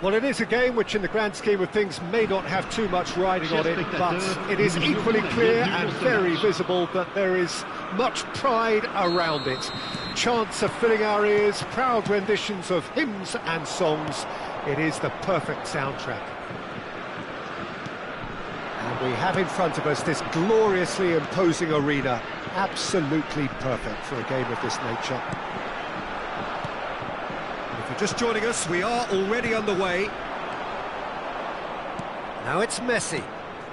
Well, it is a game which, in the grand scheme of things, may not have too much riding on it, but it is equally clear and very visible that there is much pride around it. Chants are filling our ears, proud renditions of hymns and songs. It is the perfect soundtrack. And we have in front of us this gloriously imposing arena, absolutely perfect for a game of this nature. If you're just joining us, we are already underway. Now it's Messi.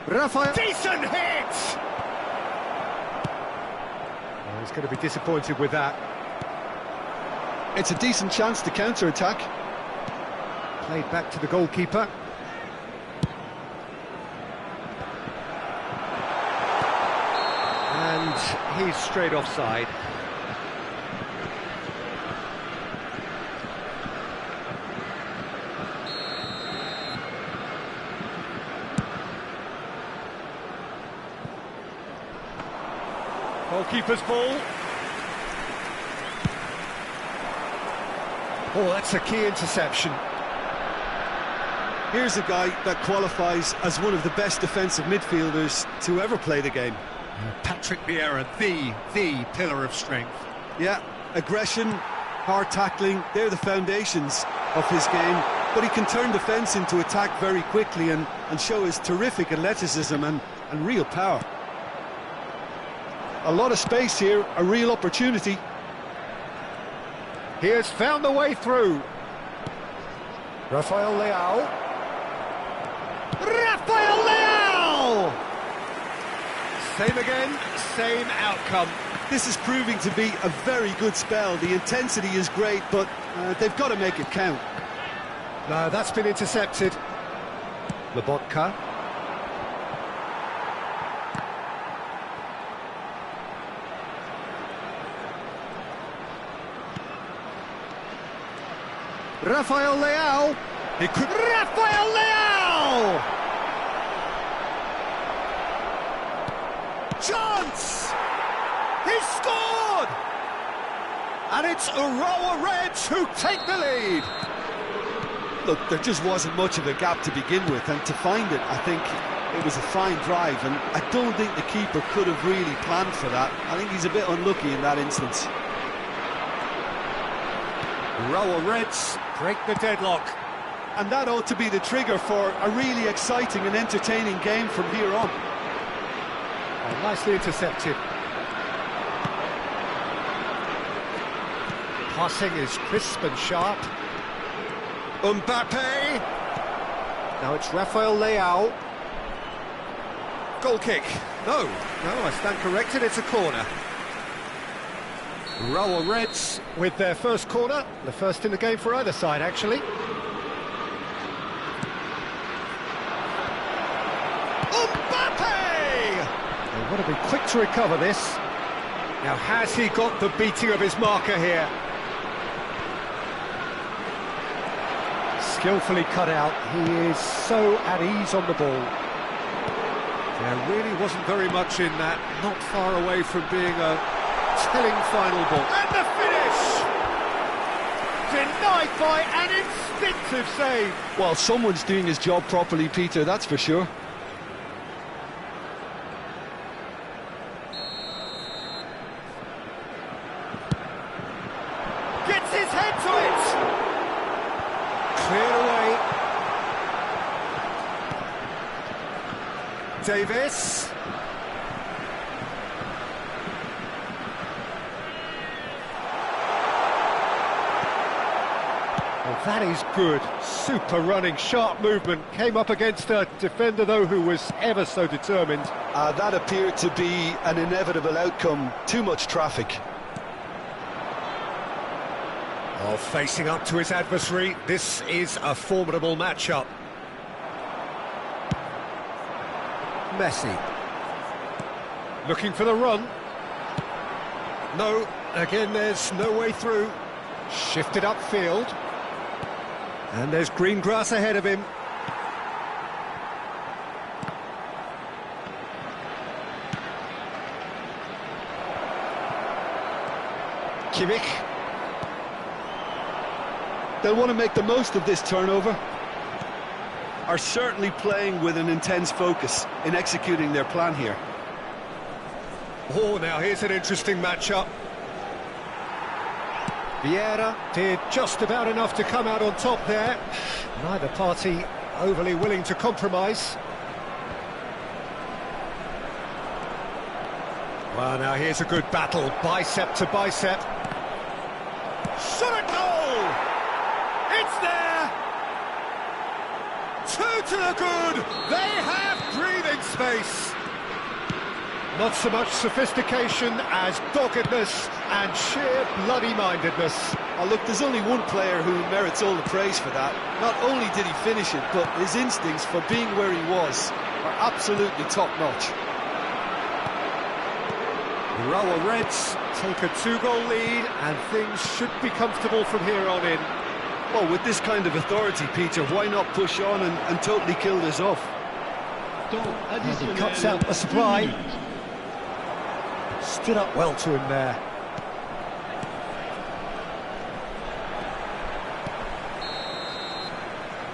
Rafael. Decent hit! Oh, he's going to be disappointed with that. It's a decent chance to counter-attack. Played back to the goalkeeper. And he's straight offside. Goalkeeper's ball. Oh, that's a key interception. Here's a guy that qualifies as one of the best defensive midfielders to ever play the game. Patrick Vieira, the pillar of strength. Yeah, aggression, hard tackling, they're the foundations of his game. But he can turn defence into attack very quickly and show his terrific athleticism and real power. A lot of space here, a real opportunity. He has found the way through. Rafael Leao. Rafael Leao! Same again, same outcome. This is proving to be a very good spell. The intensity is great, but they've got to make it count. No, that's been intercepted. Lobotka. Rafael Leao. He could. Rafael Leao! Chance! He scored! And it's Urawa Reds who take the lead. Look, there just wasn't much of a gap to begin with, and to find it, I think it was a fine drive, and I don't think the keeper could have really planned for that. I think he's a bit unlucky in that instance. Urawa Reds break the deadlock. And that ought to be the trigger for a really exciting and entertaining game from here on. Oh, nicely intercepted. Passing is crisp and sharp. Mbappe. Now it's Rafael Leao. Goal kick. No, I stand corrected, it's a corner. Urawa Reds with their first corner, the first in the game for either side, actually. Mbappe! They want to be quick to recover this. Now, has he got the beating of his marker here? Skillfully cut out. He is so at ease on the ball. There really wasn't very much in that, not far away from being a telling final ball. And the finish! Denied by an instinctive save. Well, someone's doing his job properly, Peter, that's for sure. Gets his head to it! Cleared away. Davis. Well, that is good. Super running, sharp movement. Came up against a defender, though, who was ever so determined. That appeared to be an inevitable outcome. Too much traffic. Oh, facing up to his adversary, this is a formidable matchup. Messi. Looking for the run. No, again, there's no way through. Shifted upfield. And there's green grass ahead of him. Kimmich. They'll want to make the most of this turnover. are certainly playing with an intense focus in executing their plan here. Oh, now here's an interesting matchup. Vieira did just about enough to come out on top there. Neither party overly willing to compromise. Well, now here's a good battle, bicep to bicep. Shot at goal! It's there! 2 to the good! They have breathing space! Not so much sophistication as doggedness and sheer bloody-mindedness. Oh, look, there's only one player who merits all the praise for that. Not only did he finish it, but his instincts for being where he was are absolutely top-notch. Urawa Reds take a 2-goal lead, and things should be comfortable from here on in. Well, with this kind of authority, Peter, why not push on and totally kill this off? He cuts out the supply. Stood up well to him there.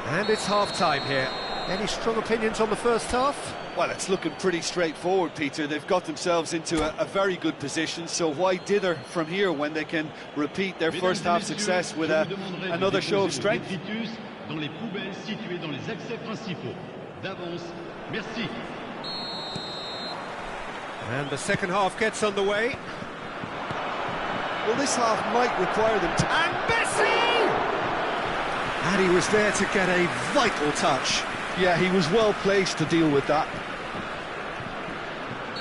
And it's half-time here. Any strong opinions on the first half? Well, it's looking pretty straightforward, Peter. They've got themselves into a very good position, so why dither from here when they can repeat their first half success with another show of strength? And the second half gets underway. Well, this half might require them to... And Messi! And he was there to get a vital touch. Yeah, he was well placed to deal with that.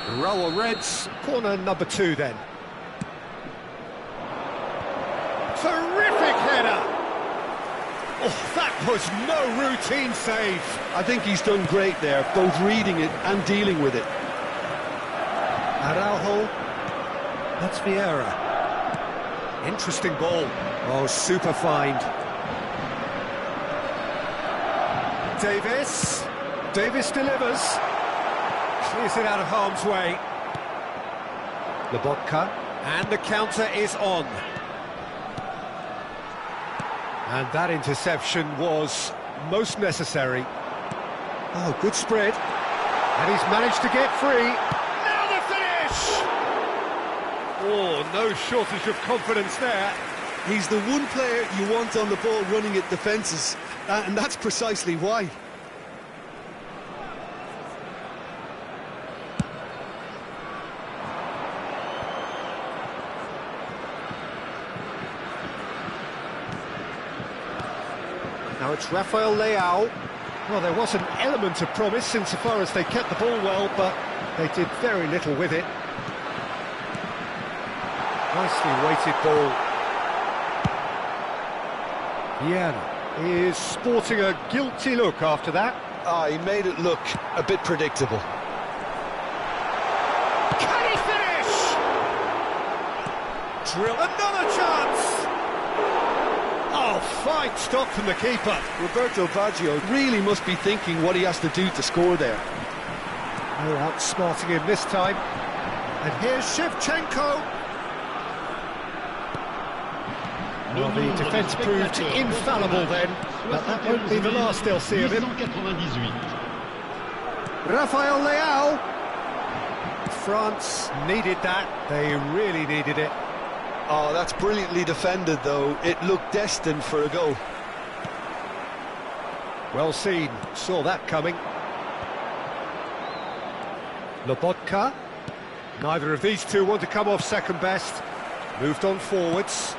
Urawa Reds, corner number 2 then. Terrific header! Oh, that was no routine save. I think he's done great there, both reading it and dealing with it. Araujo, that's Vieira. Interesting ball. Oh, super find. Davis delivers. Clears it out of harm's way. Lobotka, and the counter is on. And that interception was most necessary. Oh, good spread. And he's managed to get free. Now the finish! Oh, no shortage of confidence there. He's the one player you want on the ball running at defences, and that's precisely why. Now it's Rafael Leao. Well, there was an element of promise insofar as they kept the ball well, but they did very little with it. Nicely weighted ball. Viana is sporting a guilty look after that. Ah, he made it look a bit predictable. Can he finish? Drill, another chance! Oh, fine stop from the keeper. Roberto Baggio really must be thinking what he has to do to score there. No outsmarting him this time. And here's Shevchenko. Well, the defence proved infallible then, but that won't be the last they'll see of him. Rafael Leao. France needed that. They really needed it. Oh, that's brilliantly defended, though. It looked destined for a goal. Well seen. Saw that coming. Lobotka. Neither of these two want to come off second best. Moved on forwards.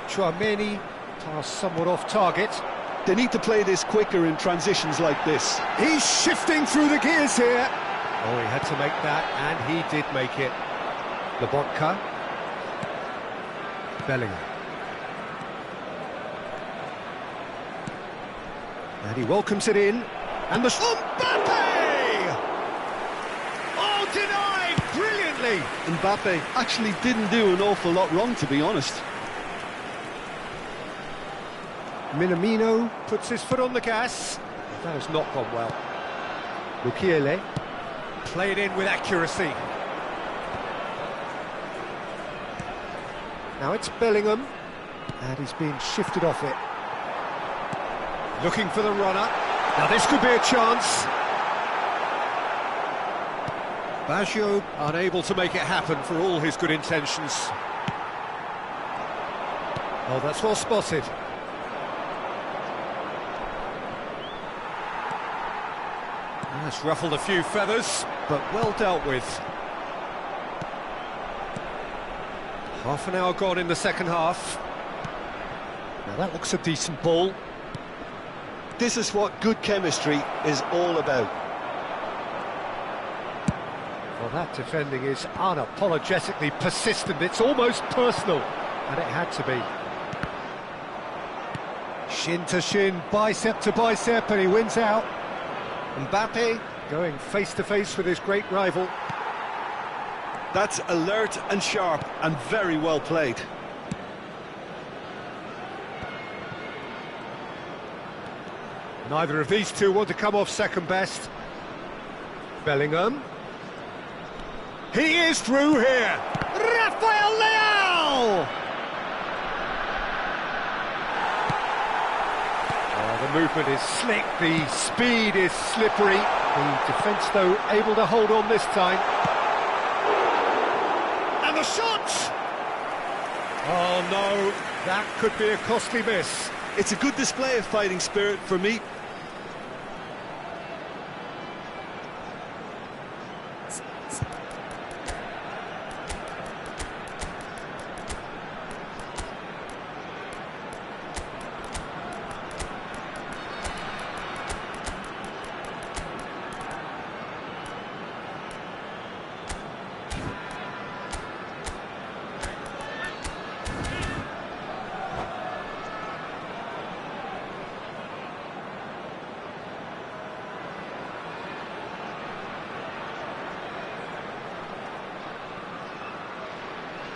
Chouameni passed somewhat off target. They need to play this quicker in transitions like this. He's shifting through the gears here. Oh, he had to make that, and he did make it. Lobotka. Bellingham. And he welcomes it in. And the... Mbappe! Oh, denied brilliantly! Mbappe actually didn't do an awful lot wrong, to be honest. Minamino puts his foot on the gas. That has not gone well. Mukiele played in with accuracy. Now it's Bellingham, and he's being shifted off it. Looking for the runner. Now this could be a chance. Baggio unable to make it happen for all his good intentions. Oh, that's well spotted. That's ruffled a few feathers, but well dealt with. Half an hour gone in the second half. Now that looks a decent ball. This is what good chemistry is all about. Well, that defending is unapologetically persistent. It's almost personal, and it had to be. Shin to shin, bicep to bicep, and he wins out. Mbappe going face-to-face with his great rival. That's alert and sharp and very well played. Neither of these two want to come off second best. Bellingham. He is through here. Rafael Leao! The movement is slick, the speed is slippery. The defence, though, able to hold on this time. And the shot! Oh no, that could be a costly miss. It's a good display of fighting spirit for me.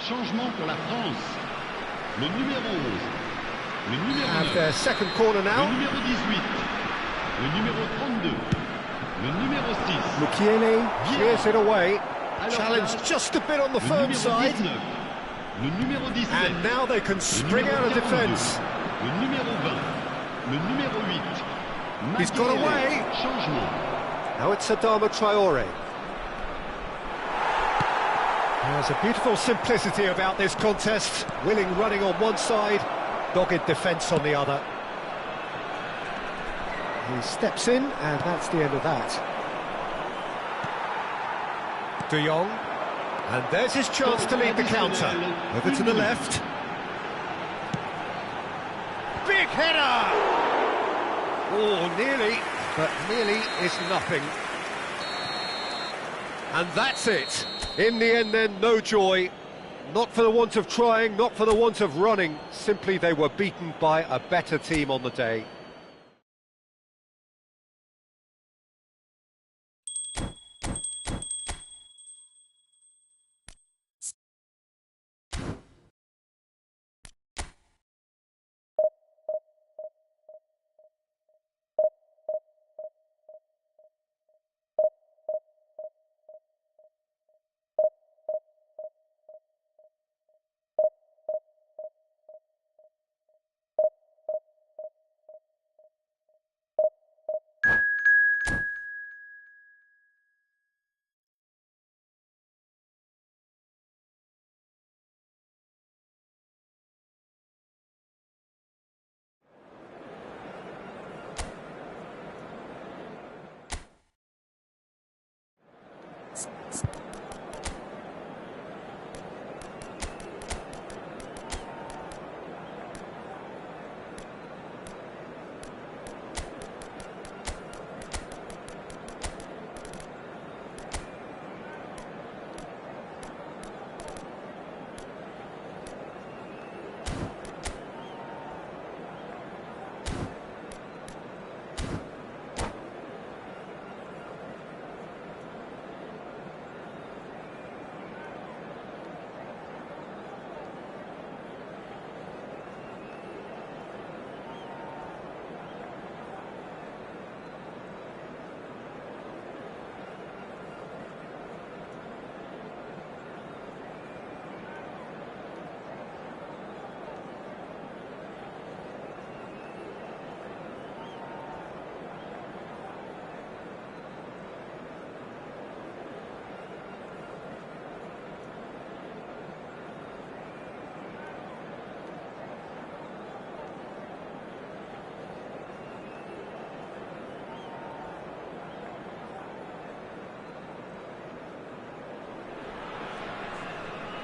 Changement pour la France. Le numéro 11. Le numéro 9. And their second corner now. Le numéro 18. Le numéro 32. Le numéro 6. Mukiele clears it away. Challenge just a bit on the firm side. Le numéro 17. And now they can spring out of defence. Le numéro 20. Le numéro 8. He's got away. Changement. Now it's Adama Traore. There's a beautiful simplicity about this contest. Willing running on one side, dogged defence on the other. He steps in, and that's the end of that. De Jong, and there's his chance to lead the counter. Over to the left. Big header! Oh, nearly, but nearly is nothing. And that's it. In the end then, no joy. Not for the want of trying, not for the want of running. Simply they were beaten by a better team on the day.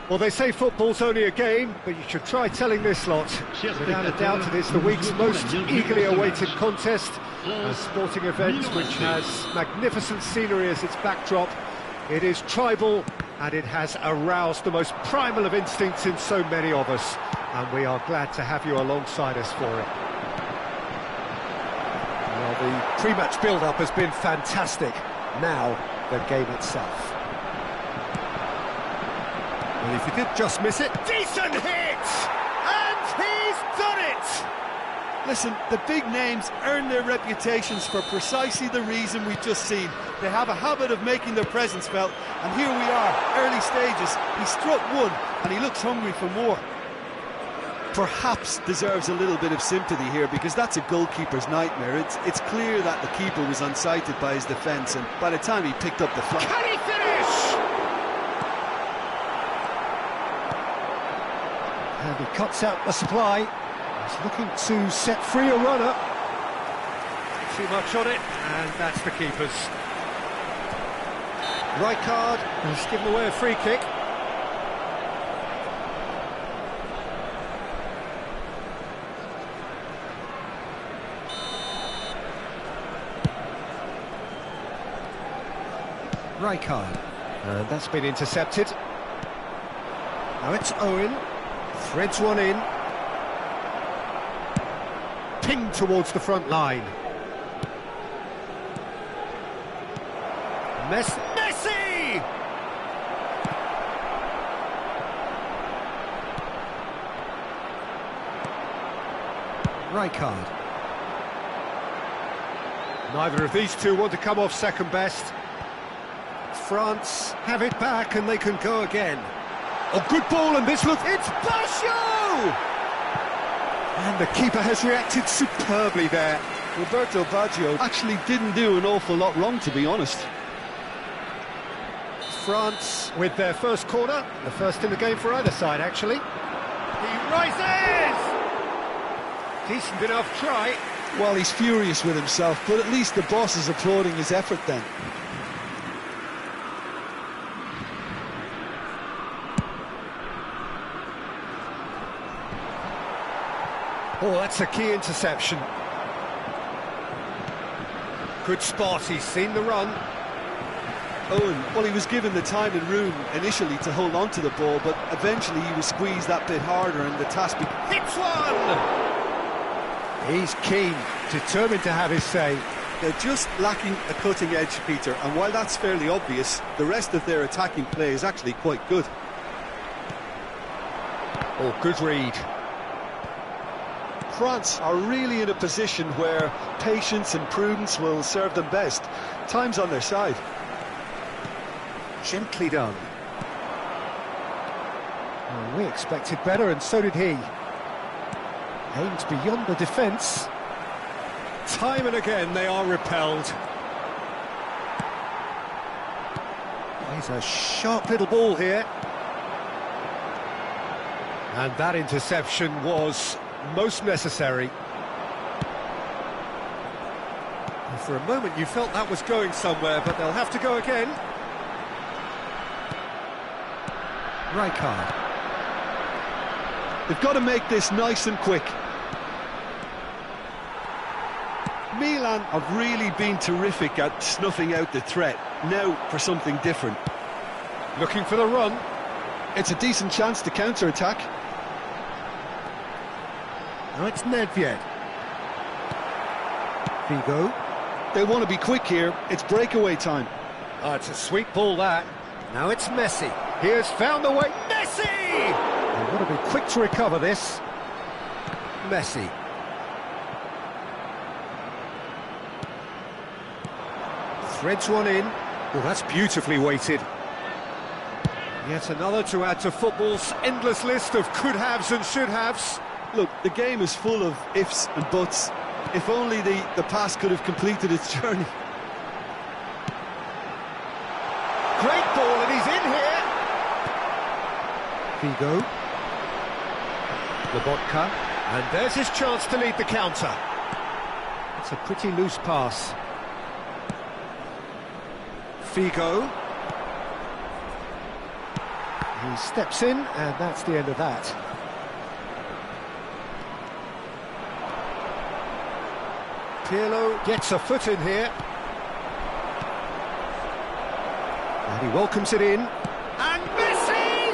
Well, they say football's only a game, but you should try telling this lot. Without a doubt, it is the week's most eagerly awaited contest, a sporting event which has magnificent scenery as its backdrop. It is tribal, and it has aroused the most primal of instincts in so many of us, and we are glad to have you alongside us for it. Well, the pre-match build-up has been fantastic. Now, the game itself. Well, if you did just miss it, decent hit! And he's done it! Listen, the big names earn their reputations for precisely the reason we've just seen. They have a habit of making their presence felt, and here we are, early stages. He struck one, and he looks hungry for more. Perhaps deserves a little bit of sympathy here, because that's a goalkeeper's nightmare. It's clear that the keeper was unsighted by his defence, and by the time he picked up the flag... Can he finish? And he cuts out the supply. He's looking to set free a runner. Too much on it, and that's the keeper's. Right card, he's given away a free kick. Right card, and that's been intercepted. Now it's Owen, threads one in. Pinged towards the front line. Messi! Right card. Neither of these two want to come off second best. France have it back and they can go again. Oh, good ball, and this look, it's Basho! And the keeper has reacted superbly there. Roberto Baggio actually didn't do an awful lot wrong, to be honest. France with their first corner, the first in the game for either side, actually. He rises! Decent enough try. Well, he's furious with himself, but at least the boss is applauding his effort then. Oh, that's a key interception. Good spot, he's seen the run. Owen, well, he was given the time and room initially to hold on to the ball, but eventually he was squeezed that bit harder and the task... Hits one! He's keen, determined to have his say. They're just lacking a cutting edge, Peter, and while that's fairly obvious, the rest of their attacking play is actually quite good. Oh, good read. France are really in a position where patience and prudence will serve them best. Time's on their side. Gently done. Well, we expected better, and so did he. Aimed beyond the defence. Time and again they are repelled. Plays a sharp little ball here. And that interception was most necessary. And for a moment you felt that was going somewhere, but they'll have to go again. Right card. They've got to make this nice and quick. Milan have really been terrific at snuffing out the threat. Now for something different. Looking for the run. It's a decent chance to counter-attack. Now it's Nedved. Figo. They want to be quick here. It's breakaway time. Oh, it's a sweet ball, that. Now it's Messi. He has found the way. Messi! They've got to be quick to recover this. Messi. Threads one in. Well, that's beautifully weighted. Yet another to add to football's endless list of could-haves and should-haves. Look, the game is full of ifs and buts. If only the pass could have completed its journey. Great ball, and he's in here. Figo. Lobotka. And there's his chance to lead the counter. It's a pretty loose pass. Figo. He steps in, and that's the end of that. Pirlo gets a foot in here. And he welcomes it in. And Messi!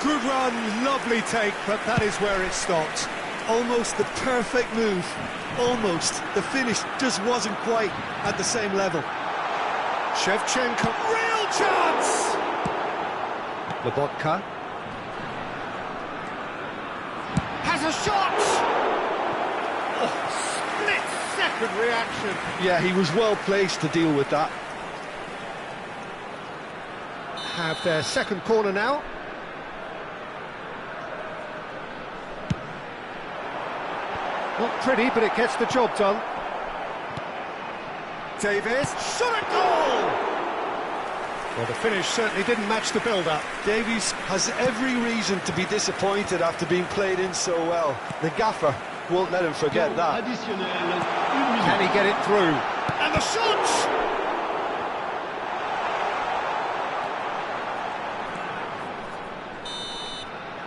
Good run, lovely take, but that is where it stopped. Almost the perfect move. Almost. The finish just wasn't quite at the same level. Shevchenko, real chance! Lobotka has a shot! Oh, split-second reaction. Yeah, he was well placed to deal with that. Have their second corner now. Not pretty, but it gets the job done. Davies, shot at goal! Well, the finish certainly didn't match the build-up. Davies has every reason to be disappointed after being played in so well. The gaffer won't let him forget that. Can he get it through? And the shot!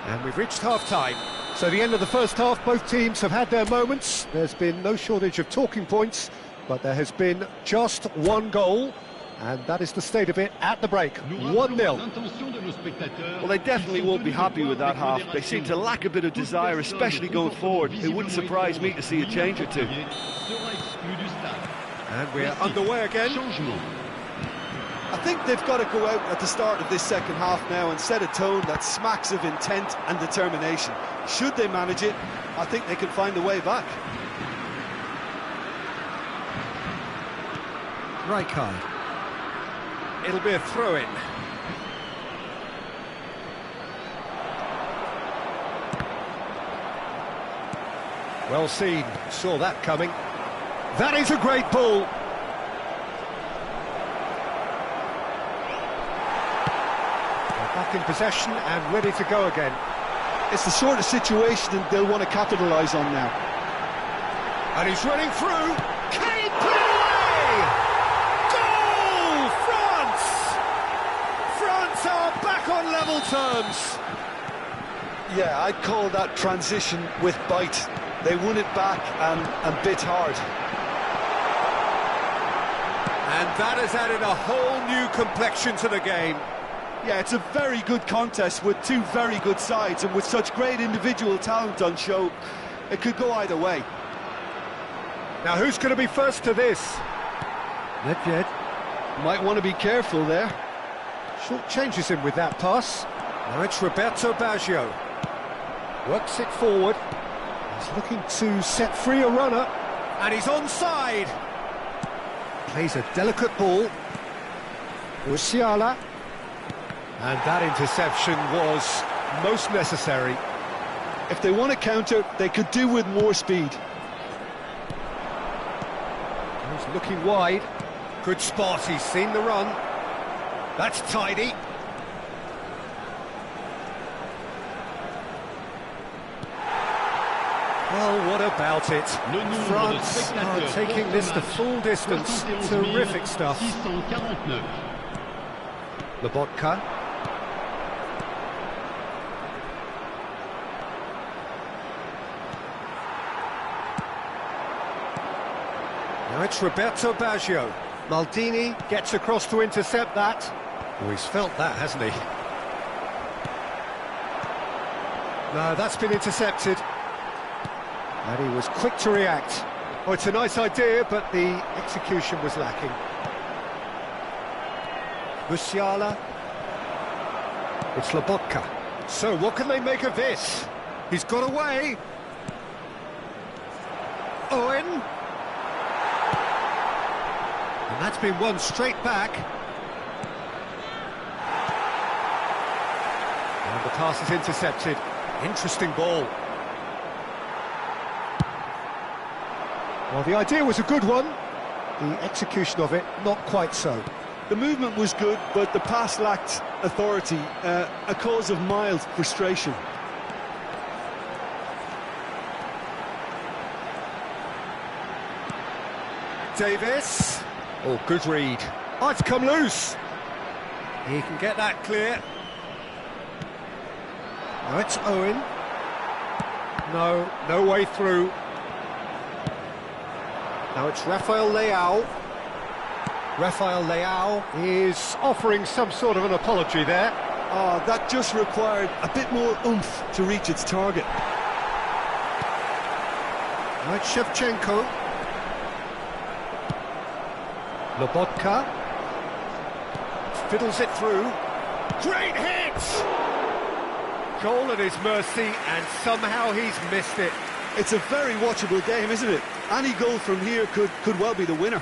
And we've reached half-time. So the end of the first half, both teams have had their moments. There's been no shortage of talking points, but there has been just one goal, and that is the state of it at the break. 1-0. Well, they definitely won't be happy with that half. They seem to lack a bit of desire, especially going forward. It wouldn't surprise me to see a change or two. And we're underway again. I think they've got to go out at the start of this second half now and set a tone that smacks of intent and determination. Should they manage it, I think they can find a way back. Rijkaard. It'll be a throw-in. Well seen, saw that coming. That is a great ball. Back in possession and ready to go again. It's the sort of situation they'll want to capitalise on now. And he's running through. Kane put it away! Goal! France! France are back on level terms. Yeah, I'd call that transition with bite. They won it back and bit hard. And that has added a whole new complexion to the game. Yeah, it's a very good contest with two very good sides, and with such great individual talent on show, it could go either way. Now, who's going to be first to this? Nedved might want to be careful there. Short changes him with that pass. Now it's Roberto Baggio. Works it forward. He's looking to set free a runner. And he's onside. Plays a delicate ball. Musiala. And that interception was most necessary. If they want to counter, they could do with more speed. He's looking wide. Good spot, he's seen the run. That's tidy. Well, what about it? France are taking this the full distance. Terrific stuff. Lobotka. Now it's Roberto Baggio. Maldini gets across to intercept that. Oh, he's felt that, hasn't he? No, that's been intercepted. And he was quick to react. Oh, it's a nice idea, but the execution was lacking. Musiala. It's Lobotka. So, what can they make of this? He's got away. Owen. And that's been won straight back. And the pass is intercepted. Interesting ball. Well, the idea was a good one. The execution of it, not quite so. The movement was good, but the pass lacked authority, a cause of mild frustration. Davies. Oh, good read. Oh, it's come loose. He can get that clear. Now it's Owen. No, no way through. Now it's Rafael Leao. Rafael Leao is offering some sort of an apology there. Oh, that just required a bit more oomph to reach its target. Now it's Shevchenko. Lobotka. Fiddles it through. Great hit! Goal at his mercy, and somehow he's missed it. It's a very watchable game, isn't it? Any goal from here could well be the winner.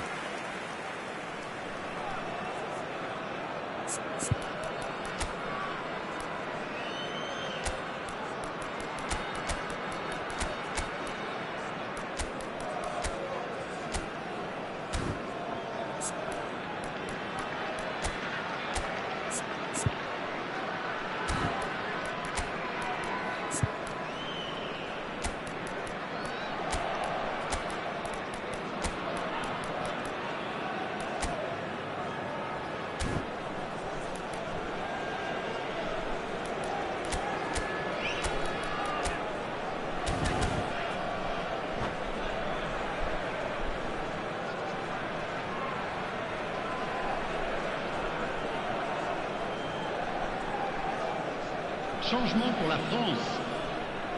Changement pour la France.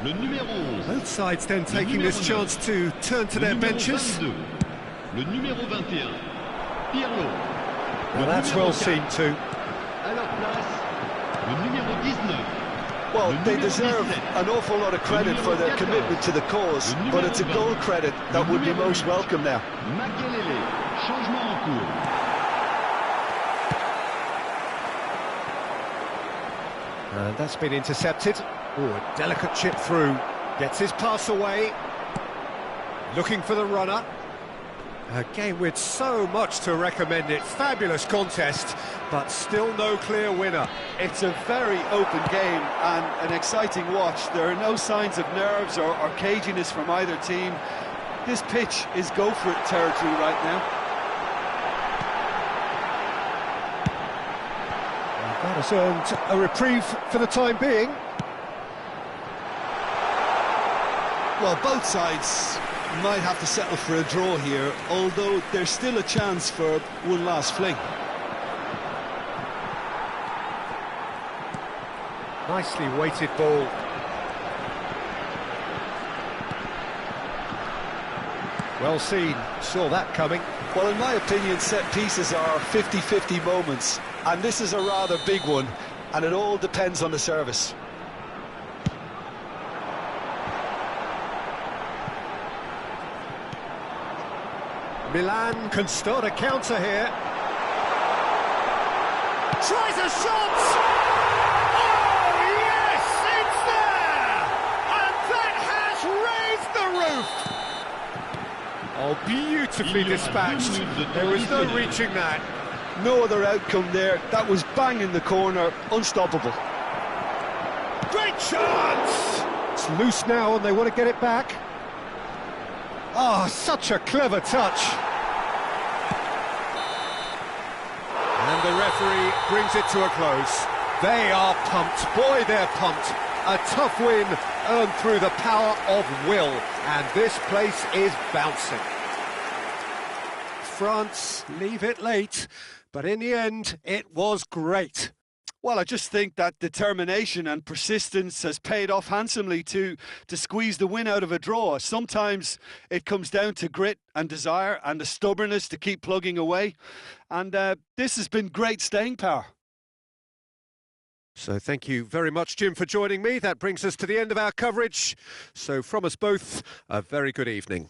Le numéro 11. Both sides then taking this chance to turn to their benches. 22. Le numéro 21. Pirlo. Well, that's well seen too. À leur place, le numéro 19. Well, they deserve an awful lot of credit for their commitment to the cause, but it's a goal credit that would be most welcome now. Makelele. Changement en cours. And that's been intercepted. Oh, a delicate chip through. Gets his pass away. Looking for the runner. A game with so much to recommend it. Fabulous contest, but still no clear winner. It's a very open game and an exciting watch. There are no signs of nerves or caginess from either team. This pitch is go-for-it territory right now. That has earned a reprieve for the time being. Well, both sides might have to settle for a draw here, although there's still a chance for one last fling. Nicely weighted ball. Well seen, saw that coming. Well, in my opinion, set pieces are 50-50 moments, and this is a rather big one, and it all depends on the service. Milan can start a counter here. Tries a shot! Oh, yes, it's there! And that has raised the roof! Oh, beautifully dispatched. There was no reaching that. No other outcome there. That was bang in the corner, unstoppable. Great chance! It's loose now and they want to get it back. Oh, such a clever touch. And the referee brings it to a close. They are pumped. Boy, they're pumped. A tough win earned through the power of will. And this place is bouncing. France leave it late, but in the end, it was great. Well, I just think that determination and persistence has paid off handsomely to squeeze the win out of a draw. Sometimes it comes down to grit and desire and the stubbornness to keep plugging away. And this has been great staying power. So thank you very much, Jim, for joining me. That brings us to the end of our coverage. So from us both, a very good evening.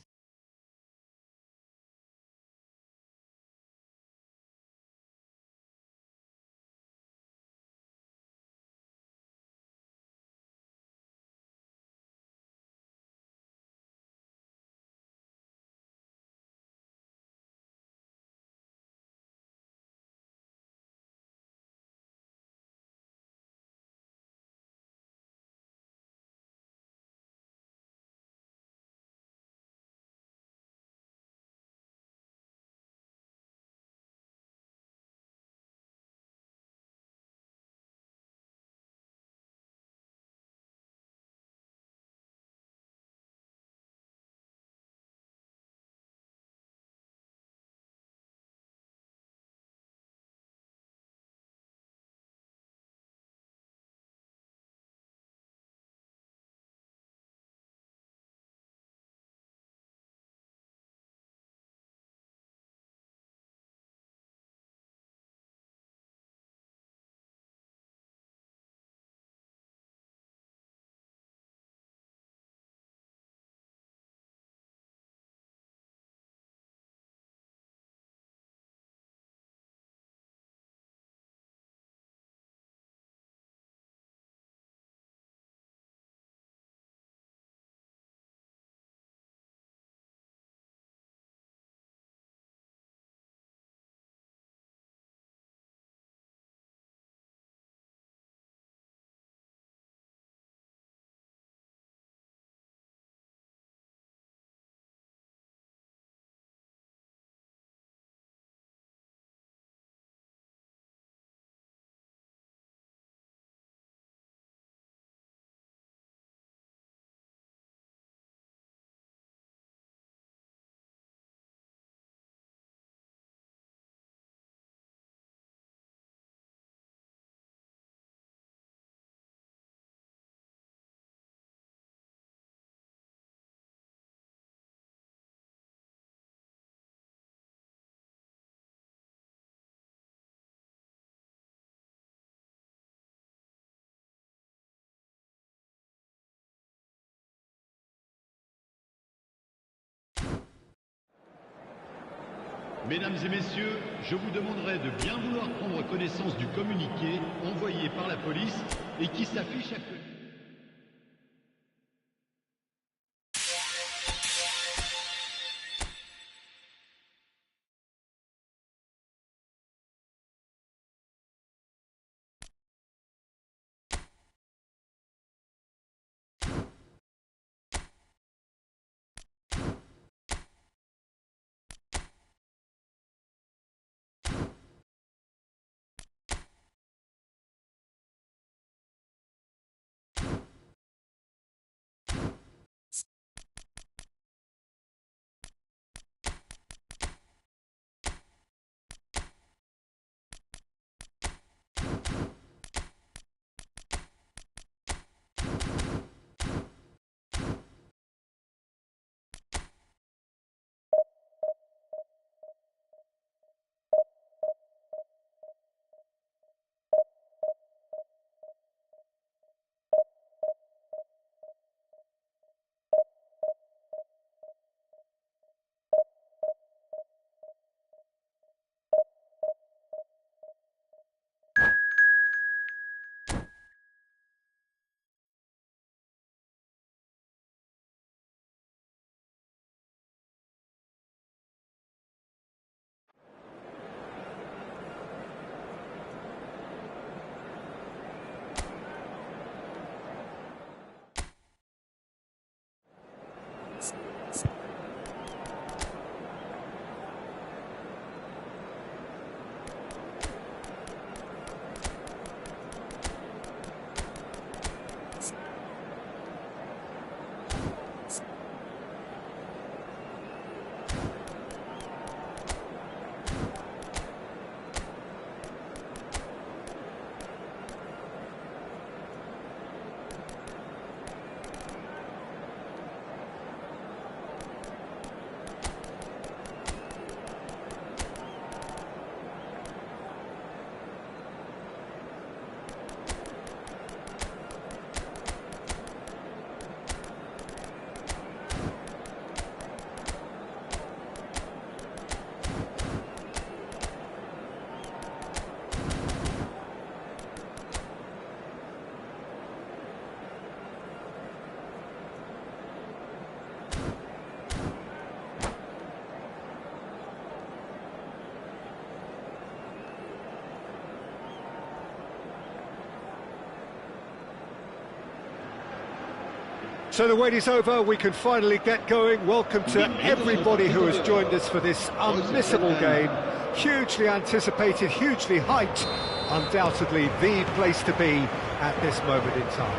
Mesdames et messieurs, je vous demanderai de bien vouloir prendre connaissance du communiqué envoyé par la police et qui s'affiche actuellement. So the wait is over, we can finally get going. Welcome to everybody who has joined us for this unmissable game. Hugely anticipated, hugely hyped, undoubtedly the place to be at this moment in time.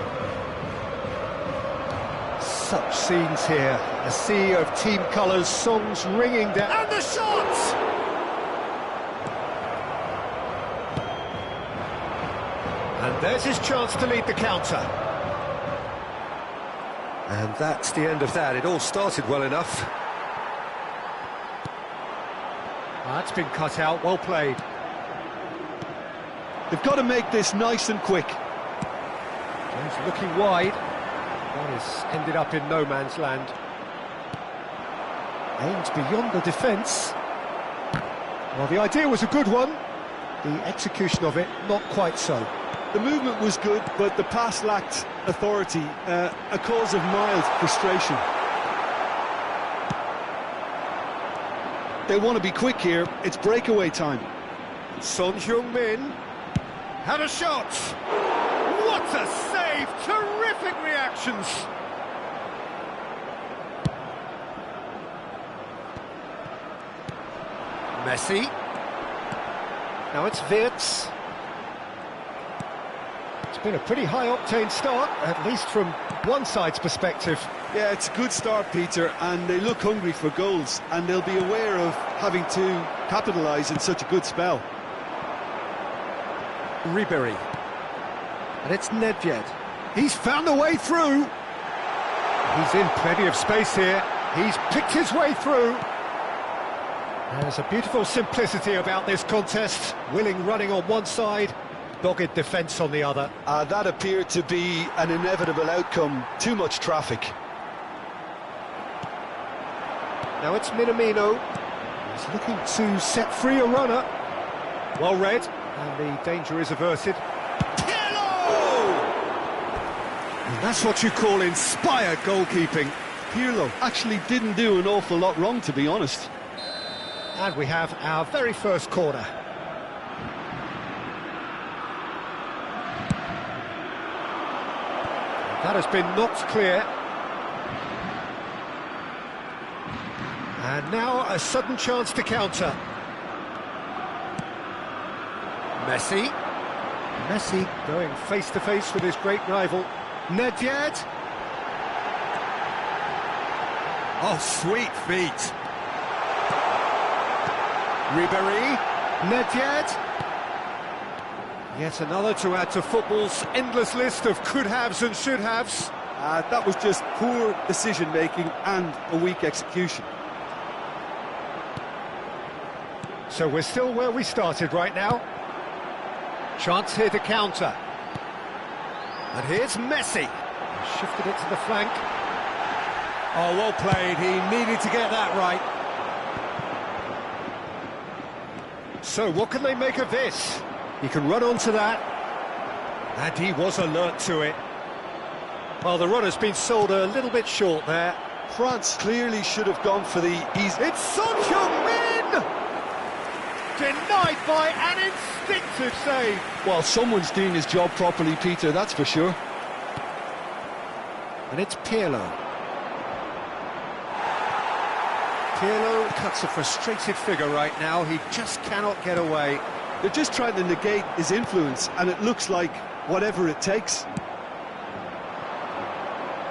Such scenes here, a sea of team colours, songs ringing down, and the shots! And there's his chance to lead the counter. And that's the end of that. It all started well enough. That's been cut out, well played. They've got to make this nice and quick. He's looking wide. That has ended up in no man's land. Aimed beyond the defence. Well, the idea was a good one. The execution of it, not quite so. The movement was good, but the pass lacked authority, a cause of mild frustration. They want to be quick here, it's breakaway time. Son Heung-min had a shot! What a save! Terrific reactions! Messi. Now it's Wirtz. It's been a pretty high-octane start, at least from one side's perspective. Yeah, it's a good start, Peter, and they look hungry for goals, and they'll be aware of having to capitalise in such a good spell. Ribery. And it's Nedved. He's found a way through. He's in plenty of space here. He's picked his way through. There's a beautiful simplicity about this contest. Willing running on one side, dogged defence on the other. That appeared to be an inevitable outcome. Too much traffic. Now it's Minamino. He's looking to set free a runner. Well read, and the danger is averted. And that's what you call inspired goalkeeping. Pirlo actually didn't do an awful lot wrong, to be honest. And we have our very first corner. That has been knocked clear. And now a sudden chance to counter. Messi. Messi going face-to-face with his great rival. Nedved. Oh, sweet feet. Ribéry. Nedved. Yet another to add to football's endless list of could-haves and should-haves. That was just poor decision-making and a weak execution. So we're still where we started right now. Chance here to counter. And here's Messi. Shifted it to the flank. Oh, well played. He needed to get that right. So what can they make of this? He can run onto that. And he was alert to it. Well, the runner's been sold a little bit short there. France clearly should have gone for the easy... It's Son Heung-min! Denied by an instinctive save. Well, someone's doing his job properly, Peter, that's for sure. And it's Pirlo. Pirlo cuts a frustrated figure right now. He just cannot get away. They're just trying to negate his influence, and it looks like whatever it takes.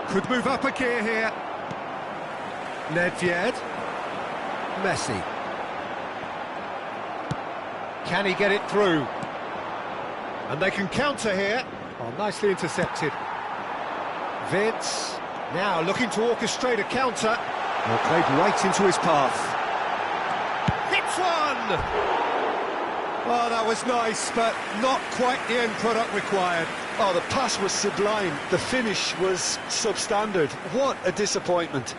Could move up a gear here. Nedved. Messi. Can he get it through? And they can counter here. Oh, nicely intercepted. Vince now looking to orchestrate a counter. Well, played right into his path. Hits one! Oh, that was nice, but not quite the end product required. Oh, the pass was sublime. The finish was substandard. What a disappointment.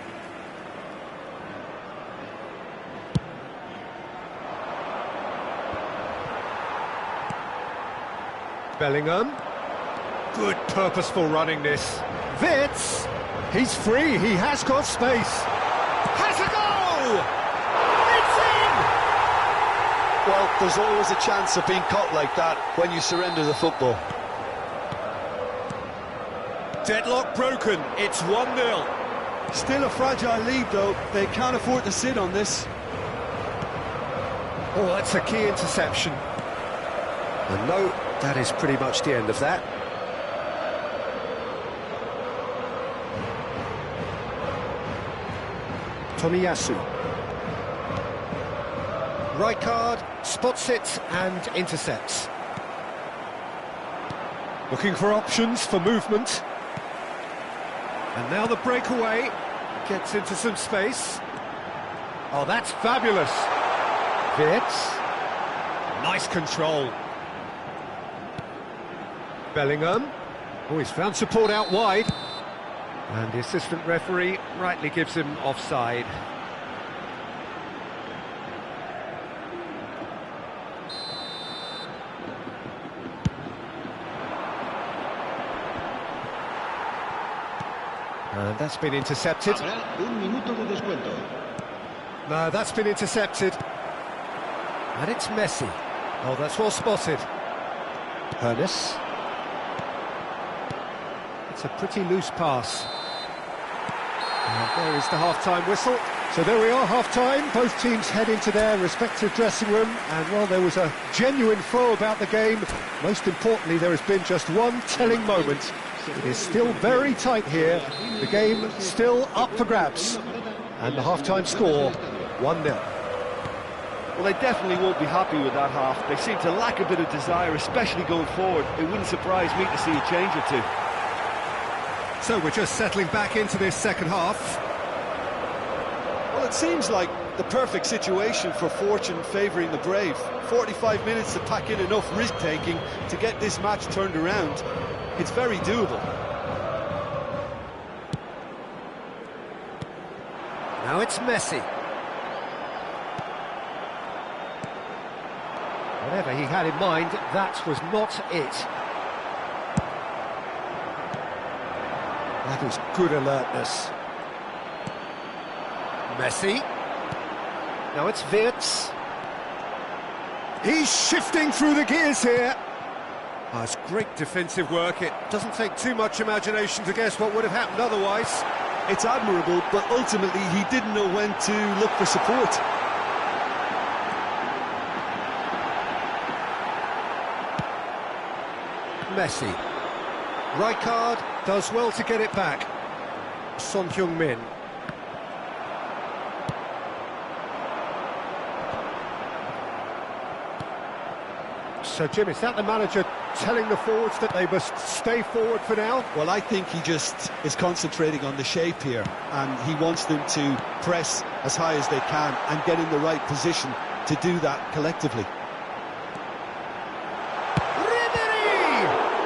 Bellingham. Good purposeful running this. Vitz. He's free. He has got space. Has a goal! It's in! Well, there's always a chance of being caught like that when you surrender the football. Deadlock broken. It's 1-0. Still a fragile lead, though. They can't afford to sit on this. Oh, that's a key interception. And no, that is pretty much the end of that. Tomiyasu. Rijkaard spots it and intercepts. Looking for options for movement. And now the breakaway gets into some space. Oh, that's fabulous. Vitz. Nice control. Bellingham. Oh, he's found support out wide. And the assistant referee rightly gives him offside. And that's been intercepted. No, that's been intercepted. And it's Messi. Oh, that's well spotted. Ernest. It's a pretty loose pass. And there is the half-time whistle. So there we are, half-time. Both teams head into their respective dressing room. And, well, there was a genuine flow about the game. Most importantly, there has been just one telling moment. It is still very tight here. The game still up for grabs. And the half-time score, 1-0. Well, they definitely won't be happy with that half. They seem to lack a bit of desire, especially going forward. It wouldn't surprise me to see a change or two. So we're just settling back into this second half. Well, it seems like the perfect situation for fortune favouring the brave. 45 minutes to pack in enough risk-taking to get this match turned around. It's very doable. Now it's Messi. Whatever he had in mind, that was not it. That is good alertness. Messi. Now it's Wirtz. He's shifting through the gears here. Oh, it's great defensive work. It doesn't take too much imagination to guess what would have happened otherwise. It's admirable, but ultimately he didn't know when to look for support. Messi. Rijkaard does well to get it back. Son Heung-min. So, Jim, is that the manager telling the forwards that they must stay forward for now? Well, I think he just is concentrating on the shape here, and he wants them to press as high as they can and get in the right position to do that collectively.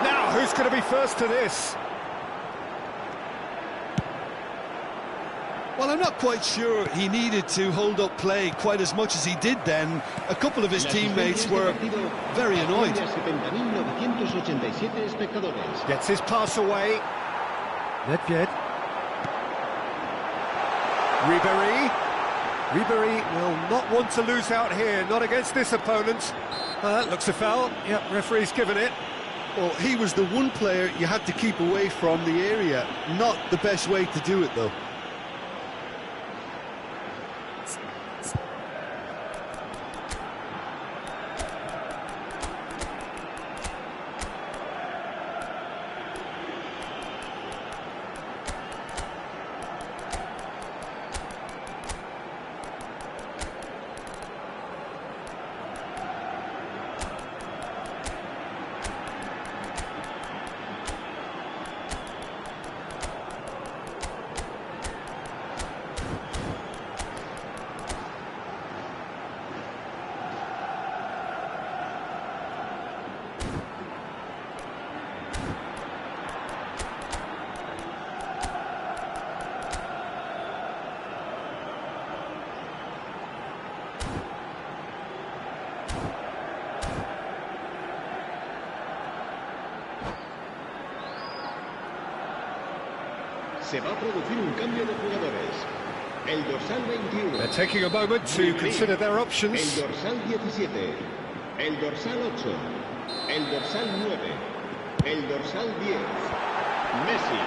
Now, who's going to be first to this? Well, I'm not quite sure he needed to hold up play quite as much as he did then. A couple of his teammates were very annoyed. Gets his pass away. Nedved. Ribéry will not want to lose out here, not against this opponent. Looks a foul. Yep, referee's given it. Well, he was the one player you had to keep away from the area. Not the best way to do it, though. Se va a producir un cambio de jugadores. El dorsal 21. They're taking a moment to consider their options. El dorsal 17. El dorsal 8. El dorsal 9. El dorsal 10. Messi.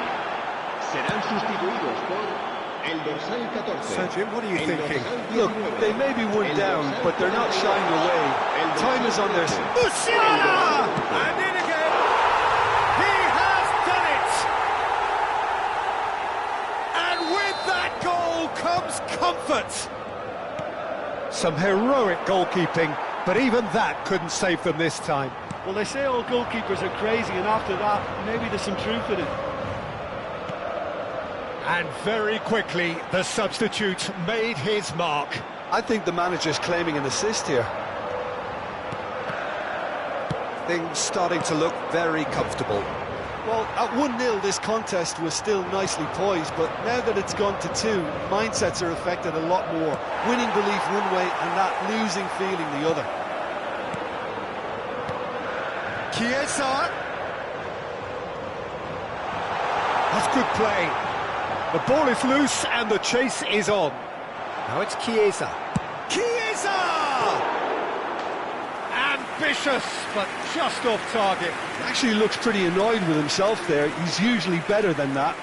Serán sustituidos por el dorsal 14. So, Jim, what are you thinking? Look, they may be one down, but they're not shying away. Time is on their side. Musiala! And in again! He has done it! And with that goal comes comfort. Some heroic goalkeeping, but even that couldn't save them this time. Well, they say all goalkeepers are crazy, and after that, maybe there's some truth in it. And very quickly, the substitute made his mark. I think the manager's claiming an assist here. Things starting to look very comfortable. Well, at 1-0, this contest was still nicely poised, but now that it's gone to 2, mindsets are affected a lot more. Winning belief one way and that losing feeling the other. Chiesa. That's good play. The ball is loose and the chase is on. Now it's Chiesa. Chiesa! Ambitious, but just off target. Actually looks pretty annoyed with himself there. He's usually better than that.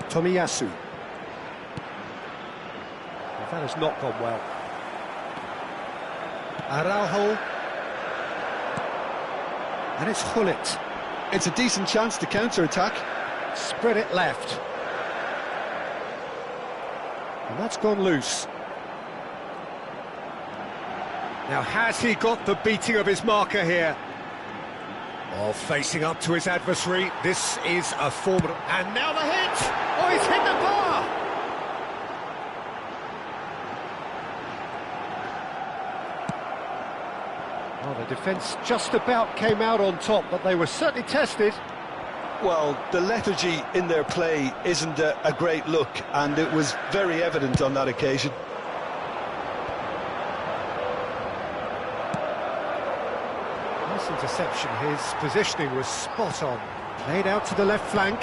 Tomiyasu. That has not gone well. Araujo. And it's Hullet. It's a decent chance to counter-attack. Spread it left. And that's gone loose. Now, has he got the beating of his marker here? Oh, facing up to his adversary. This is a formidable... And now the hit! Oh, he's hit the bar! Well, the defence just about came out on top, but they were certainly tested. Well, the lethargy in their play isn't a great look, and it was very evident on that occasion. Nice interception. His positioning was spot on. Played out to the left flank.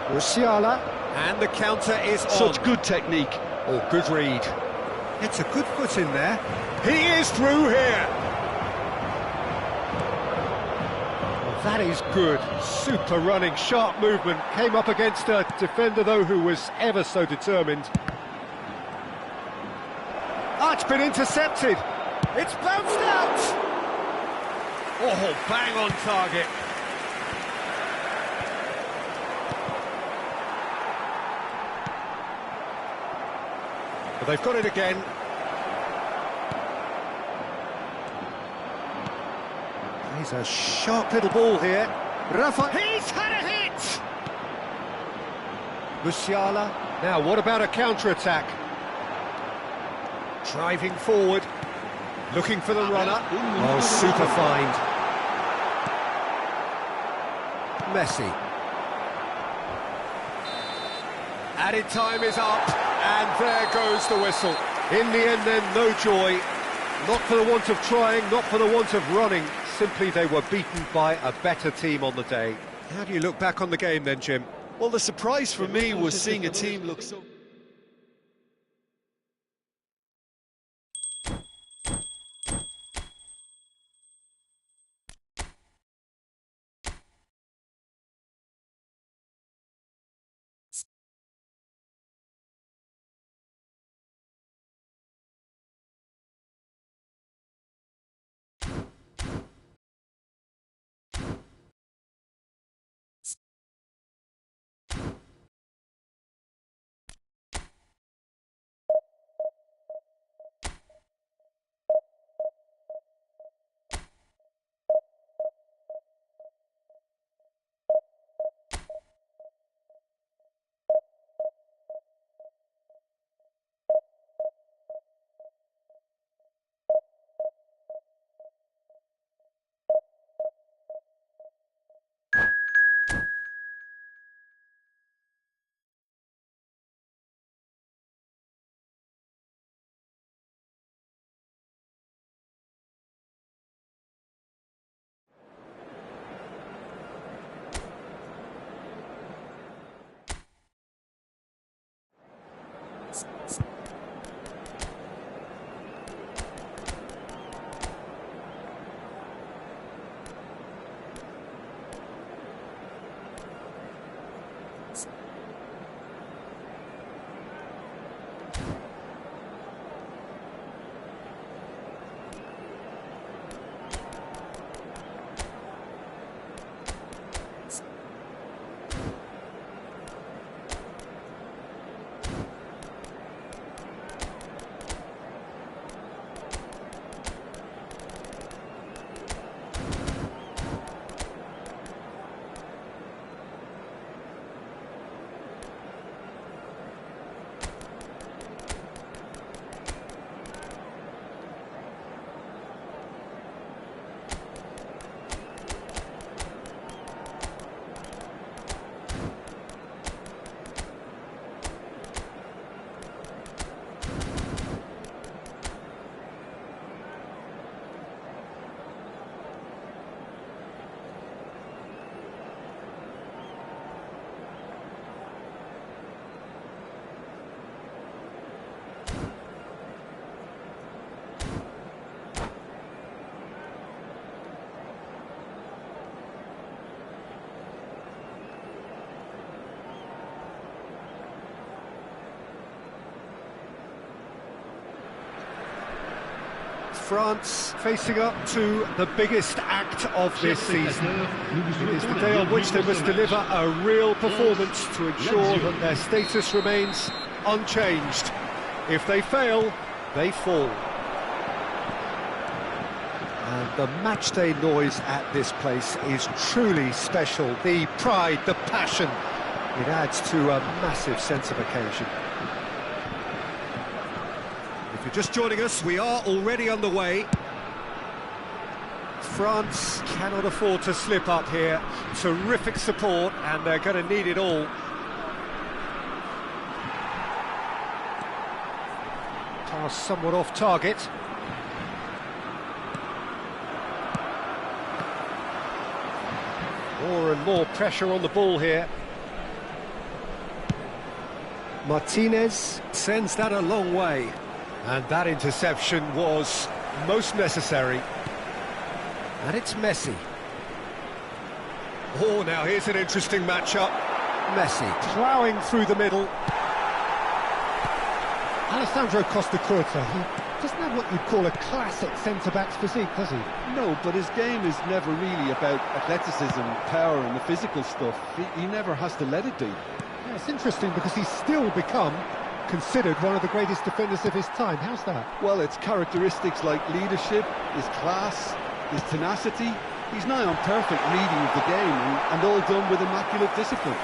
Musiala, and the counter is on. Such good technique. Oh, good read. It's a good foot in there. He is through here. Well, that is good. Super running, sharp movement. Came up against a defender, though, who was ever so determined. Ah, it's been intercepted. It's bounced out. Oh, bang on target. But they've got it again. He's a sharp little ball here. Rafa, he's had a hit! Musiala. Now, what about a counter-attack? Driving forward, looking for the runner. Oh, super find. Messi. Added time is up, and there goes the whistle. In the end then, no joy. Not for the want of trying, not for the want of running. Simply they were beaten by a better team on the day. How do you look back on the game then, Jim? Well, the surprise for me was seeing a team look so... France facing up to the biggest act of this season. It is the day on which they must deliver a real performance to ensure that their status remains unchanged. If they fail, they fall. And the matchday noise at this place is truly special. The pride, the passion, it adds to a massive sense of occasion. If you're just joining us, we are already underway. France cannot afford to slip up here. Terrific support, and they're going to need it all. Pass somewhat off target. More and more pressure on the ball here. Martinez sends that a long way. And that interception was most necessary. And it's Messi. Oh, now here's an interesting matchup. Messi ploughing through the middle. Alessandro Costa-Curta, he doesn't have what you'd call a classic centre-back's physique, does he? No, but his game is never really about athleticism, power and the physical stuff. He never has to let it be. Yeah, it's interesting because he's still become considered one of the greatest defenders of his time. How's that? Well, it's characteristics like leadership, his class, his tenacity. He's nigh on perfect reading of the game and all done with immaculate discipline.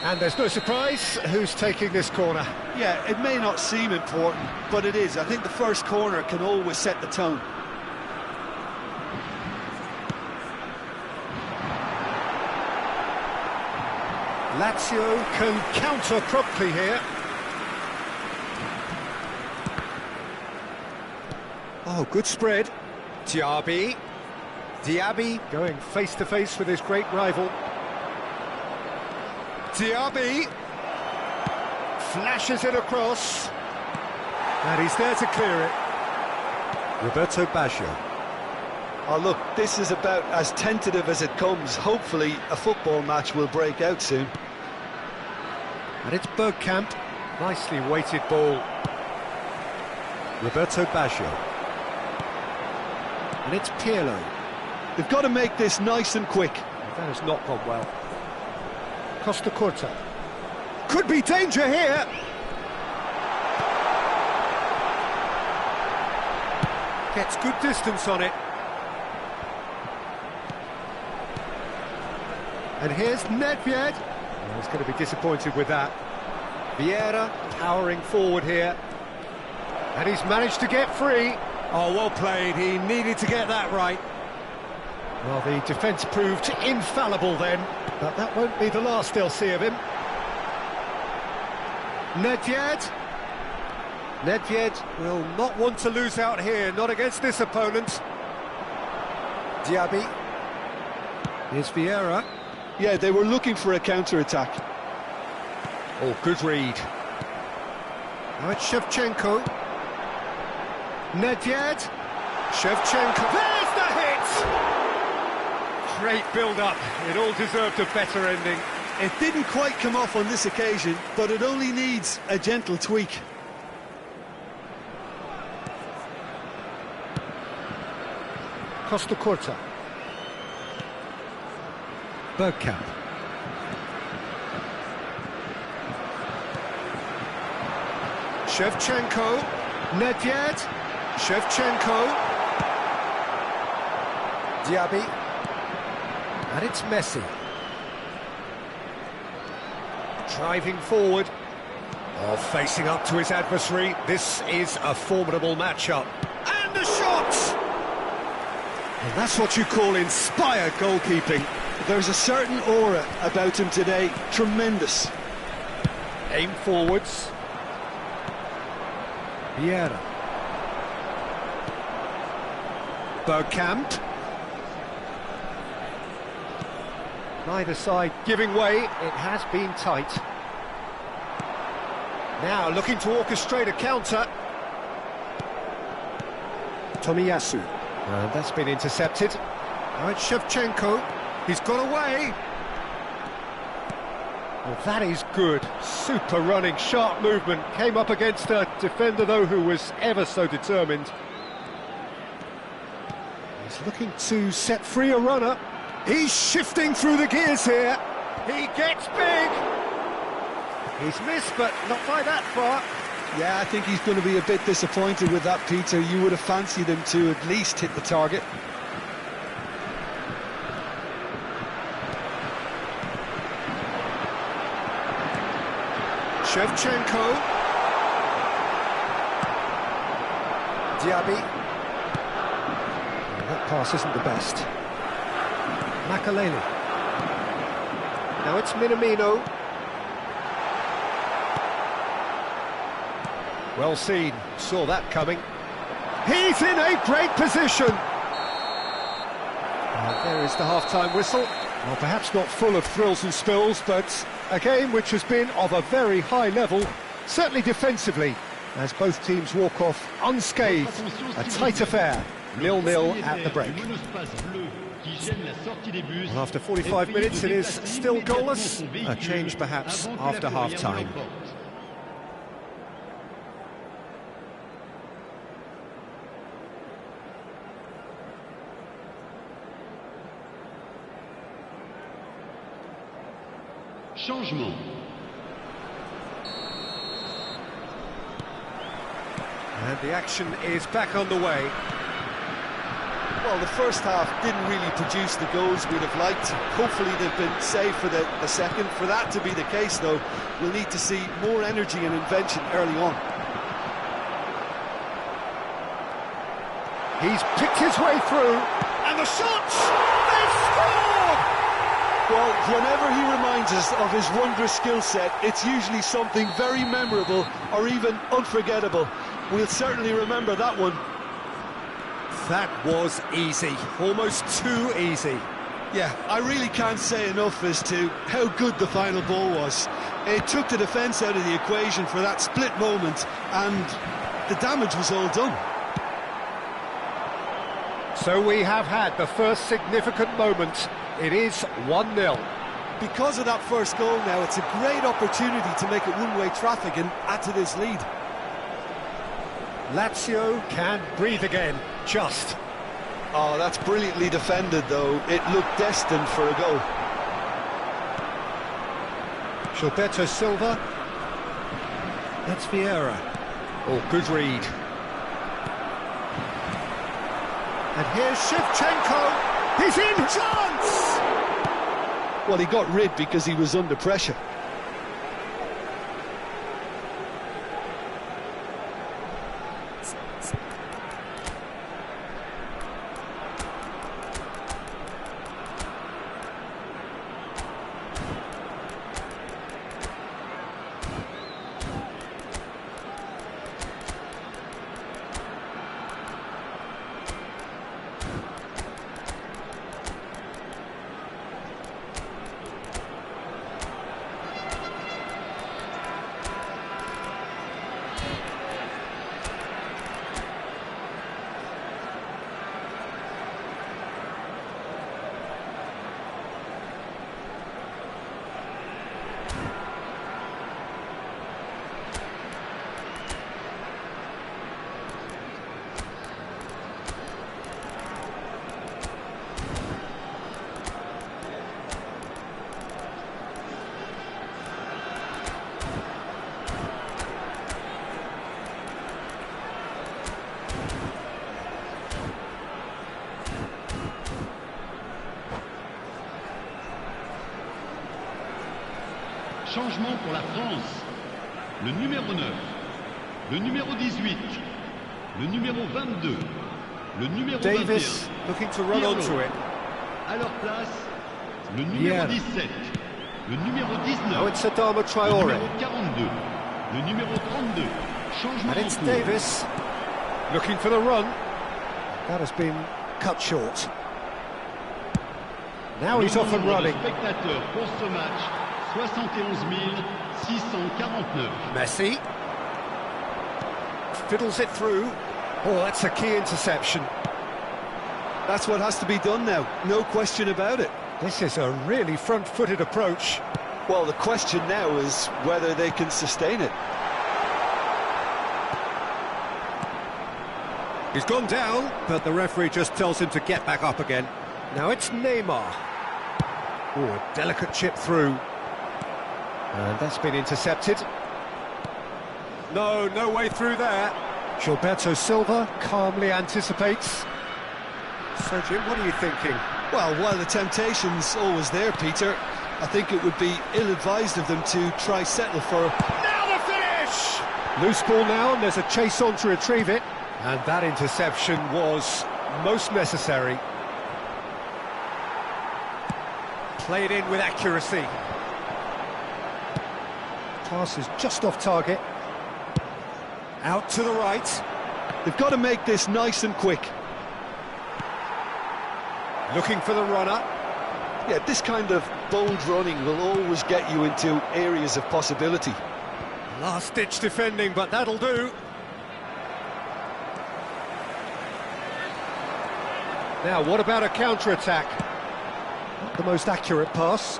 And there's no surprise who's taking this corner. Yeah, it may not seem important, but it is. I think the first corner can always set the tone. Lazio can counter promptly here. Oh, good spread. Diaby going face-to-face with his great rival. Diaby flashes it across. And he's there to clear it. Roberto Baggio. Oh, look, this is about as tentative as it comes. Hopefully, a football match will break out soon. And it's Bergkamp. Nicely weighted ball. Roberto Baggio. And it's Pirlo. They've got to make this nice and quick. That has not gone well. Costa-Curta. Could be danger here. Gets good distance on it. And here's Nedved. Oh, he's going to be disappointed with that. Vieira powering forward here. And he's managed to get free. Oh, well played. He needed to get that right. Well, the defence proved infallible then, but that won't be the last they'll see of him. Nedved. Nedved will not want to lose out here, not against this opponent. Diaby. Here's Vieira. Yeah, they were looking for a counter-attack. Oh, good read. Now it's Shevchenko. Nedved. Shevchenko. There's the hit! Great build-up. It all deserved a better ending. It didn't quite come off on this occasion, but it only needs a gentle tweak. Costa-Curta. Bergkamp. Shevchenko. Nedved. Shevchenko. Diaby. And it's Messi. Driving forward. Oh, facing up to his adversary. This is a formidable matchup. And a shot! And that's what you call inspired goalkeeping. There's a certain aura about him today. Tremendous. Aim forwards. Vieira. Bergkamp. Neither side giving way. It has been tight. Now looking to orchestrate a counter. Tomiyasu. And that's been intercepted. Now it's Shevchenko. He's got away. Well, that is good. Super running, sharp movement. Came up against a defender, though, who was ever so determined. He's looking to set free a runner. He's shifting through the gears here. He gets big. He's missed, but not by that far. Yeah, I think he's going to be a bit disappointed with that, Peter. You would have fancied him to at least hit the target. Shevchenko. Diaby. That pass isn't the best. Makaleli. Now it's Minamino. Well seen, saw that coming. He's in a great position! There is the half-time whistle. Well, perhaps not full of thrills and spills, but a game which has been of a very high level, certainly defensively, as both teams walk off unscathed. A tight affair, 0-0 at the break. Well, after 45 minutes it is still goalless, a change perhaps after half-time. Changement. And the action is back underway. Well, the first half didn't really produce the goals we'd have liked. Hopefully they've been saved for the second. For that to be the case, though, we'll need to see more energy and invention early on. He's picked his way through, and the shots! They've scored! Well, whenever he reminds us of his wondrous skill set, it's usually something very memorable or even unforgettable. We'll certainly remember that one. That was easy, almost too easy. Yeah, I really can't say enough as to how good the final ball was. It took the defence out of the equation for that split moment, and the damage was all done. So we have had the first significant moment. It is 1-0. Because of that first goal now, it's a great opportunity to make it one-way traffic and add to this lead. Lazio can breathe again, just. Oh, that's brilliantly defended, though. It looked destined for a goal. Gilberto Silva. That's Vieira. Oh, good read. And here's Shevchenko. He's in! Chance! Well, he got rid because he was under pressure. Changement pour la France. Le numéro 9, le numéro 18, le numéro 22, le numéro Davis 21. looking to run onto it. À leur place, le numéro 17, le numéro 19, Now it's Adama le Traoré. numéro 42, le numéro 32. Changement And it's en cours. Davis looking for the run. That has been cut short. Now he's off and Le nombre de running. spectateurs pour ce match, 71 649. Messi fiddles it through. Oh, that's a key interception. That's what has to be done now, no question about it. This is a really front-footed approach. Well, the question now is whether they can sustain it. He's gone down, but the referee just tells him to get back up again. Now it's Neymar. Oh, a delicate chip through. And that's been intercepted. No way through there. Gilberto Silva calmly anticipates. So, Jim, what are you thinking? Well, while the temptation's always there, Peter, I think it would be ill-advised of them to try settle for... Now the finish! Loose ball now, and there's a chase on to retrieve it. And that interception was most necessary. Played in with accuracy. Pass is just off target. Out to the right. They've got to make this nice and quick. Looking for the runner. Yeah, this kind of bold running will always get you into areas of possibility. Last-ditch defending, but that'll do. Now, what about a counter-attack? Not the most accurate pass.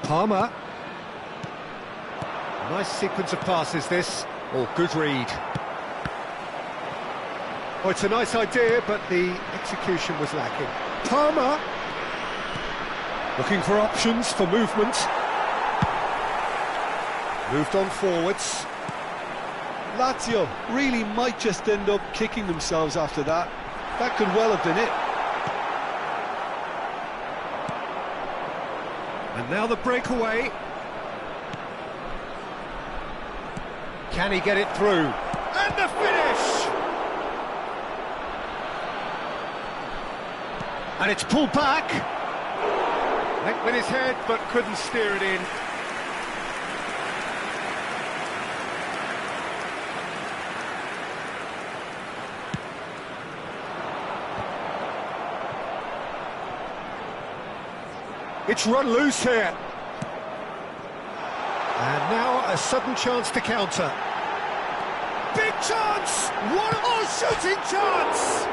Palmer. Nice sequence of passes, this. Oh, good read. Oh, it's a nice idea, but the execution was lacking. Palmer. Looking for options for movement. Moved on forwards. Lazio really might just end up kicking themselves after that. That could well have been it. And now the breakaway. Can he get it through? And the finish! And it's pulled back. Went with his head, but couldn't steer it in. It's run loose here. And now a sudden chance to counter. Big chance! Shooting chance!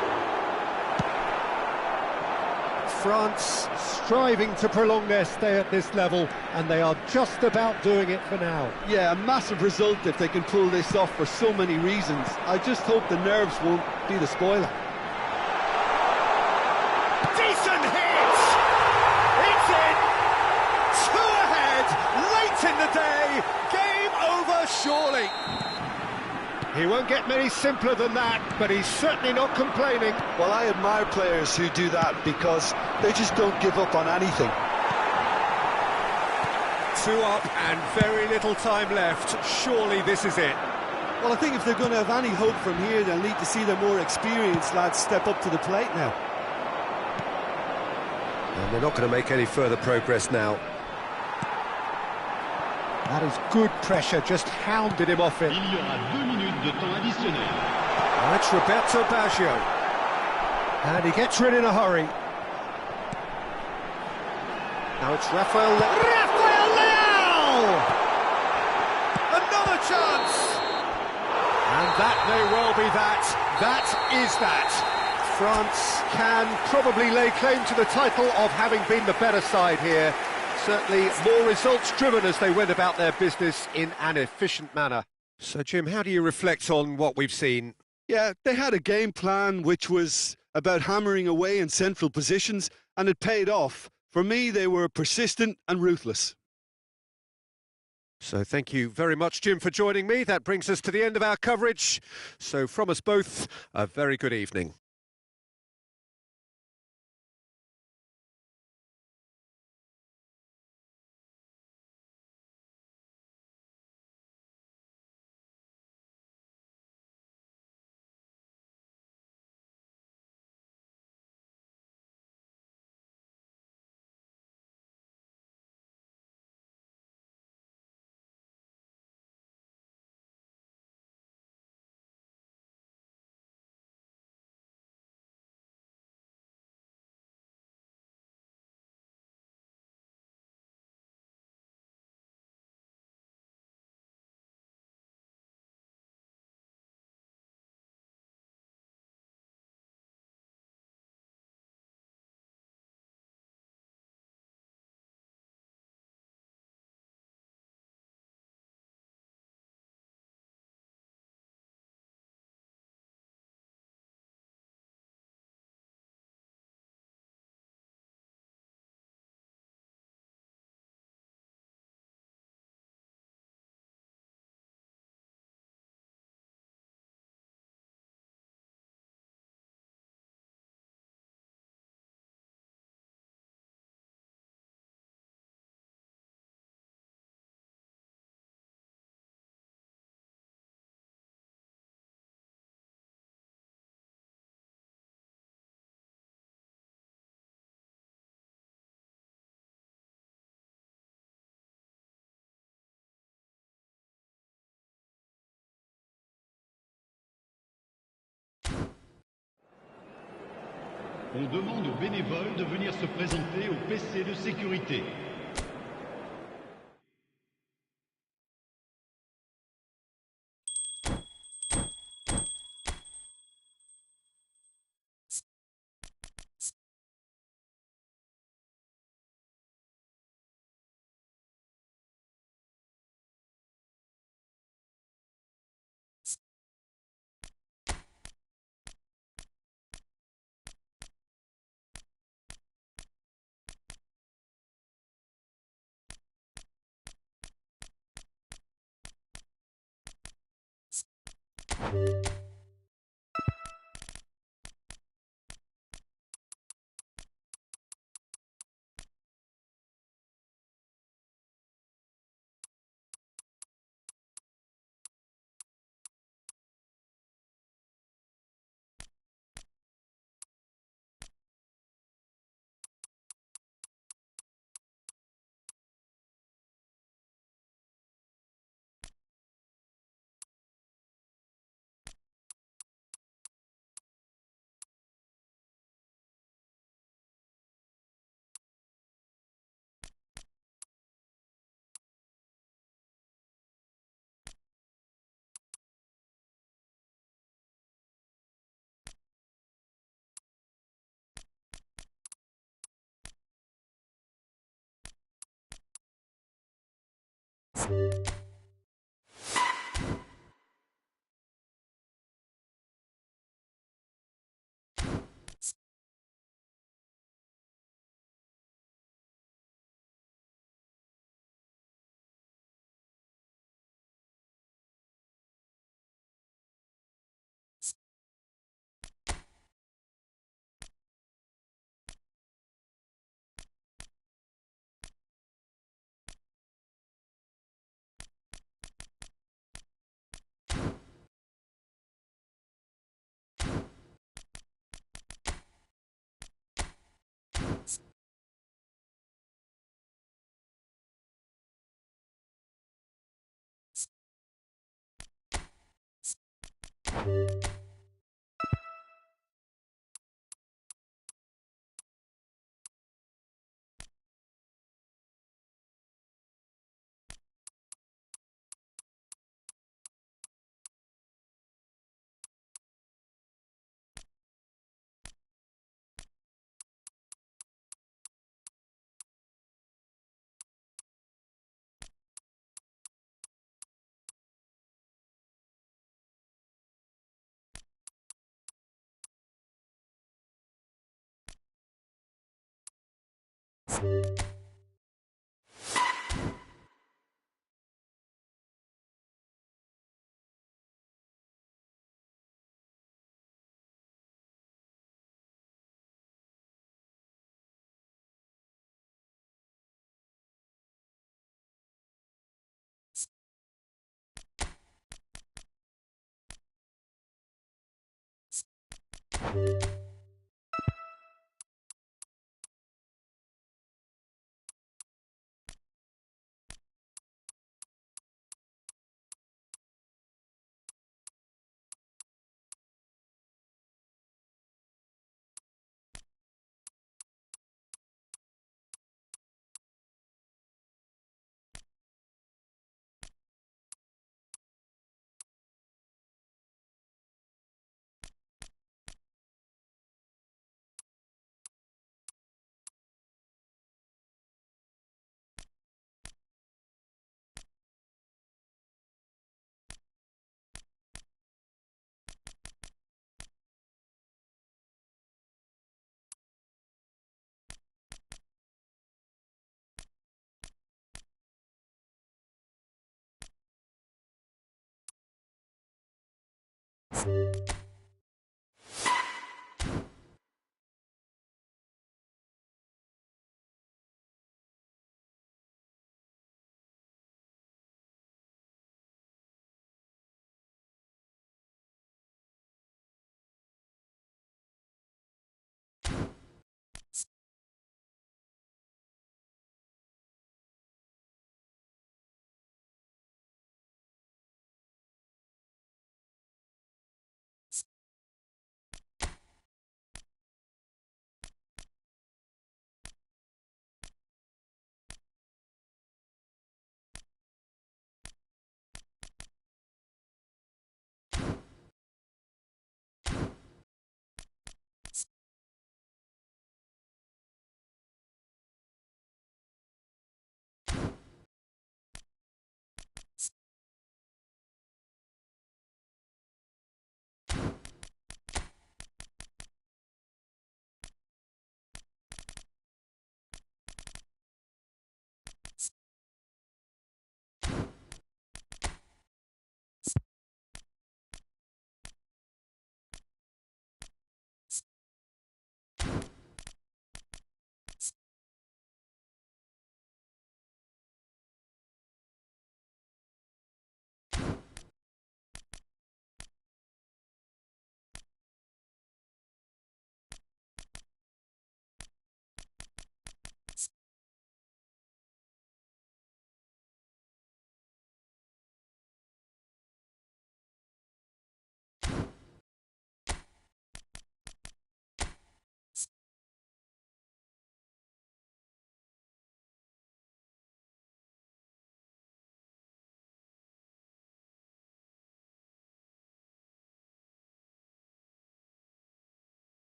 France striving to prolong their stay at this level, and they are just about doing it for now. Yeah, a massive result if they can pull this off for so many reasons. I just hope the nerves won't be the spoiler. Decent hit! It's in! Two ahead, late in the day, game over surely. He won't get many simpler than that, but he's certainly not complaining. Well, I admire players who do that because they just don't give up on anything. 2 up and very little time left. Surely this is it. Well, I think if they're going to have any hope from here, they'll need to see the more experienced lads step up to the plate now. And they're not going to make any further progress now. That is good pressure, just hounded him off it. Il y aura 2 minutes de temps additionnel. That's Roberto Baggio. And he gets rid in a hurry. Now it's Rafael Leao! Another chance! And that may well be that. That is that. France can probably lay claim to the title of having been the better side here. Certainly more results-driven as they went about their business in an efficient manner. So, Jim, how do you reflect on what we've seen? Yeah, they had a game plan which was about hammering away in central positions, and it paid off. For me, they were persistent and ruthless. So thank you very much, Jim, for joining me. That brings us to the end of our coverage. So from us both, a very good evening. On demande aux bénévoles de venir se présenter au PC de sécurité.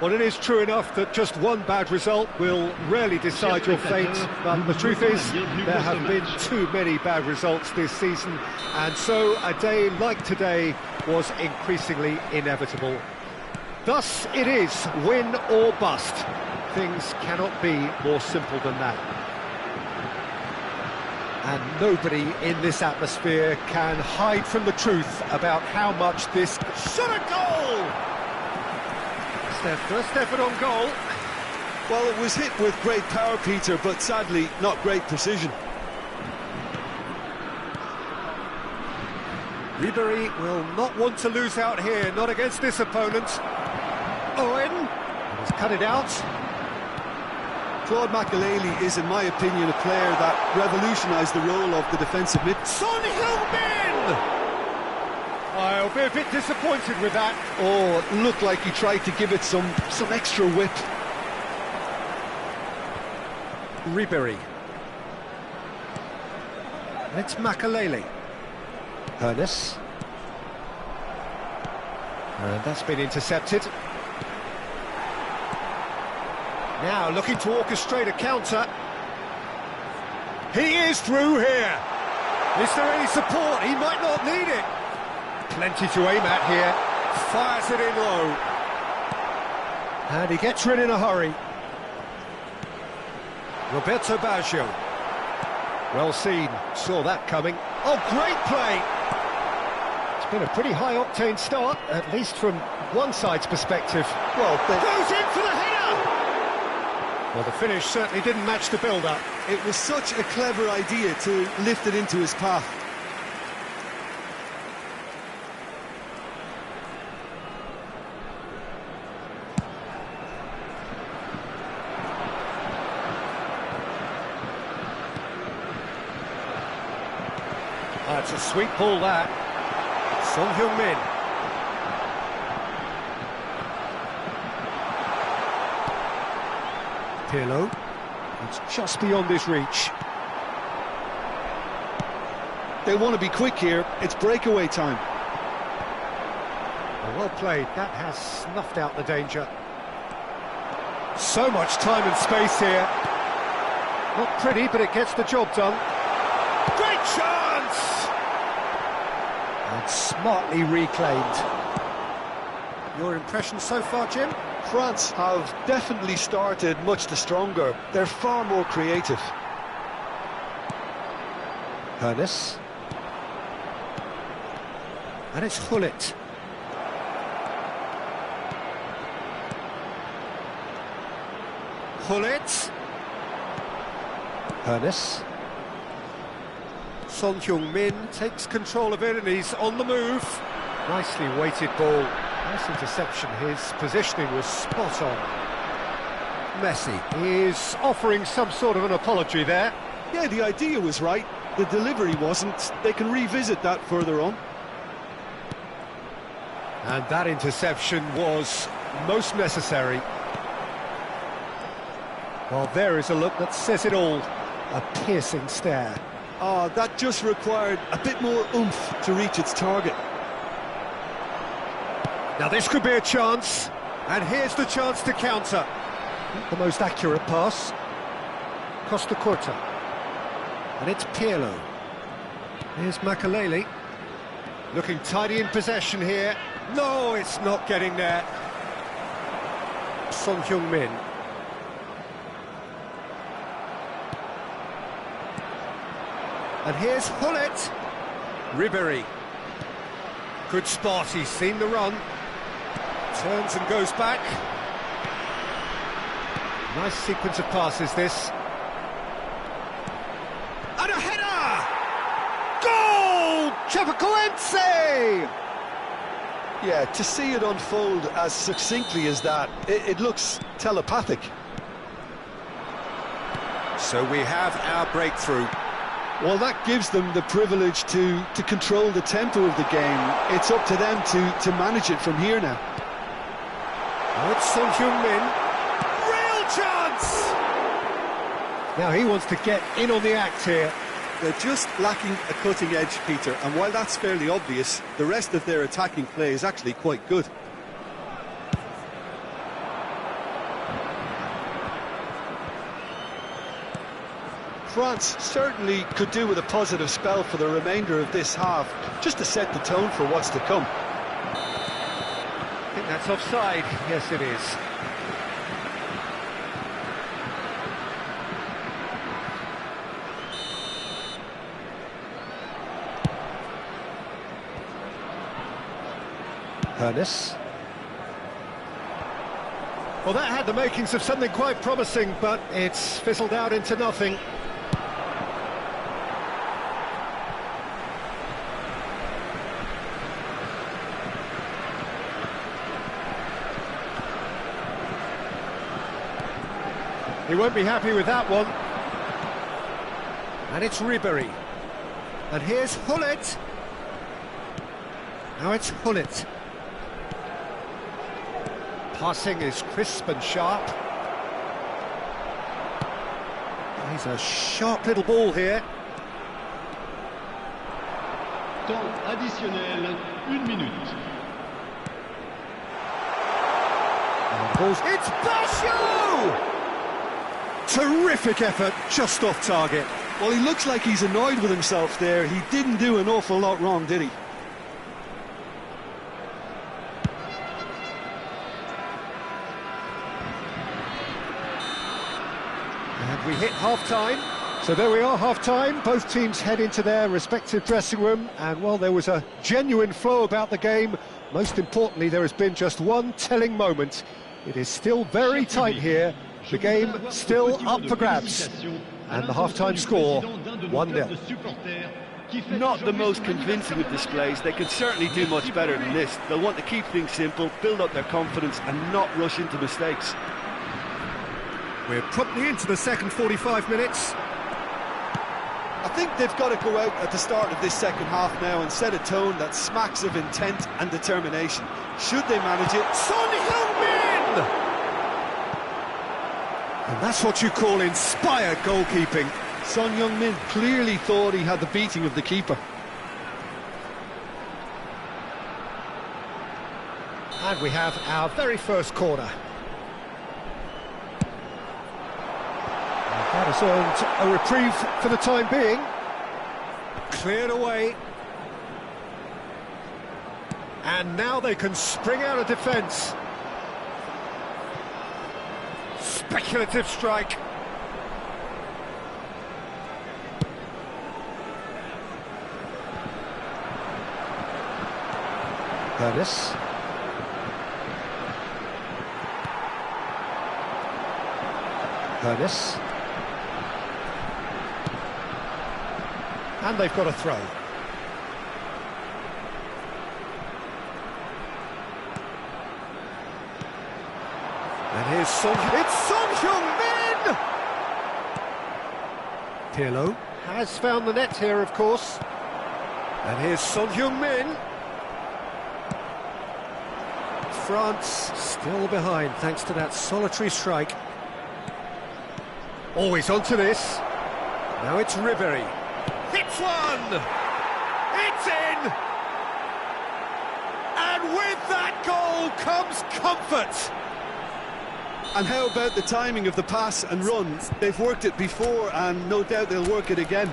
Well, it is true enough that just one bad result will rarely decide your fate, but the truth is there have been too many bad results this season, and so a day like today was increasingly inevitable. Thus it is win or bust. Things cannot be more simple than that. And nobody in this atmosphere can hide from the truth about how much this shot a goal! First effort on goal. Well, it was hit with great power, Peter, but sadly not great precision. Ribery will not want to lose out here, not against this opponent. Owen has cut it out. Claude Makelele is, in my opinion, a player that revolutionised the role of the defensive mid. Son Heung-min! I'll be a bit disappointed with that. Oh, it looked like he tried to give it some extra whip. Ribery. It's Makelele. Ernest. And that's been intercepted. Now looking to orchestrate a counter. He is through here. Is there any support? He might not need it. Plenty to aim at here. Fires it in low. And he gets rid in a hurry. Roberto Baggio. Well seen. Saw that coming. Oh, great play. It's been a pretty high-octane start, at least from one side's perspective. Well, goes in for the header! Well, the finish certainly didn't match the build-up. It was such a clever idea to lift it into his path. That's a sweet ball, that. Son Heung-min. Pirlo. It's just beyond his reach. They want to be quick here. It's breakaway time. Well played. That has snuffed out the danger. So much time and space here. Not pretty, but it gets the job done. Great chance! And smartly reclaimed. Your impression so far, Jim? France have definitely started much the stronger. They're far more creative. Ernest. And it's Hullet. Hullet. Ernest. Son Heung-min takes control of it and he's on the move. Nicely weighted ball. Nice interception. His positioning was spot on. Messi is offering some sort of an apology there. Yeah, the idea was right. The delivery wasn't. They can revisit that further on. And that interception was most necessary. Well, there is a look that says it all. A piercing stare. Oh, that just required a bit more oomph to reach its target. Now this could be a chance, and here's the chance to counter. Not the most accurate pass. Costa Curta. And it's Pirlo. Here's Makalele. Looking tidy in possession here. No, it's not getting there. Son Heung-min. And here's Hullet. Ribéry. Good spot, he's seen the run. Turns and goes back. Nice sequence of passes, this. And a header! Goal! Chapecoense! Yeah, to see it unfold as succinctly as that, it looks telepathic. So we have our breakthrough. Well, that gives them the privilege to control the tempo of the game. It's up to them to manage it from here now. Oh, it's Son Heung-min. Real chance! Now he wants to get in on the act here. They're just lacking a cutting edge, Peter, and while that's fairly obvious, the rest of their attacking play is actually quite good. France certainly could do with a positive spell for the remainder of this half, just to set the tone for what's to come. I think that's offside. Yes, it is. Ernest. Well, that had the makings of something quite promising, but it's fizzled out into nothing. He won't be happy with that one. And it's Ribéry. And here's Hullet. Now it's Hullet. Passing is crisp and sharp. He's a sharp little ball here. Temps additionnel, 1 minute. It's Basho! Terrific effort, just off target. Well, he looks like he's annoyed with himself there. He didn't do an awful lot wrong, did he? And we hit half-time. So there we are, half-time. Both teams head into their respective dressing room. And, well, there was a genuine flow about the game. Most importantly, there has been just one telling moment. It is still very tight here. The game still up for grabs. And the half-time score, 1-0. Not the most convincing of displays. They can certainly do much better than this. They'll want to keep things simple, build up their confidence and not rush into mistakes. We're promptly into the second 45 minutes. I think they've got to go out at the start of this second half now and set a tone that smacks of intent and determination. Should they manage it? Son Heung-min! And that's what you call inspired goalkeeping. Son Heung-min clearly thought he had the beating of the keeper. And we have our very first corner. And that has earned a reprieve for the time being. Cleared away. And now they can spring out of defence. Speculative strike. Ernest. Ernest. And they've got a throw. And here's Son. It's Son Heung-min! Pirlo has found the net here, of course. And here's Son Heung-min. France still behind thanks to that solitary strike. Always onto this. Now it's Ribéry. Hit shoots one! It's in! And with that goal comes comfort! And how about the timing of the pass and run? They've worked it before and no doubt they'll work it again.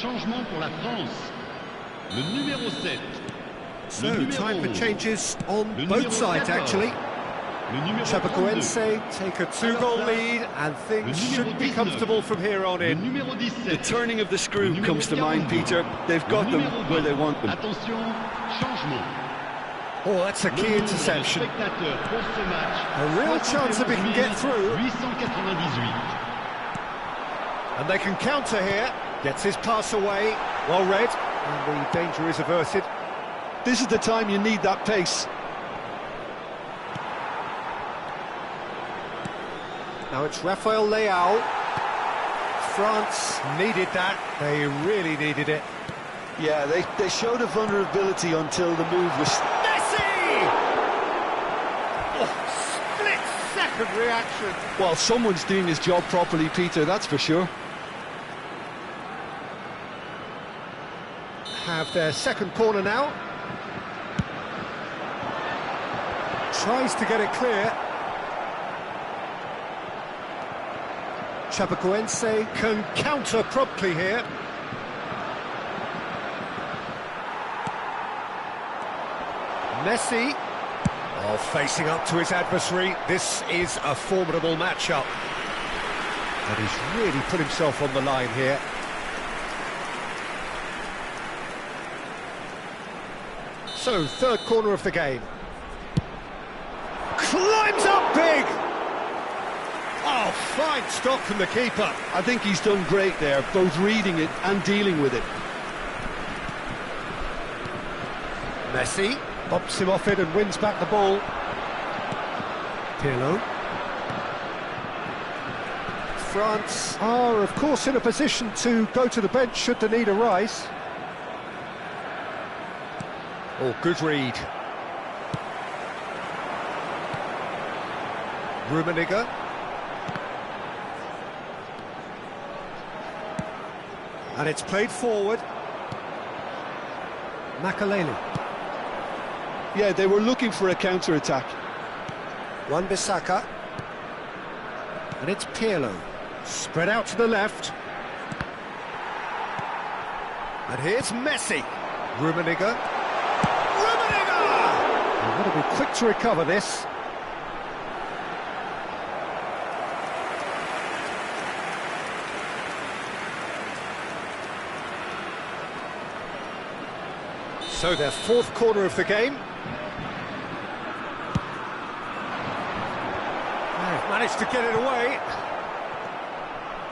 Changement pour la France. Le numéro 7. So, time for changes on both sides, actually. Chapecoense take a 2-goal lead, and things should be comfortable from here on in. The turning of the screw comes to mind, Peter. They've got them where they want them. Attention, changement. Oh, that's a key interception. A real chance that we can get through. 898. And they can counter here. Gets his pass away. Well read. And the danger is averted. This is the time you need that pace. Now it's Rafael Leao. France needed that. They really needed it. Yeah, they showed a vulnerability until the move was... Messi! Oh, split-second reaction. Well, someone's doing his job properly, Peter, that's for sure. Have their second corner now. Tries to get it clear. Chapecoense can counter promptly here. Messi, facing up to his adversary. This is a formidable matchup. And he's really put himself on the line here. So, third corner of the game. Climbs up big! Oh, fine stop from the keeper. I think he's done great there, both reading it and dealing with it. Messi bumps him off it and wins back the ball. Pirlo. France are, of course, in a position to go to the bench should the need arise. Oh, good read. Rummenigge. And it's played forward. Makaleli. Yeah, they were looking for a counter-attack. Wan-Bissaka. And it's Pirlo. Spread out to the left. And here's Messi. Rummenigge. They've got to be quick to recover this. So their fourth corner of the game. They've managed to get it away.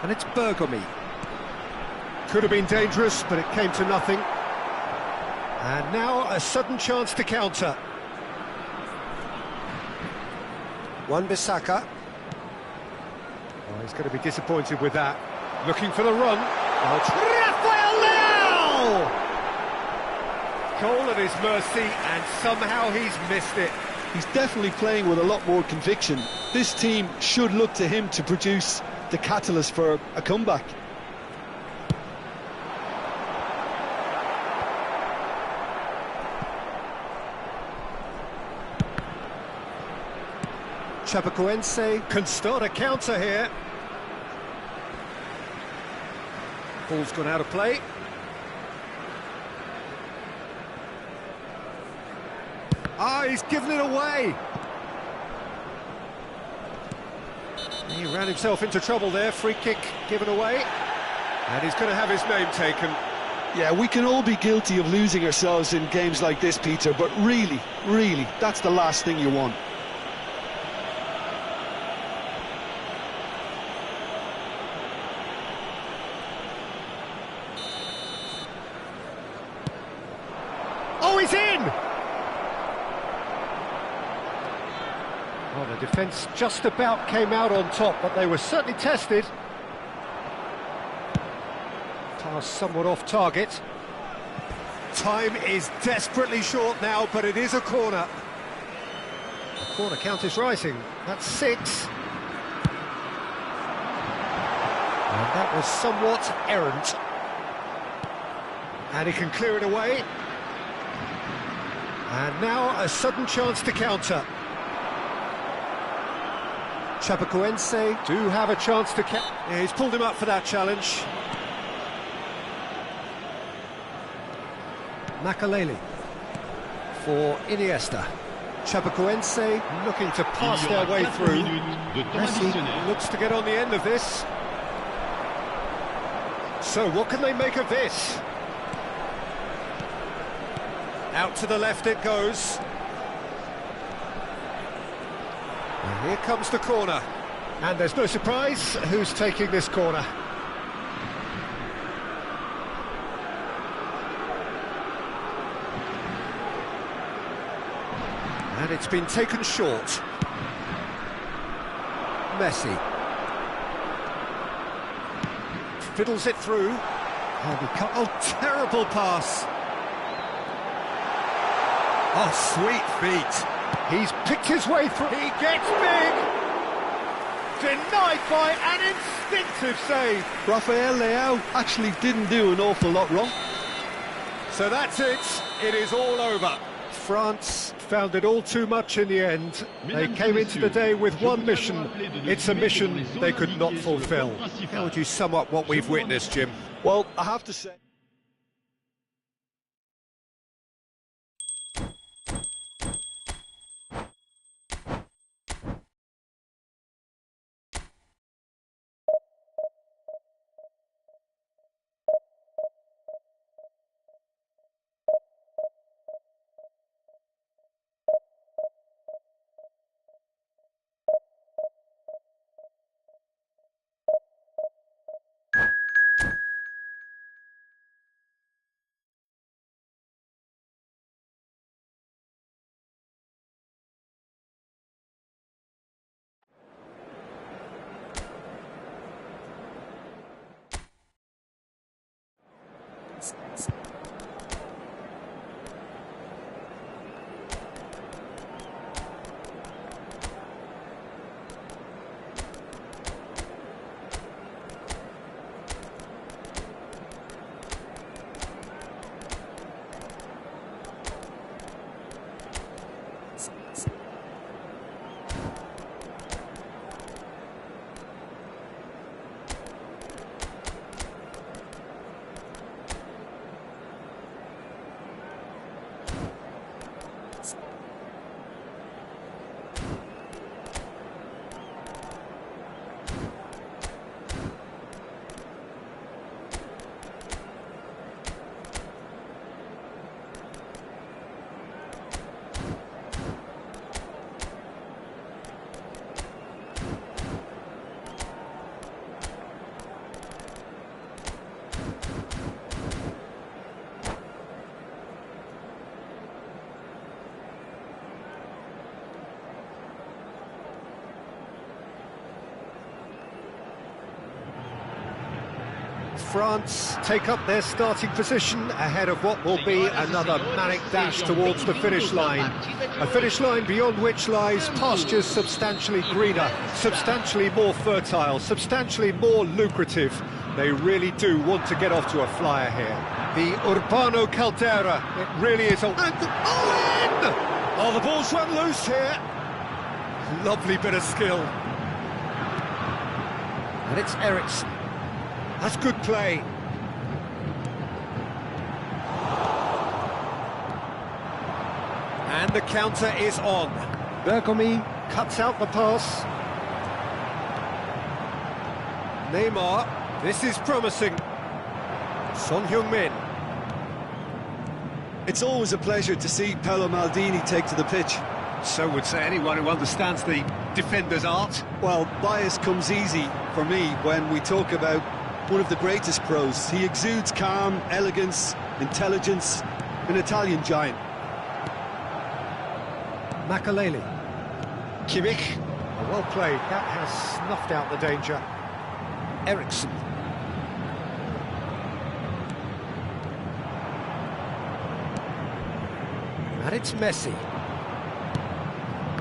And it's Bergomi. Could have been dangerous, but it came to nothing. And now a sudden chance to counter. Wan-Bissaka. Oh, he's going to be disappointed with that. Looking for the run. Oh, it's Rafael Leao! Goal at his mercy, and somehow he's missed it. He's definitely playing with a lot more conviction. This team should look to him to produce the catalyst for a comeback. Chapecoense can start a counter here. Ball's gone out of play. Ah, he's given it away. He ran himself into trouble there. Free kick given away. And he's going to have his name taken. Yeah, we can all be guilty of losing ourselves in games like this, Peter, but really, that's the last thing you want. Oh, he's in! Well, the defence just about came out on top, but they were certainly tested. Pass somewhat off target. Time is desperately short now, but it is a corner. The corner count is rising. That's 6. And that was somewhat errant. And he can clear it away. And now a sudden chance to counter. Chapecoense do have a chance to counter. Yeah, he's pulled him up for that challenge. Makaleli for Iniesta. Chapecoense looking to pass their way through. Messi looks to get on the end of this. So what can they make of this? Out to the left it goes. And here comes the corner. And there's no surprise who's taking this corner. And it's been taken short. Messi. Fiddles it through. Oh, terrible pass. Oh, sweet feet. He's picked his way through. He gets big. Denied by an instinctive save. Rafael Leao actually didn't do an awful lot wrong. So that's it. It is all over. France found it all too much in the end. They came into the day with one mission. It's a mission they could not fulfill. How would you sum up what we've witnessed, Jim? Well, I have to say... France take up their starting position ahead of what will be another manic dash towards the finish line. A finish line beyond which lies pastures substantially greener, substantially more fertile, substantially more lucrative. They really do want to get off to a flyer here. The Urbano Caldera, it really is a... And in! Oh, the ball's run loose here. Lovely bit of skill. And it's Eriksson. That's good play. And the counter is on. Bergomi cuts out the pass. Neymar, this is promising. Son Heung-min. It's always a pleasure to see Paolo Maldini take to the pitch. So would say anyone who understands the defender's art. Well, bias comes easy for me when we talk about one of the greatest pros. He exudes calm, elegance, intelligence, an Italian giant. Makaleli. Kimmich. Well played, that has snuffed out the danger. Eriksson. And it's Messi.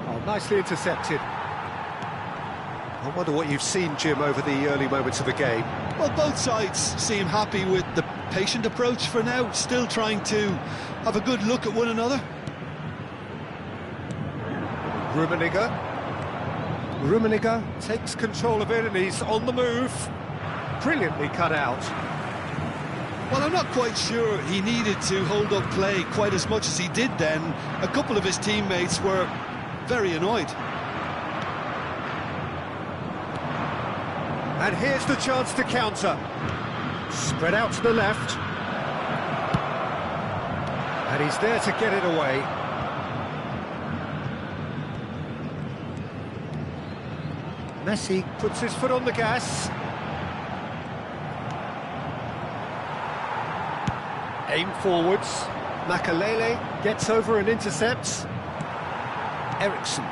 Oh, nicely intercepted. I wonder what you've seen, Jim, over the early moments of the game. Well, both sides seem happy with the patient approach for now, still trying to have a good look at one another. Rummenigge takes control of it and he's on the move. Brilliantly cut out. Well, I'm not quite sure he needed to hold up play quite as much as he did then. A couple of his teammates were very annoyed. And here's the chance to counter. Spread out to the left. And he's there to get it away. Messi puts his foot on the gas. Aim forwards. Makaleli gets over and intercepts. Eriksson.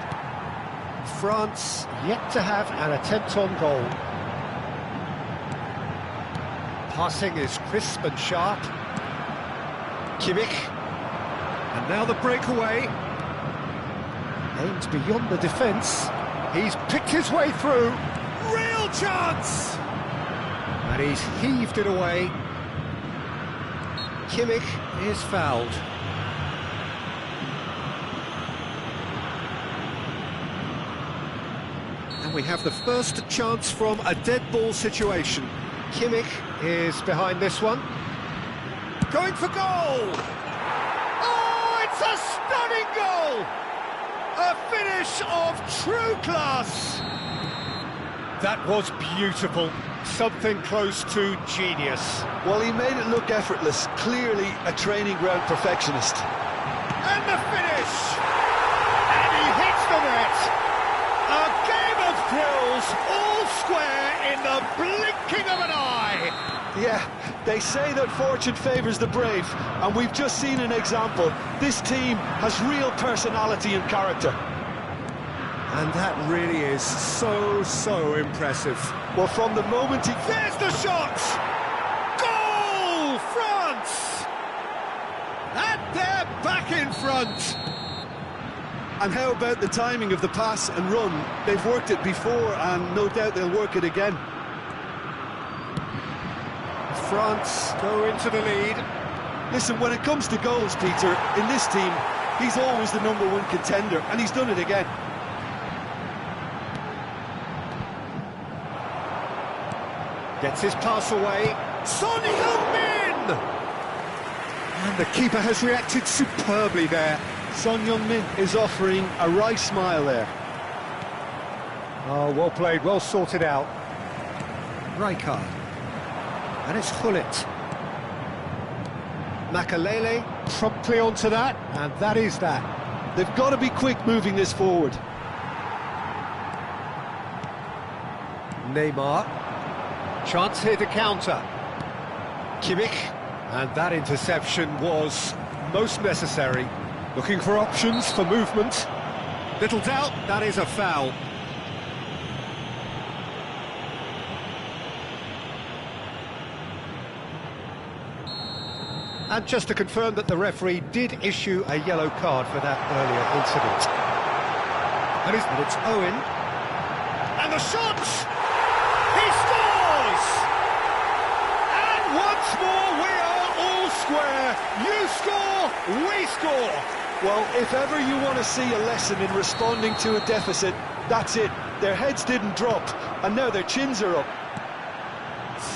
France yet to have an attempt on goal. Passing is crisp and sharp. Kimmich. And now the breakaway. Aimed beyond the defence. He's picked his way through. Real chance! And he's heaved it away. Kimmich is fouled. And we have the first chance from a dead ball situation. Kimmich is behind this one. Going for goal! Oh, it's a stunning goal! A finish of true class! That was beautiful. Something close to genius. Well, he made it look effortless. Clearly a training ground perfectionist. And the finish! And he hits the net! A game of thrills, all square in the blinking of an eye! Yeah, they say that fortune favours the brave, and we've just seen an example. This team has real personality and character. And that really is so impressive. Well, from the moment he... There's the shot! Goal, France! And they're back in front! And how about the timing of the pass and run? They've worked it before, and no doubt they'll work it again. France go into the lead. Listen, when it comes to goals, Peter, in this team, he's always the #1 contender, and he's done it again. Gets his pass away. Son Heung-min! And the keeper has reacted superbly there. Son Heung-min is offering a wry smile there. Oh, well played, well sorted out. Rijkaard. And it's Gullit. Makaleli promptly onto that, and that is that. They've got to be quick moving this forward. Neymar. Chance here to counter. Kimmich. And that interception was most necessary. Looking for options for movement. Little doubt, that is a foul. And just to confirm that the referee did issue a yellow card for that earlier incident. And it's Owen. And the shot! He scores! And once more we are all square. You score, we score. Well, if ever you want to see a lesson in responding to a deficit, that's it. Their heads didn't drop, and now their chins are up.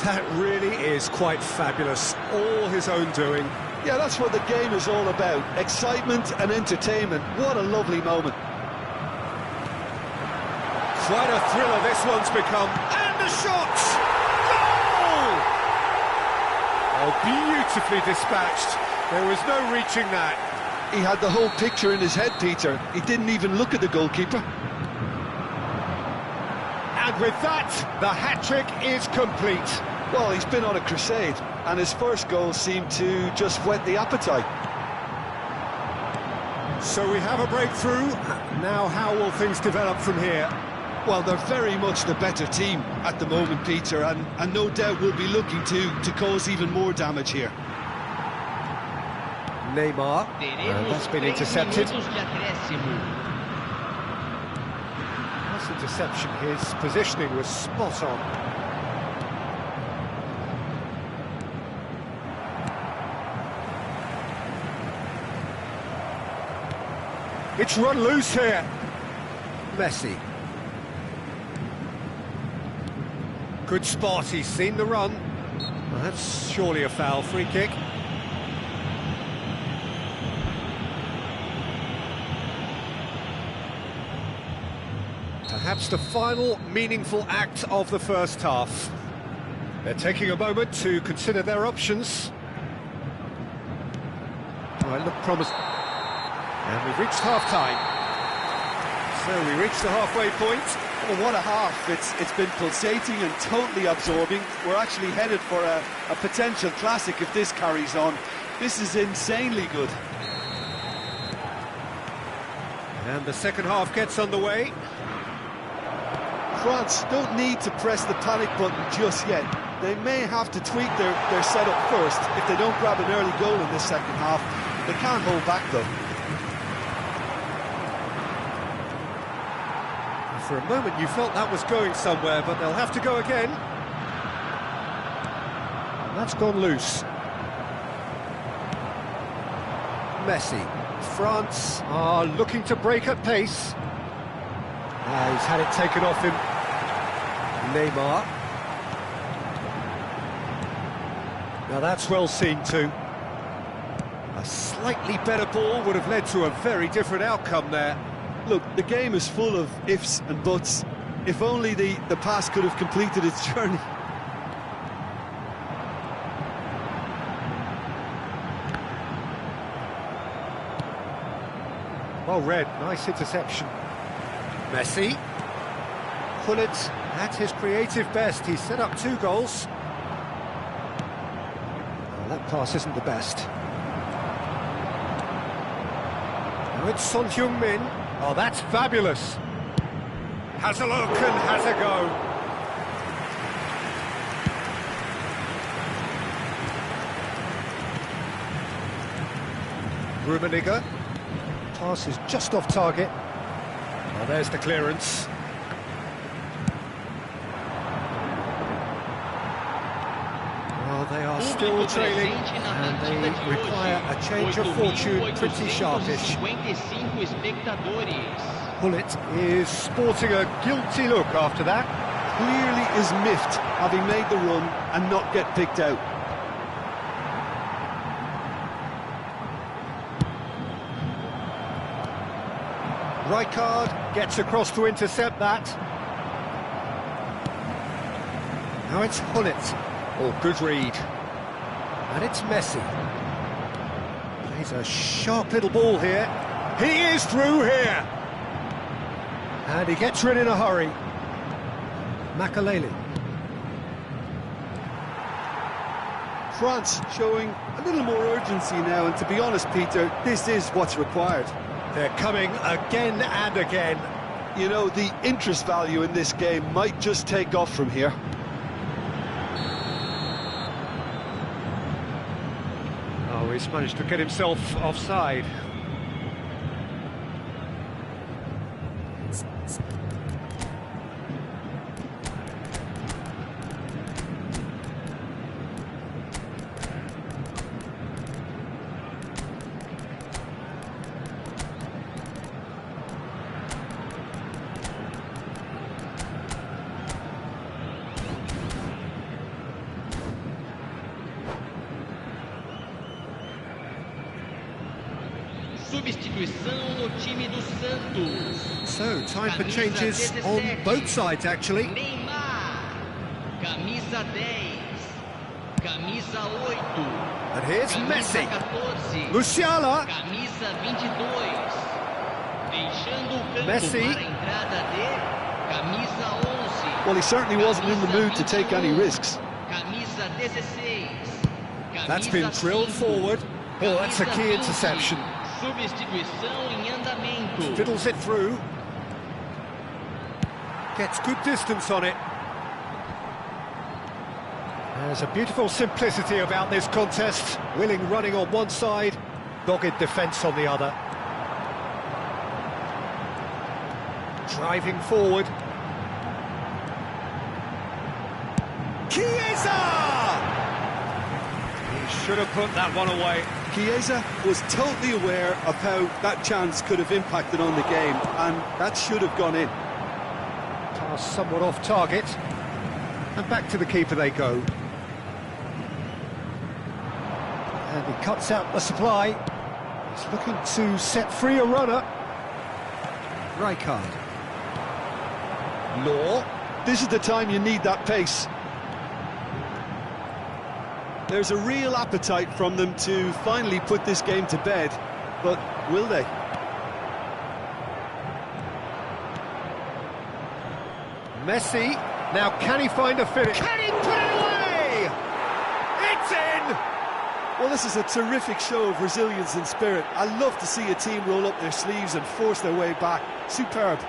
That really is quite fabulous, all his own doing. Yeah, that's what the game is all about, excitement and entertainment. What a lovely moment. Quite a thriller this one's become, and the shot! Goal! Oh, beautifully dispatched. There was no reaching that. He had the whole picture in his head, Peter. He didn't even look at the goalkeeper. And with that, the hat-trick is complete. Well, he's been on a crusade, and his first goal seemed to just whet the appetite. So we have a breakthrough. Now how will things develop from here? Well, they're very much the better team at the moment, Peter, and no doubt will be looking to cause even more damage here. Neymar, that's been intercepted. That's interception, his positioning was spot on. It's run loose here. Messi. Good spot, he's seen the run. Well, that's surely a foul, free kick. Perhaps the final meaningful act of the first half. They're taking a moment to consider their options. Oh, it looked promising. And we've reached half-time. So we reached the halfway point. Well, what a half. It's been pulsating and totally absorbing. We're actually headed for a potential classic if this carries on. This is insanely good. And the second half gets underway. France don't need to press the panic button just yet. They may have to tweak their setup first if they don't grab an early goal in this second half. They can't hold back though. For a moment you felt that was going somewhere, but they'll have to go again. That's gone loose. Messi. France are looking to break at pace. He's had it taken off him. Neymar. Now that's well seen too. A slightly better ball would have led to a very different outcome there. Look, the game is full of ifs and buts. If only the pass could have completed its journey. Well read, nice interception. Messi. Gullit at his creative best. He's set up 2 goals. Well, that pass isn't the best. Now it's Son Heung-min. Oh, that's fabulous. Has a look and has a go. Rummenigge. Pass is just off target. Well, there's the clearance. Well, they are still trailing, and they require a change of fortune pretty sharpish. Gullit is sporting a guilty look after that. Clearly is miffed, having made the run and not get picked out. Rijkaard gets across to intercept that. Now it's Gullit. Oh, good read. And it's Messi. Plays a sharp little ball here. He is through here. And he gets rid in a hurry. Makaleli. France showing a little more urgency now, and to be honest, Peter, this is what's required. They're coming again and again. You know, the interest value in this game might just take off from here. Oh, he's managed to get himself offside. Substituição no time do Santos. So, time for changes on both sides, actually. Neymar, camisa 10. Camisa 8. And here's Messi. Camisa 14. Musiala. Camisa 22. Deixando o campo Messi. para a entrada de camisa 11. Well, he certainly wasn't in the mood to take any risks. Camisa 16. That's been drilled forward. Oh, that's a key interception. Substituição em andamento. Fiddles it through. Gets good distance on it. There's a beautiful simplicity about this contest. Willing running on one side, dogged defence on the other. Driving forward. Chiesa! He should have put that one away. Chiesa was totally aware of how that chance could have impacted on the game, and that should have gone in. Pass somewhat off target. And back to the keeper they go. And he cuts out the supply. He's looking to set free a runner. Rijkaard. Law. This is the time you need that pace. There's a real appetite from them to finally put this game to bed, but will they? Messi. Now can he find a finish? Can he put it away? It's in! Well, this is a terrific show of resilience and spirit. I love to see a team roll up their sleeves and force their way back. Superb.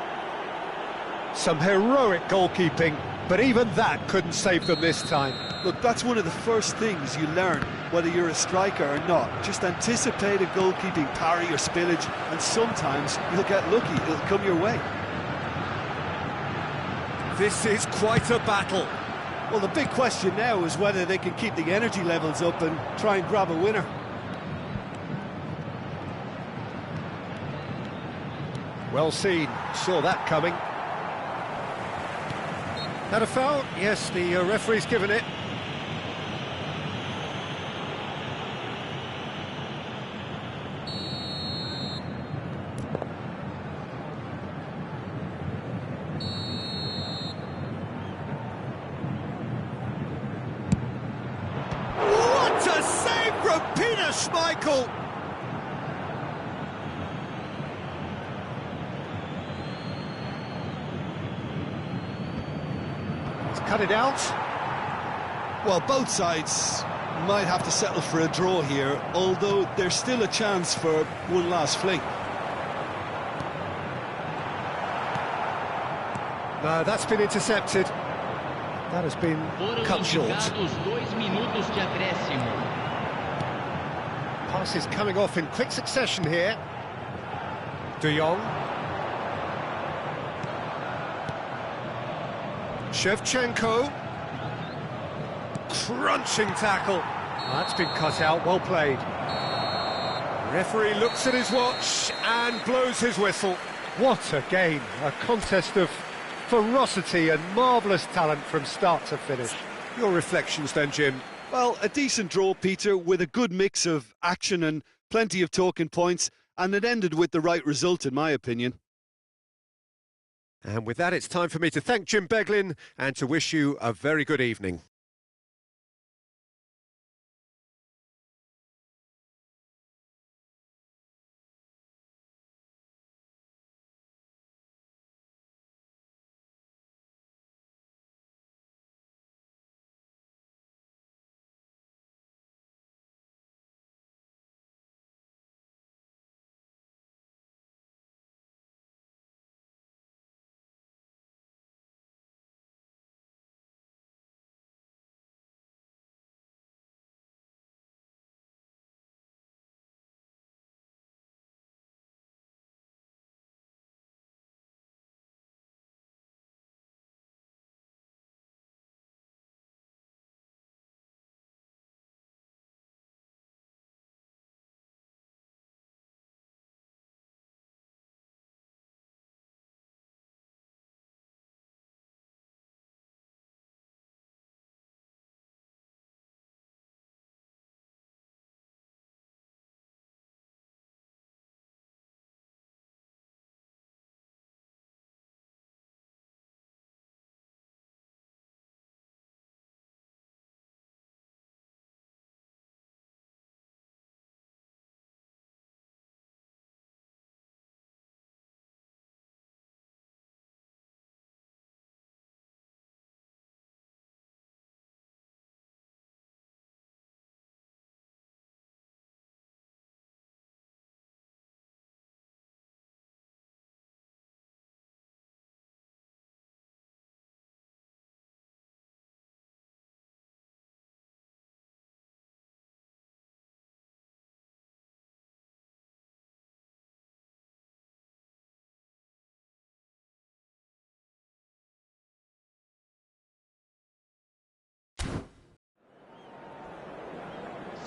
Some heroic goalkeeping, but even that couldn't save them this time. Look, that's one of the first things you learn, whether you're a striker or not. Just anticipate a goalkeeping parry or spillage, and sometimes you'll get lucky, it'll come your way. This is quite a battle. Well, the big question now is whether they can keep the energy levels up and try and grab a winner. Well seen, saw that coming. Had a foul? Yes, the referee's given it. What a save from Peter Schmeichel! Cut it out. Well, both sides might have to settle for a draw here, although there's still a chance for one last fling. No, that's been intercepted. That has been Foram cut short. indicados 2 minutos de acréscimo. Passes coming off in quick succession here. De Jong. Shevchenko. Crunching tackle. That's been cut out, well played. Referee looks at his watch and blows his whistle. What a game, a contest of ferocity and marvellous talent from start to finish. Your reflections then, Jim? Well, a decent draw, Peter, with a good mix of action and plenty of talking points, and it ended with the right result, in my opinion. And with that, it's time for me to thank Jim Beglin and to wish you a very good evening.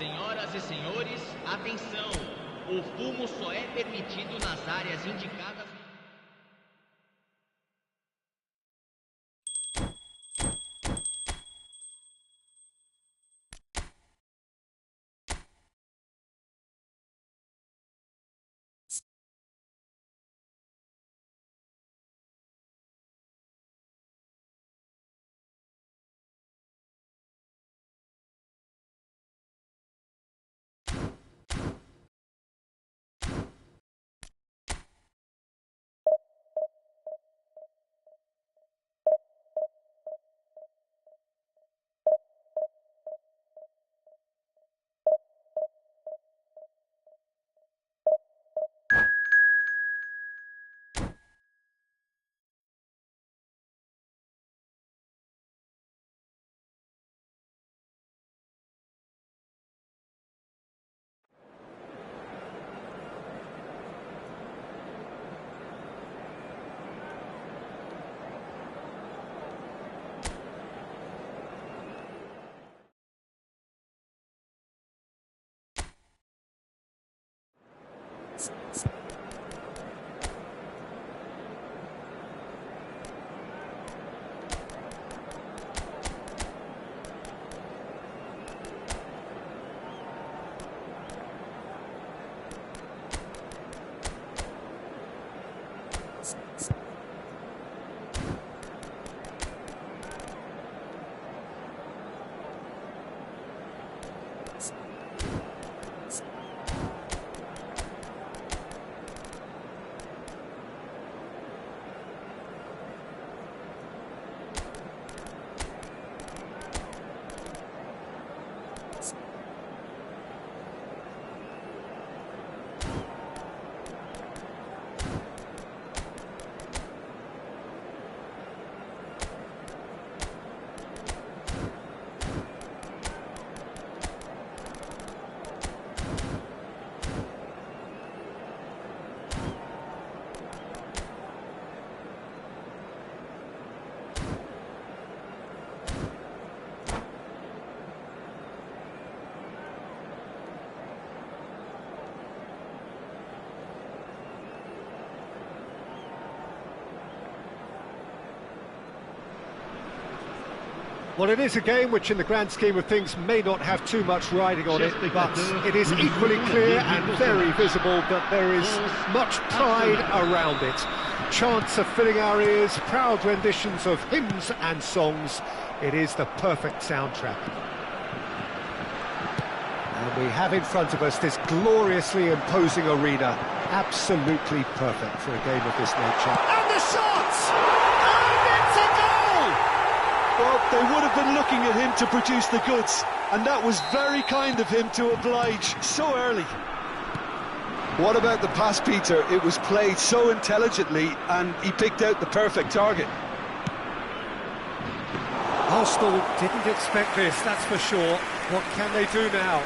Senhoras e senhores, atenção! O fumo só é permitido nas áreas indicadas. Well, it is a game which, in the grand scheme of things, may not have too much riding on it, but it is equally clear and very visible that there is much pride around it. Chants are filling our ears, proud renditions of hymns and songs. It is the perfect soundtrack. And we have in front of us this gloriously imposing arena, absolutely perfect for a game of this nature. And the shots! And it's a goal! Well, they would have been looking at him to produce the goods, and that was very kind of him to oblige so early. What about the pass, Peter? It was played so intelligently, and he picked out the perfect target. Arsenal didn't expect this, that's for sure. What can they do now?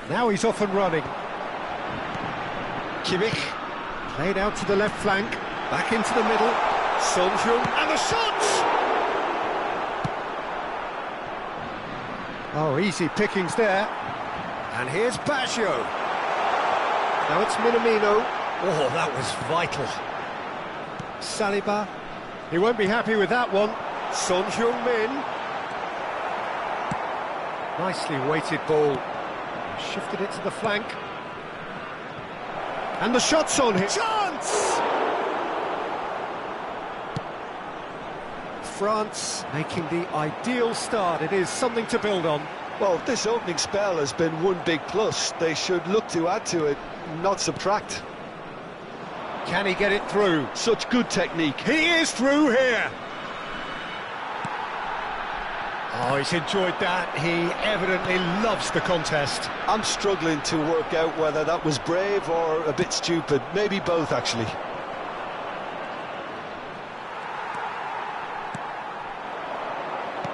Now he's off and running. Kimmich, played out to the left flank, back into the middle. Sonjung, and the shots! Oh, easy pickings there. And here's Baggio. Now it's Minamino. Oh, that was vital. Saliba. He won't be happy with that one. Son Heung-min. Nicely weighted ball. Shifted it to the flank. And the shot's on him. Chance! France making the ideal start. It is something to build on. Well, this opening spell has been one big plus. They should look to add to it, not subtract. Can he get it through? Such good technique. He is through here. Oh, he's enjoyed that. He evidently loves the contest. I'm struggling to work out whether that was brave or a bit stupid. Maybe both, actually.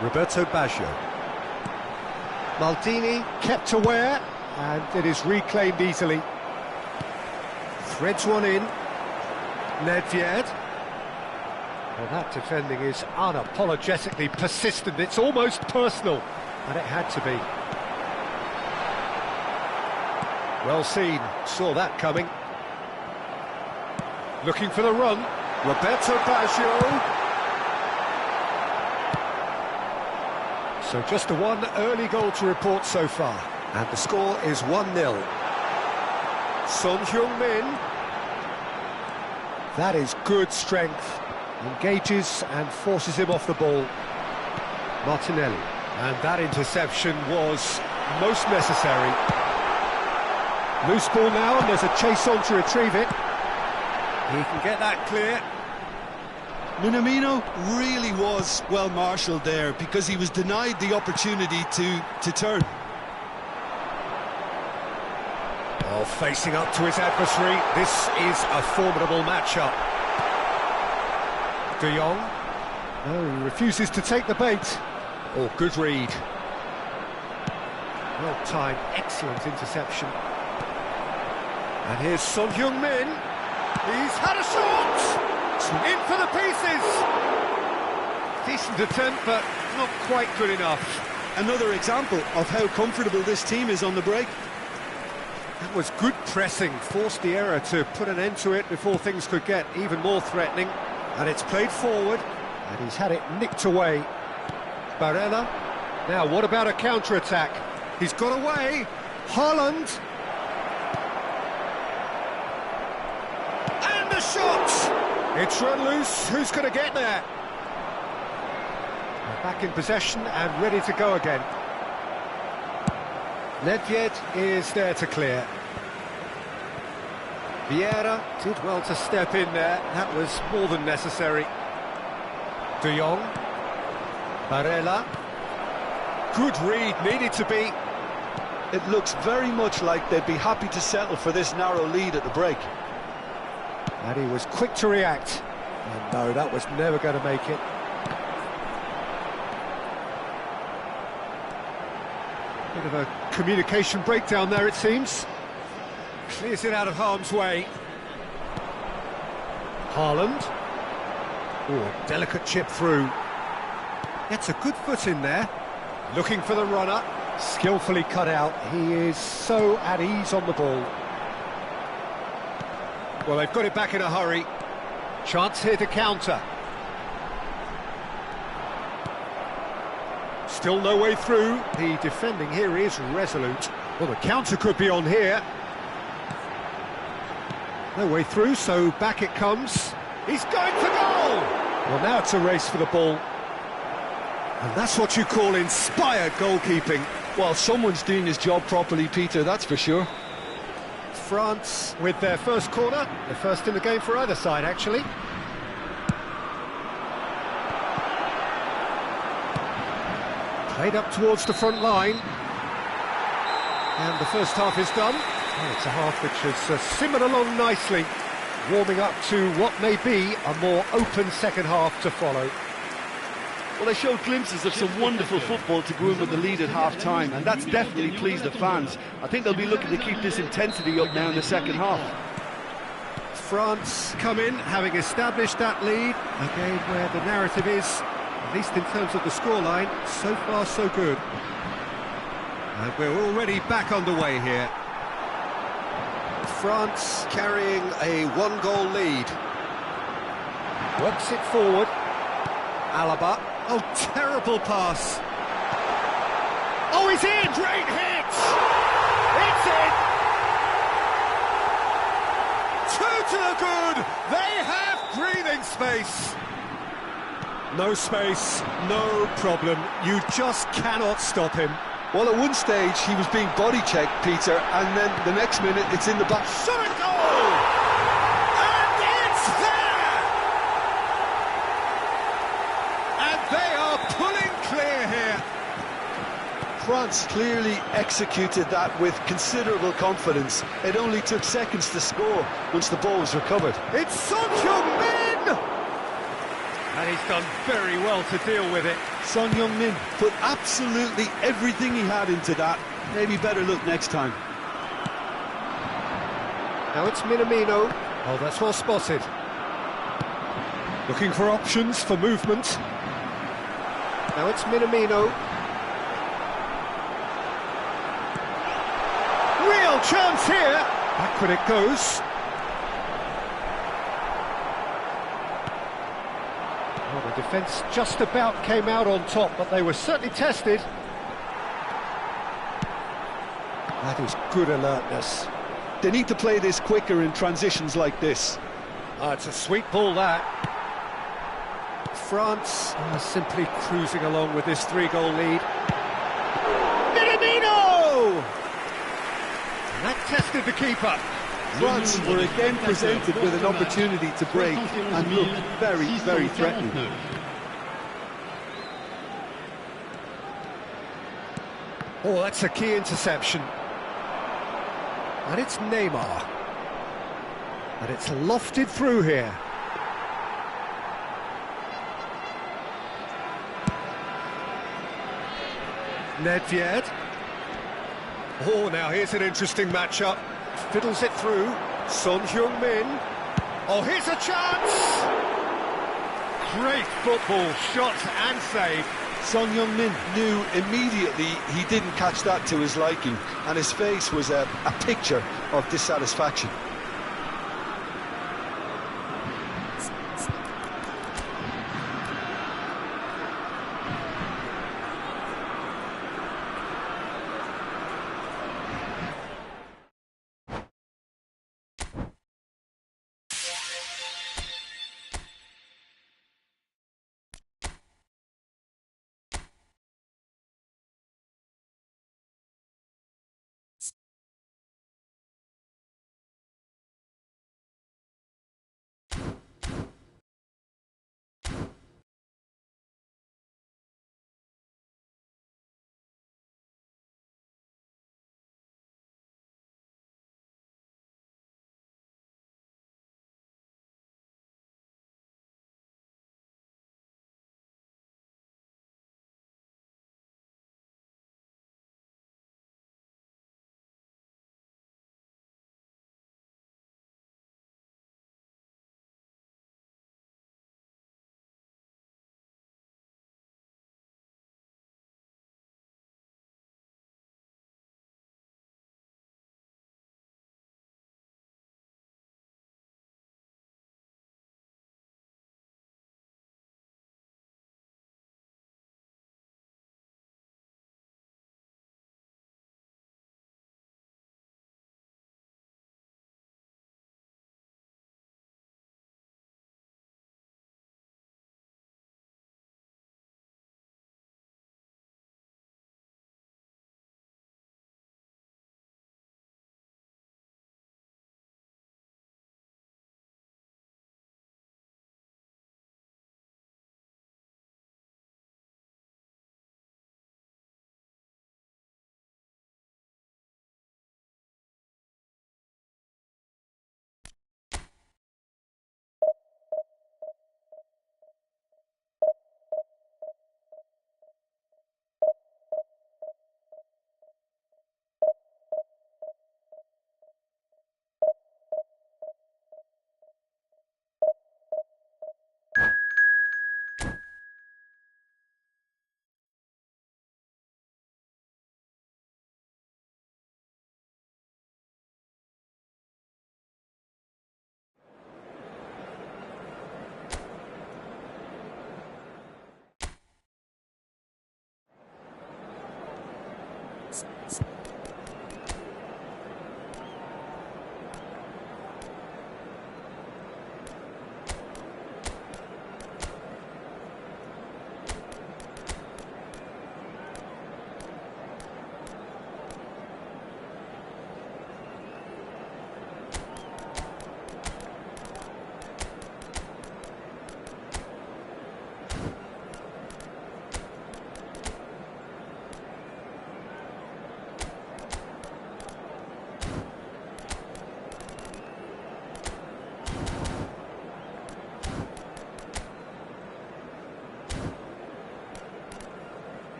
Roberto Baggio. Maldini kept aware, and it is reclaimed easily. Threads one in. Nedved. Well, that defending is unapologetically persistent. It's almost personal, and it had to be. Well seen, saw that coming. Looking for the run, Roberto Baggio. So just the one early goal to report so far, and the score is 1-0. Son Heung-min. That is good strength. Engages and forces him off the ball. Martinelli. And that interception was most necessary. Loose ball now, and there's a chase on to retrieve it. He can get that clear. Minamino really was well marshalled there because he was denied the opportunity to turn. Well, facing up to his adversary, this is a formidable matchup. De Jong. No, he refuses to take the bait. Oh, good read. Well timed, excellent interception. And here's Son Heung-min. He's had a shot! In for the pieces! Decent attempt, but not quite good enough. Another example of how comfortable this team is on the break. That was good pressing, forced the error to put an end to it before things could get even more threatening. And it's played forward, and he's had it nicked away. Barella. Now, what about a counter-attack? He's got away. Haaland. And the shot! It's run loose. Who's going to get there? Back in possession and ready to go again. Nedved is there to clear. Vieira did well to step in there. That was more than necessary. De Jong. Barella. Good read, needed to be. It looks very much like they'd be happy to settle for this narrow lead at the break. And he was quick to react. And no, that was never going to make it. Bit of a communication breakdown there, it seems. Clears it out of harm's way. Haaland. Oh, delicate chip through. Gets a good foot in there. Looking for the runner. Skillfully cut out. He is so at ease on the ball. Well, they've got it back in a hurry. Chance here to counter. Still no way through. The defending here is resolute. Well, the counter could be on here. No way through, so back it comes. He's going for goal! Well, now it's a race for the ball. And that's what you call inspired goalkeeping. Well, someone's doing his job properly, Peter, that's for sure. France with their first corner, the first in the game for either side, actually. Played up towards the front line. And the first half is done. Oh, it's a half which has simmered along nicely, warming up to what may be a more open second half to follow. Well, they showed glimpses of some wonderful football to go in with the lead at half-time, and that's definitely pleased the fans. I think they'll be looking to keep this intensity up now in the second half. France come in, having established that lead, a game where the narrative is, at least in terms of the scoreline, so far so good. And we're already back underway here. France carrying a one-goal lead. Works it forward. Alaba. Oh, terrible pass. Oh, he's in! Great hit! It's in! 2 to the good! They have breathing space! No space, no problem. You just cannot stop him. Well, at one stage, he was being body-checked, Peter, and then the next minute, it's in the back. Shot a goal! And it's there! And they are pulling clear here. France clearly executed that with considerable confidence. It only took seconds to score once the ball was recovered. It's Son Heung-min! And he's done very well to deal with it. Son Heung-min put absolutely everything he had into that. Maybe better look next time. Now it's Minamino. Oh, that's well spotted. Looking for options for movement. Now it's Minamino. Real chance here. Backward it goes. Well, the defence just about came out on top, but they were certainly tested. That is good alertness. They need to play this quicker in transitions like this. It's a sweet ball, that. France are simply cruising along with this 3-goal lead. Minamino! And that tested the keeper. France were again presented with an opportunity to break and look very, very threatening. Oh, that's a key interception. And it's Neymar. And it's lofted through here. Nedved. Oh, now here's an interesting matchup. Fiddles it through. Son Heung-min. Oh, here's a chance! Great football, shot and save. Son Heung-min knew immediately he didn't catch that to his liking, and his face was a picture of dissatisfaction.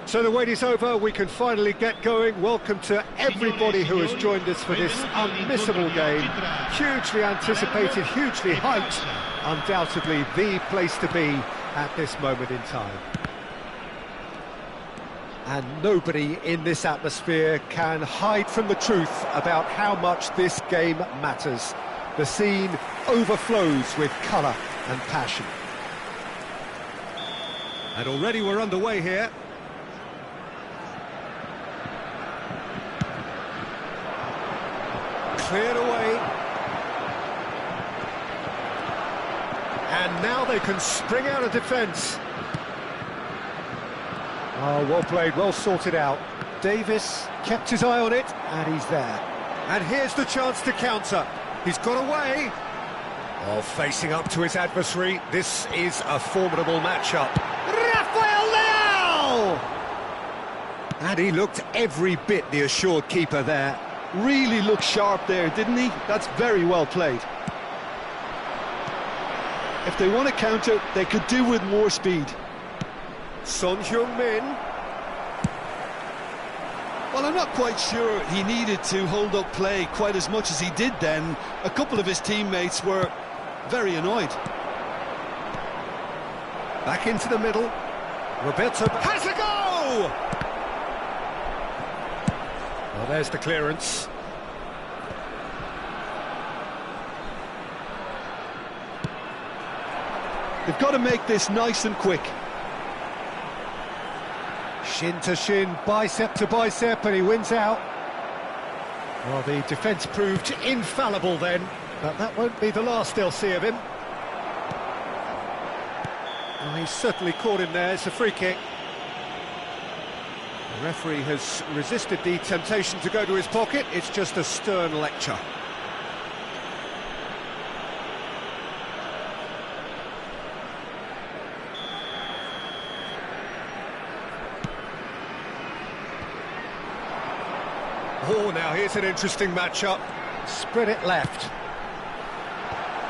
So the wait is over, we can finally get going. Welcome to everybody who has joined us for this unmissable game. Hugely anticipated, hugely hyped. Undoubtedly the place to be at this moment in time. And nobody in this atmosphere can hide from the truth about how much this game matters. The scene overflows with colour and passion. And already we're underway here. Cleared away. And now they can spring out of defence. Oh, well played, well sorted out. Davis kept his eye on it, and he's there. And here's the chance to counter. He's got away. Oh, facing up to his adversary. This is a formidable matchup. Rafael Leao! And he looked every bit the assured keeper there. Really looked sharp there, didn't he? That's very well played. If they want to counter, they could do with more speed. Son Heung-min. Well, I'm not quite sure he needed to hold up play quite as much as he did then. A couple of his teammates were very annoyed. Back into the middle. Roberto has a go! Well, there's the clearance. They've got to make this nice and quick. Shin to shin, bicep to bicep, and he wins out. Well, the defence proved infallible then, but that won't be the last they'll see of him. Well, he's certainly caught him there. It's a free kick. The referee has resisted the temptation to go to his pocket. It's just a stern lecture. Oh, now here's an interesting matchup. Spread it left.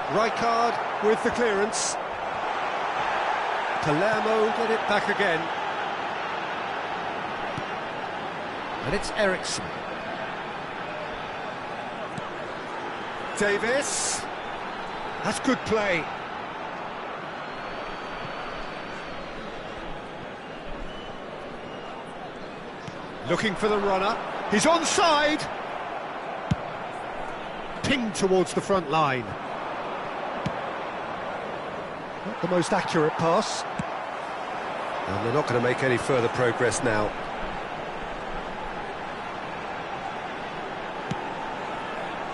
Rijkaard with the clearance. Palermo get it back again. And it's Eriksson. Davis. That's good play. Looking for the runner. He's onside. Pinged towards the front line. Not the most accurate pass. And they're not going to make any further progress now.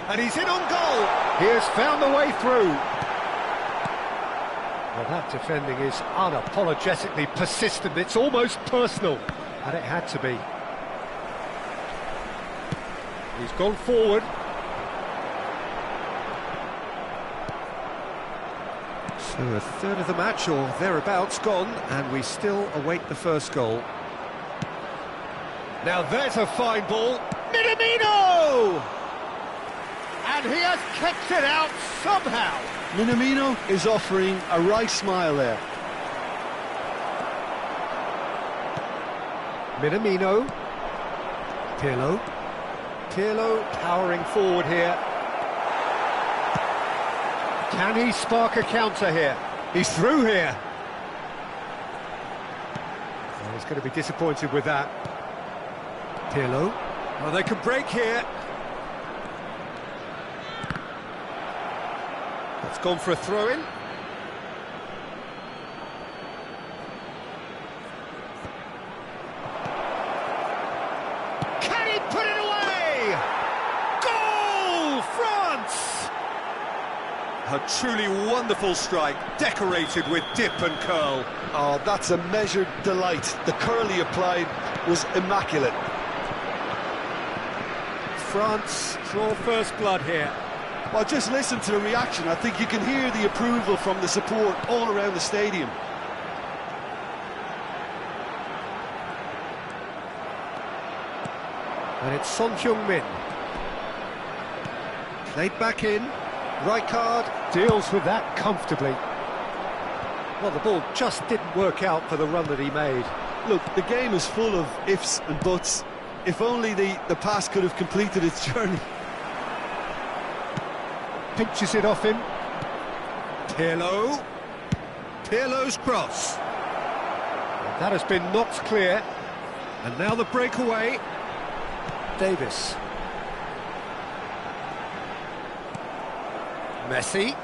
And he's in on goal. He has found the way through. Well, that defending is unapologetically persistent. It's almost personal. And it had to be. He's gone forward. So a third of the match, or thereabouts, gone, and we still await the first goal. Now there's a fine ball. Minamino! And he has kept it out somehow. Minamino is offering a right smile there. Minamino. Pirlo. Pirlo powering forward here. Can he spark a counter here? He's through here. Oh, he's going to be disappointed with that. Pirlo. Well, they can break here. It's gone for a throw-in. Can he put it away? Goal, France! A truly wonderful strike, decorated with dip and curl. Oh, that's a measured delight. The curl he applied was immaculate. France draw first blood here. Well, just listen to the reaction. I think you can hear the approval from the support all around the stadium. And it's Son Heung-min. Played back in. Rijkaard deals with that comfortably. Well, the ball just didn't work out for the run that he made. Look, the game is full of ifs and buts. If only the pass could have completed its journey. Pinches it off him. Pirlo. Pirlo's cross. And that has been knocked clear. And now the breakaway. Davis. Messi.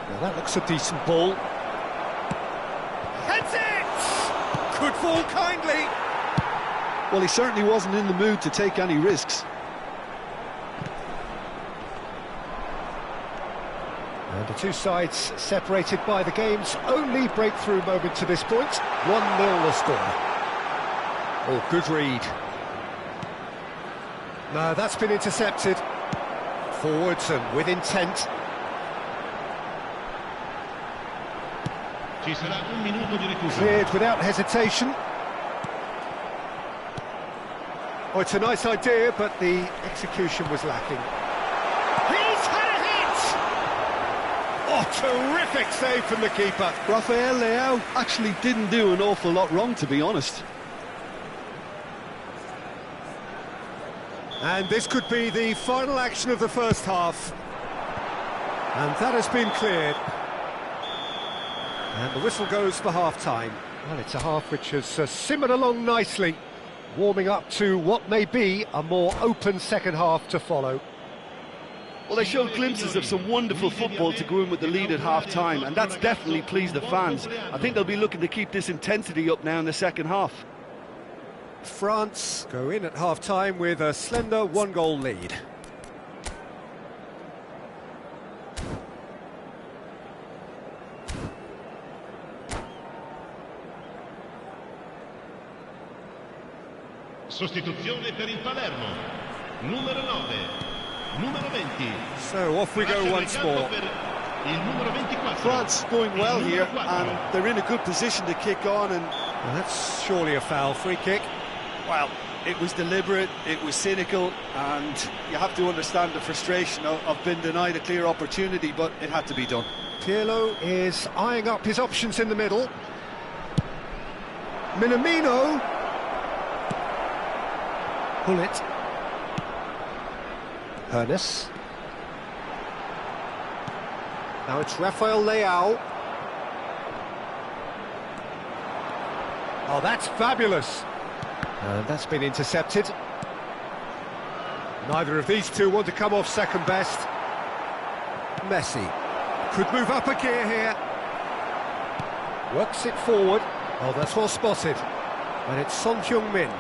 Now that looks a decent ball. Heads it! Could fall kindly. Well, he certainly wasn't in the mood to take any risks. And the two sides separated by the game's only breakthrough moment to this point. 1-0 the score. Oh, good read. No, that's been intercepted. Forwards and with intent. Ci sarà un minuto di recupero. Cleared without hesitation. Oh, it's a nice idea, but the execution was lacking. He's had a hit! Oh, terrific save from the keeper. Rafael Leao actually didn't do an awful lot wrong, to be honest. And this could be the final action of the first half. And that has been cleared. And the whistle goes for half-time. Well, it's a half which has simmered along nicely, warming up to what may be a more open second half to follow. Well, they showed glimpses of some wonderful football to go in with the lead at half-time, and that's definitely pleased the fans. I think they'll be looking to keep this intensity up now in the second half. France go in at half-time with a slender one-goal lead. Sostituzione per il Palermo. Numero 9. Numero 20. So off we go once more. Il numero 24. France going well here, and they're in a good position to kick on. And well, that's surely a foul. Free kick. well, it was deliberate, it was cynical, and you have to understand the frustration of being denied a clear opportunity, but it had to be done. Pirlo is eyeing up his options in the middle. Minamino. Pull it. Ernest. Now it's Rafael Leao. Oh, that's fabulous. And that's been intercepted. Neither of these two want to come off second best. Messi could move up a gear here. Works it forward. Oh, that's well spotted. And it's Son Heung-min.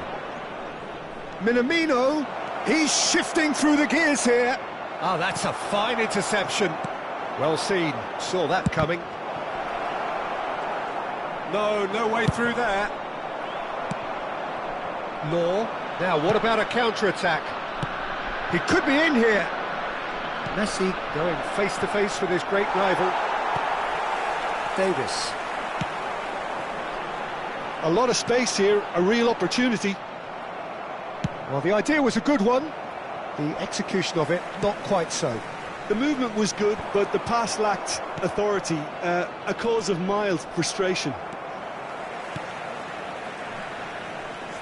Minamino, he's shifting through the gears here. Oh, that's a fine interception. Well seen, saw that coming. No way through there. Law. Now, what about a counter-attack? He could be in here. Messi going face-to-face with his great rival. Davis. A lot of space here, a real opportunity. Well, the idea was a good one. The execution of it, not quite so. The movement was good, but the pass lacked authority, a cause of mild frustration.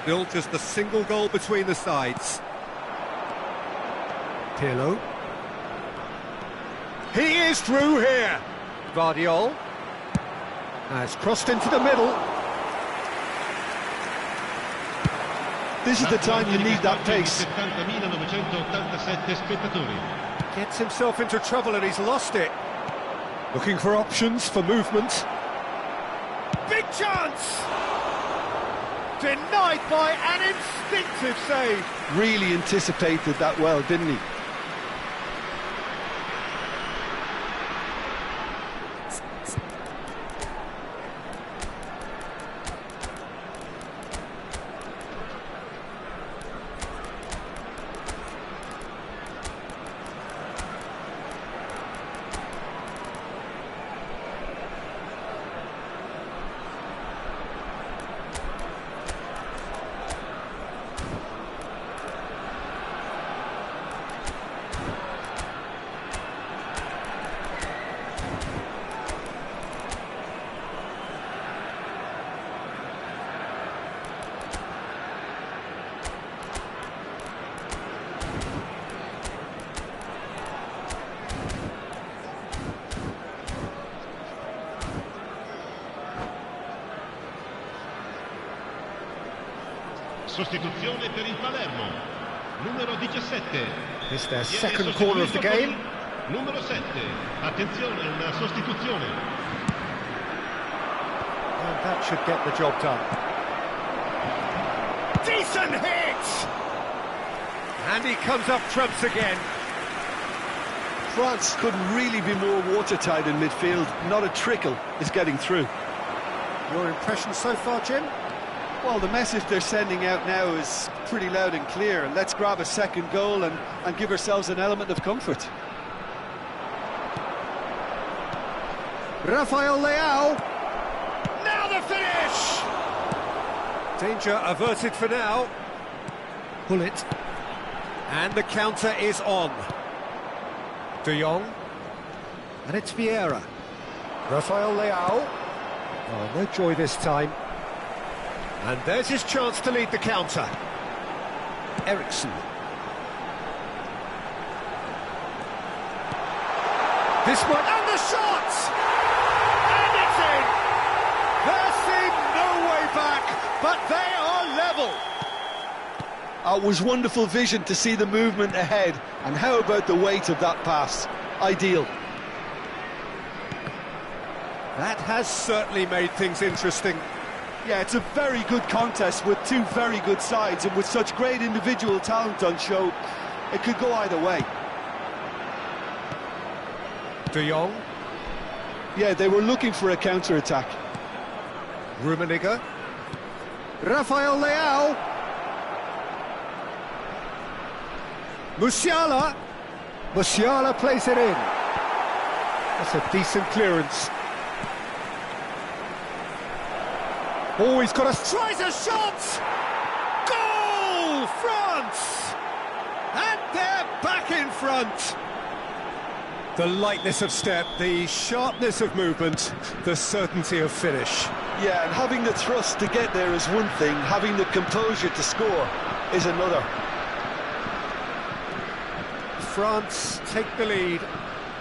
Still just a single goal between the sides. Pirlo. He is through here. Guardiola has crossed into the middle. This is the time you need that pace. 70.987 spettatori. Gets himself into trouble and he's lost it. Looking for options for movement. Big chance! Denied by an instinctive save. Really anticipated that well, didn't he? Sostituzione per il Palermo. Numero 17. It's their second corner of the game. Numero 7. Attenzione, una sostituzione. And that should get the job done. Decent hit! And he comes up trumps again. France couldn't really be more watertight in midfield. Not a trickle is getting through. Your impression so far, Jim? Well, the message they're sending out now is pretty loud and clear. Let's grab a second goal and give ourselves an element of comfort. Rafael Leao. Now the finish! Danger averted for now. Pull it. And the counter is on. De Jong. And it's Vieira. Rafael Leao. Oh, no joy this time. And there's his chance to lead the counter. Eriksson. This one, and the shot! And it's in! There seemed no way back, but they are level. It was wonderful vision to see the movement ahead. And how about the weight of that pass? Ideal. That has certainly made things interesting. Yeah, it's a very good contest with two very good sides, and with such great individual talent on show, it could go either way. De Jong. Yeah, they were looking for a counter-attack. Rummenigge. Rafael Leao. Musiala. Musiala plays it in. That's a decent clearance. Oh, he's got tries a shot! Goal! France! And they're back in front! The lightness of step, the sharpness of movement, the certainty of finish. Yeah, and having the thrust to get there is one thing, having the composure to score is another. France take the lead.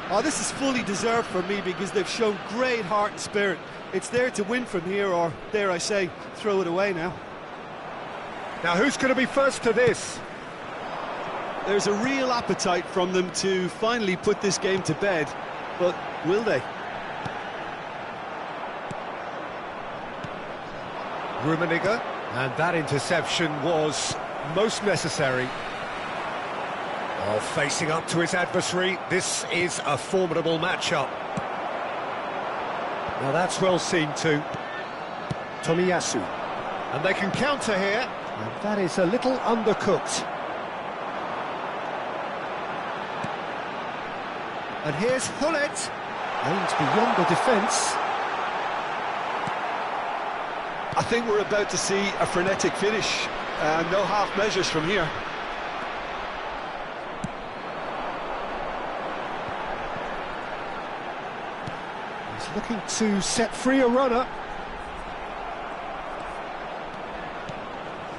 Oh, this is fully deserved for me because they've shown great heart and spirit. It's there to win from here, or, dare I say, throw it away now. Now, who's going to be first to this? There's a real appetite from them to finally put this game to bed, but will they? Rummenigge, and that interception was most necessary. While facing up to his adversary, this is a formidable matchup. Now that's well seen too. Tomiyasu. And they can counter here. And that is a little undercooked. And here's Hullet. Aims beyond the defence. I think we're about to see a frenetic finish. No half measures from here. Looking to set free a runner.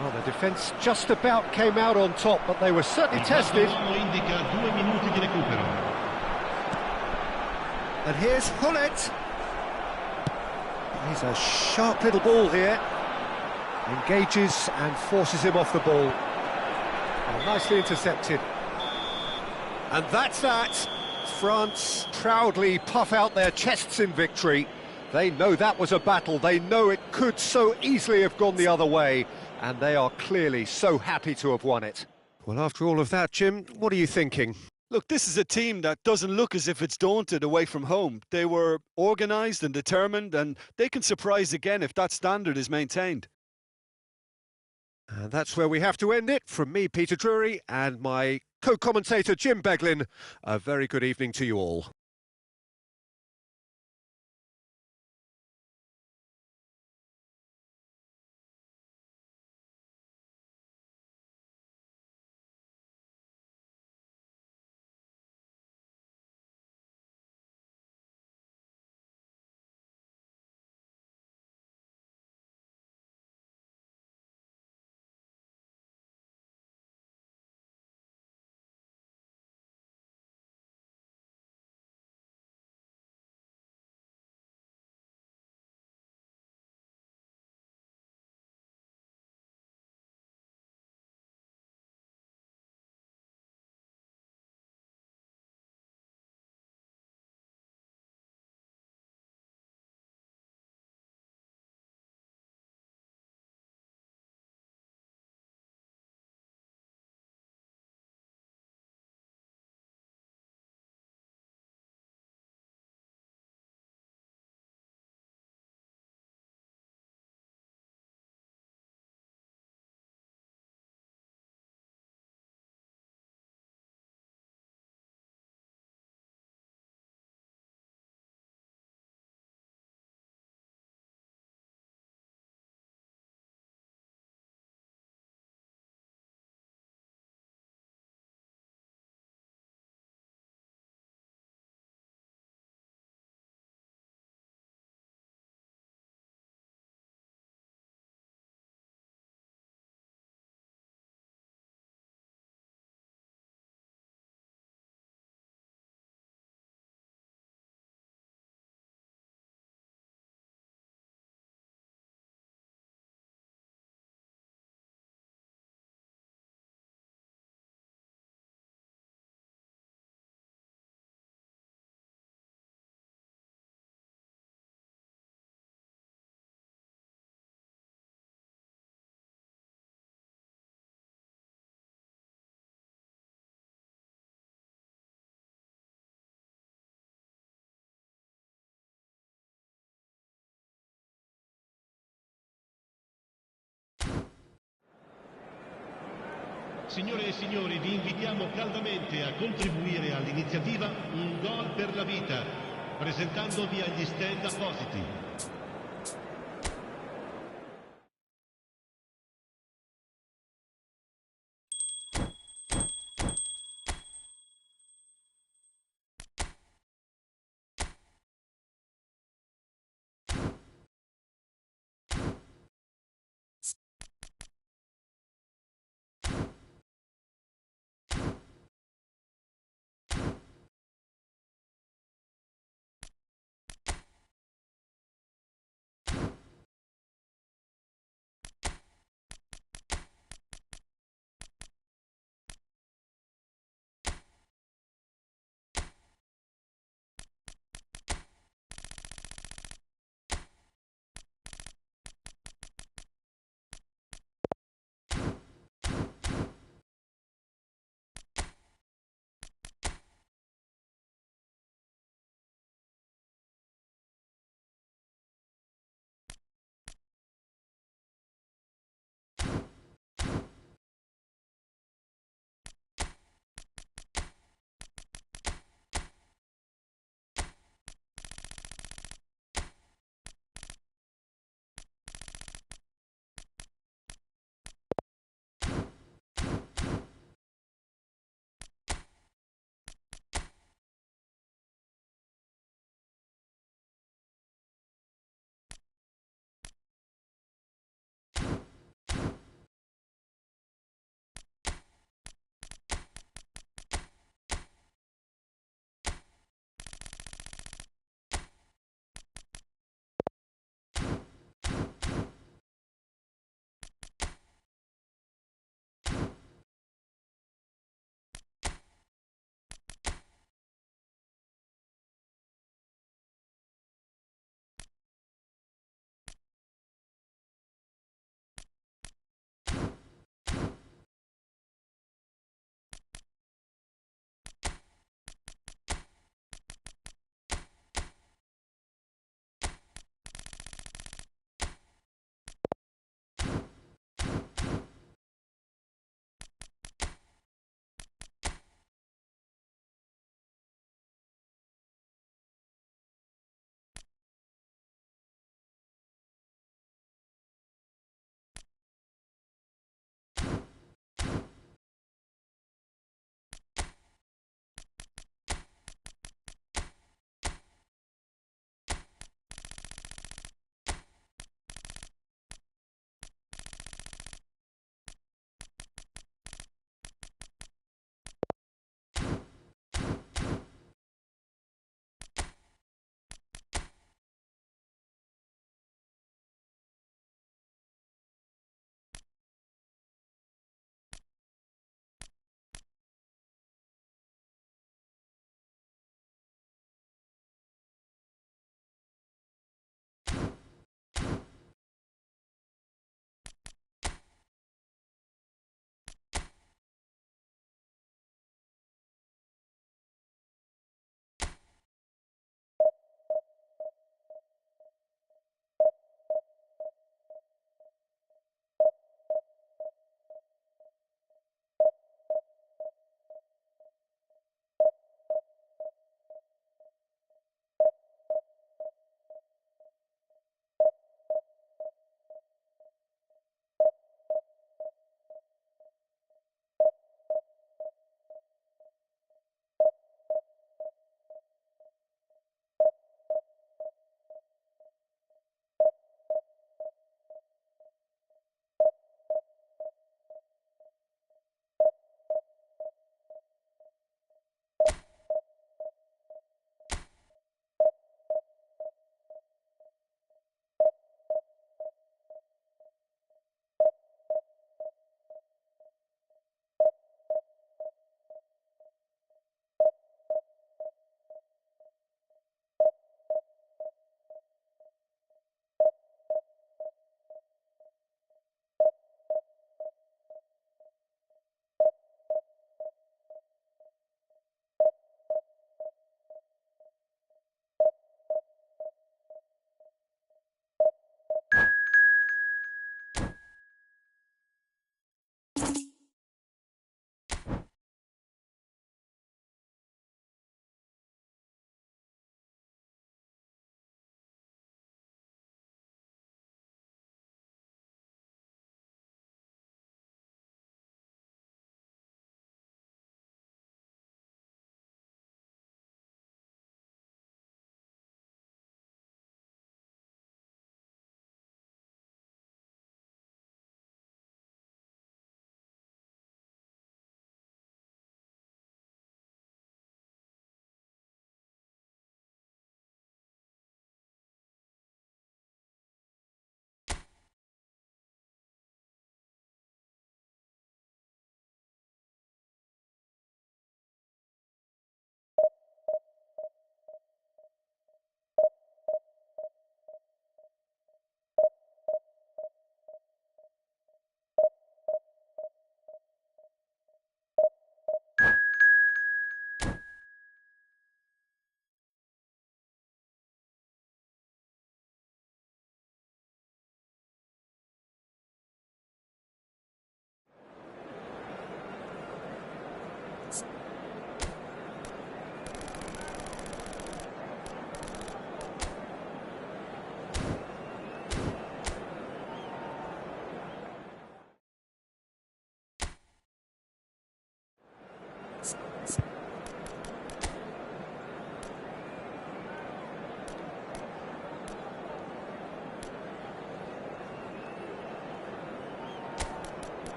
Well, the defence just about came out on top, but they were certainly tested. And here's Hullet. He's a sharp little ball here. Engages and forces him off the ball. Well, nicely intercepted. And that's that. France proudly puff out their chests in victory. They know that was a battle. They know it could so easily have gone the other way. And they are clearly so happy to have won it. Well, after all of that, Jim, what are you thinking? Look, this is a team that doesn't look as if it's daunted away from home. They were organised and determined, and they can surprise again if that standard is maintained. And that's where we have to end it. From me, Peter Drury, and my co-commentator, Jim Beglin. A very good evening to you all. Signore e signori, vi invitiamo caldamente a contribuire all'iniziativa Un Gol per la Vita, presentandovi agli stand appositi.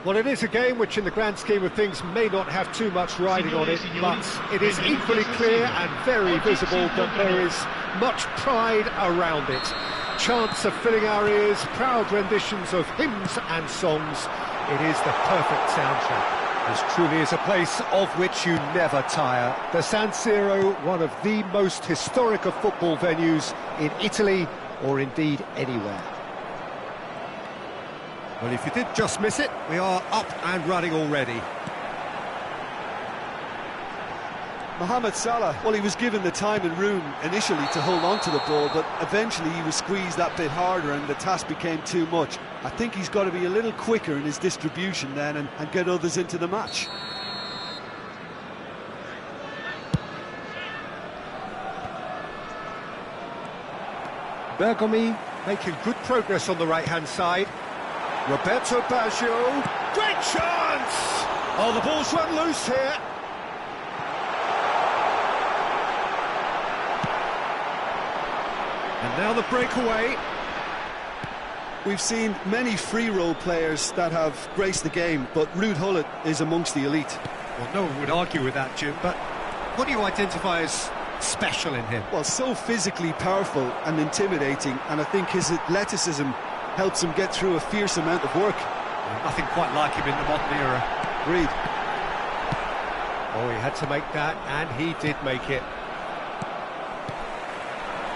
Well, it is a game which in the grand scheme of things may not have too much riding on it, but it is equally clear and very visible that there is much pride around it. Chants of filling our ears, proud renditions of hymns and songs. It is the perfect soundtrack. This truly is a place of which you never tire. The San Siro, one of the most historic of football venues in Italy or indeed anywhere. Well, if you did just miss it, we are up and running already. Mohamed Salah, well, he was given the time and room initially to hold on to the ball, but eventually he was squeezed that bit harder and the task became too much. I think he's got to be a little quicker in his distribution then and get others into the match. Bergomi making good progress on the right-hand side. Roberto Baggio, great chance! Oh, the ball's run loose here. And now the breakaway. We've seen many free role players that have graced the game, but Ruud Gullit is amongst the elite. Well, no one would argue with that, Jim, but what do you identify as special in him? Well, so physically powerful and intimidating, and I think his athleticism helps him get through a fierce amount of work. Nothing quite like him in the modern era. Agreed. Oh, he had to make that, and he did make it.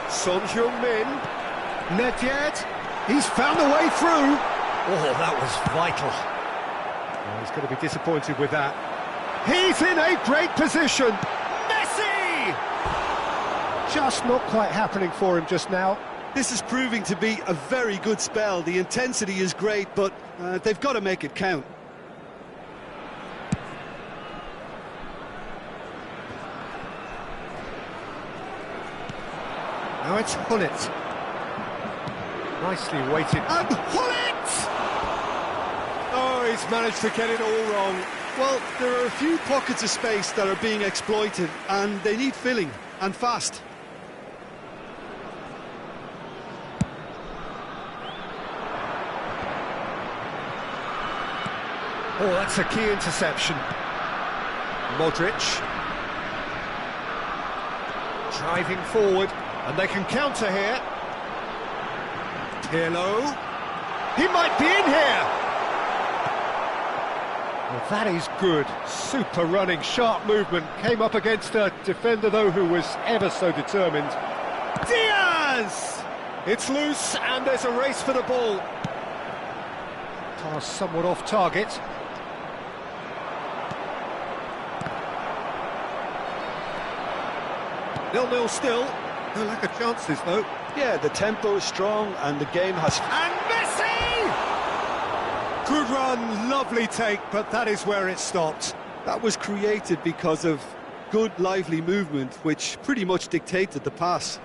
Son Heung-min, Nedved, he's found a way through. Oh, that was vital. Oh, he's going to be disappointed with that. He's in a great position. Messi! Just not quite happening for him just now. This is proving to be a very good spell. The intensity is great, but they've got to make it count. Now it's Gullit. Nicely weighted. And Gullit! Oh, he's managed to get it all wrong. Well, there are a few pockets of space that are being exploited, and they need filling, and fast. Oh, that's a key interception. Modric. Driving forward, and they can counter here. Pirlo. He might be in here! Well, that is good. Super running, sharp movement. Came up against a defender, though, who was ever so determined. Diaz! It's loose, and there's a race for the ball. Pass somewhat off target. Nil-nil still. No lack of chances, though. Yeah, the tempo is strong, and the game has... And Messi! Good run, lovely take, but that is where it stopped. That was created because of good, lively movement, which pretty much dictated the pass.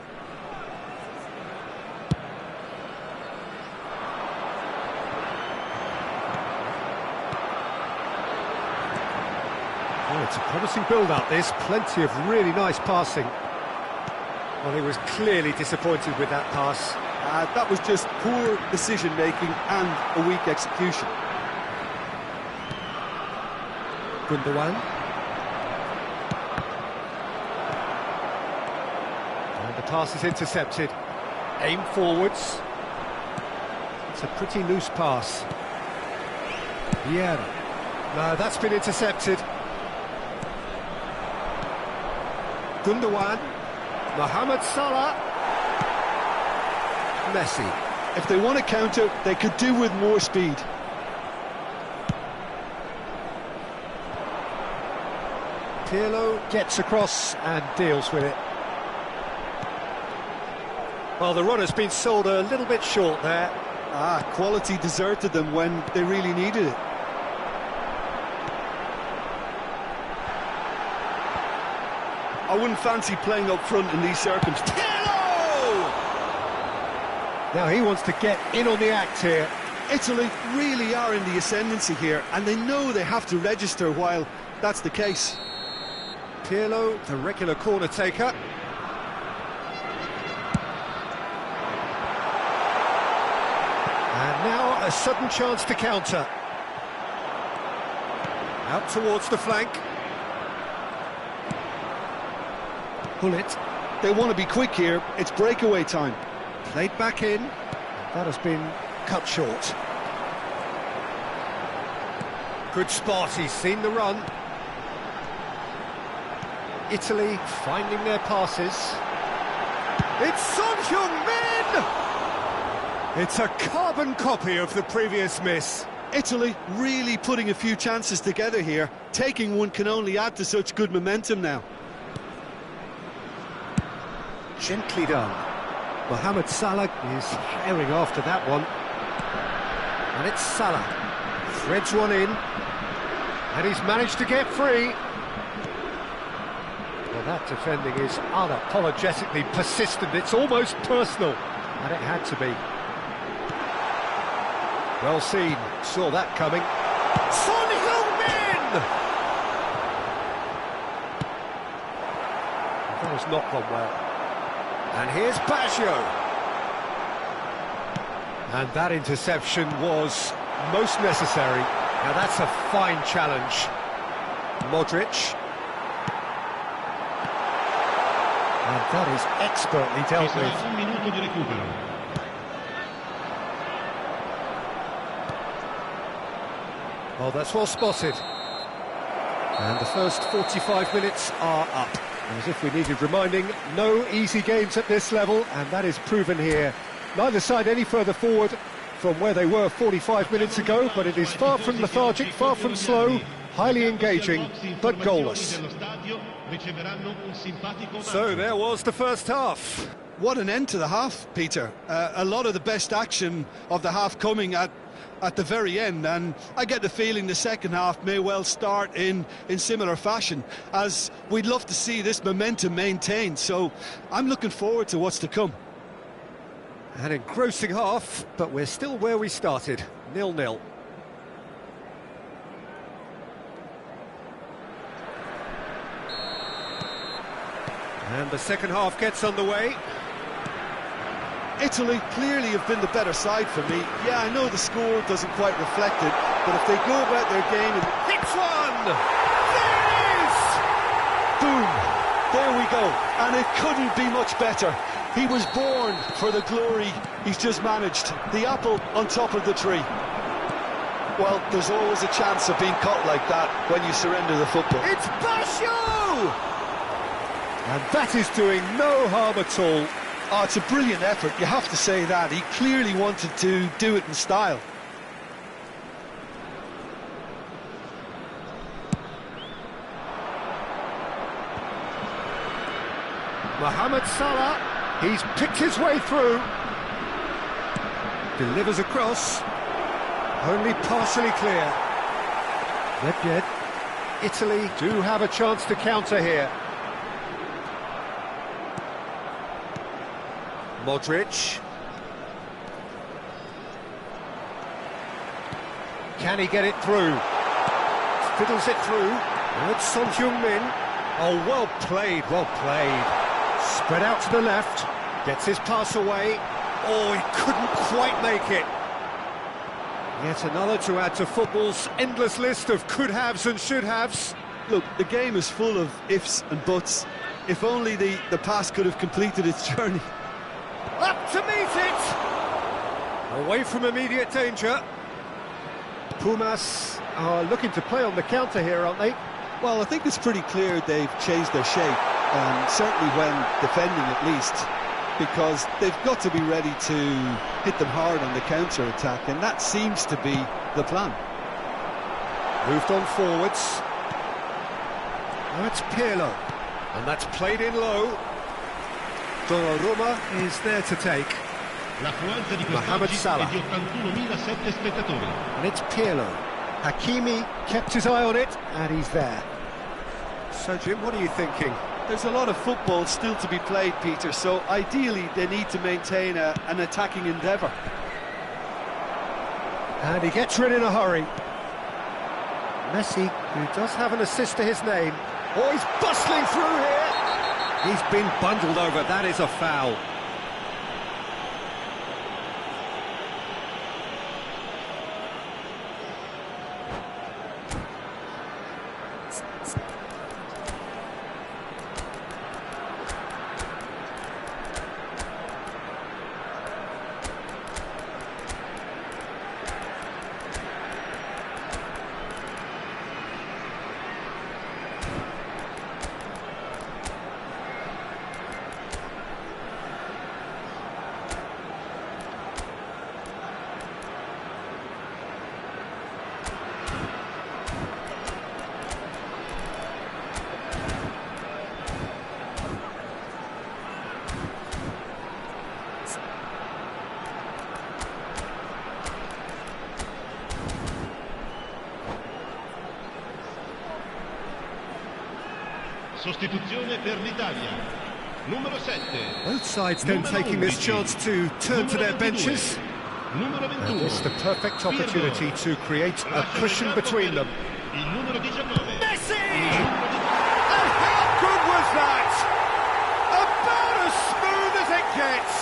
Oh, it's a promising build-up, this. Plenty of really nice passing. Well, he was clearly disappointed with that pass. That was just poor decision-making and a weak execution. Gundogan. And the pass is intercepted. Aim forwards. It's a pretty loose pass. Vieira. No, that's been intercepted. Gundogan. Mohamed Salah. Messi. If they want to counter, they could do with more speed. Pirlo gets across and deals with it. Well, the run has been sold a little bit short there. Quality deserted them when they really needed it. I wouldn't fancy playing up front in these circumstances. Now he wants to get in on the act here. Italy really are in the ascendancy here, and they know they have to register while that's the case. Pirlo, the regular corner taker. And now a sudden chance to counter. Out towards the flank. Pull it. They want to be quick here. It's breakaway time. Played back in. That has been cut short. Good spot. He's seen the run. Italy finding their passes. It's Son Heung-min! It's a carbon copy of the previous miss. Italy really putting a few chances together here. Taking one can only add to such good momentum now. Gently done. Mohamed Salah is herring after that one. And it's Salah. Threads one in. And he's managed to get free. Well, that defending is unapologetically persistent. It's almost personal. And it had to be. Well seen. Saw that coming. Son Heung-min! That has not gone well. And here's Baggio. And that interception was most necessary. Now that's a fine challenge. Modric. And that is expertly dealt with. Well, that's well spotted. And the first 45 minutes are up. As if we needed reminding, no easy games at this level, and that is proven here. Neither side any further forward from where they were 45 minutes ago, but it is far from lethargic, far from slow, highly engaging, but goalless. So there was the first half. What an end to the half, Peter. A lot of the best action of the half coming at the very end, and I get the feeling the second half may well start in similar fashion, as we'd love to see this momentum maintained, so I'm looking forward to what's to come. An engrossing half, but we're still where we started, 0-0. And the second half gets underway. Italy clearly have been the better side for me. Yeah, I know the score doesn't quite reflect it, but if they go about their game and... Hits one! There it is! There we go, and it couldn't be much better. He was born for the glory he's just managed. The apple on top of the tree. Well, there's always a chance of being caught like that when you surrender the football. It's Basho! And that is doing no harm at all. Oh, it's a brilliant effort, you have to say that. He clearly wanted to do it in style. Mohamed Salah, he's picked his way through. Delivers across. Only partially clear. Yet, Italy do have a chance to counter here. Modric. Can he get it through? Fiddles it through. And it's Son Heung-min. Oh, well played, well played. Spread out to the left. Gets his pass away. Oh, he couldn't quite make it. Yet another to add to football's endless list of could-haves and should-haves. Look, the game is full of ifs and buts. If only the pass could have completed its journey. Up to meet it! Away from immediate danger. Pumas are looking to play on the counter here, aren't they? Well, I think it's pretty clear they've changed their shape, certainly when defending at least, because they've got to be ready to hit them hard on the counter-attack, and that seems to be the plan. Moved on forwards. Now it's Pirlo, and that's played in low. Donnarumma is there to take. Mohamed Salah. And it's Pirlo. Hakimi kept his eye on it, and he's there. So, Jim, what are you thinking? There's a lot of football still to be played, Peter, so ideally they need to maintain an attacking endeavour. And he gets rid in a hurry. Messi, who does have an assist to his name. Oh, he's bustling through here. He's been bundled over, that is a foul. Sostituzione per l'Italia. Numero 7. Both sides then taking this chance to turn to their benches. And it's the perfect opportunity to create a cushion between them. Messi! And how good was that? About as smooth as it gets.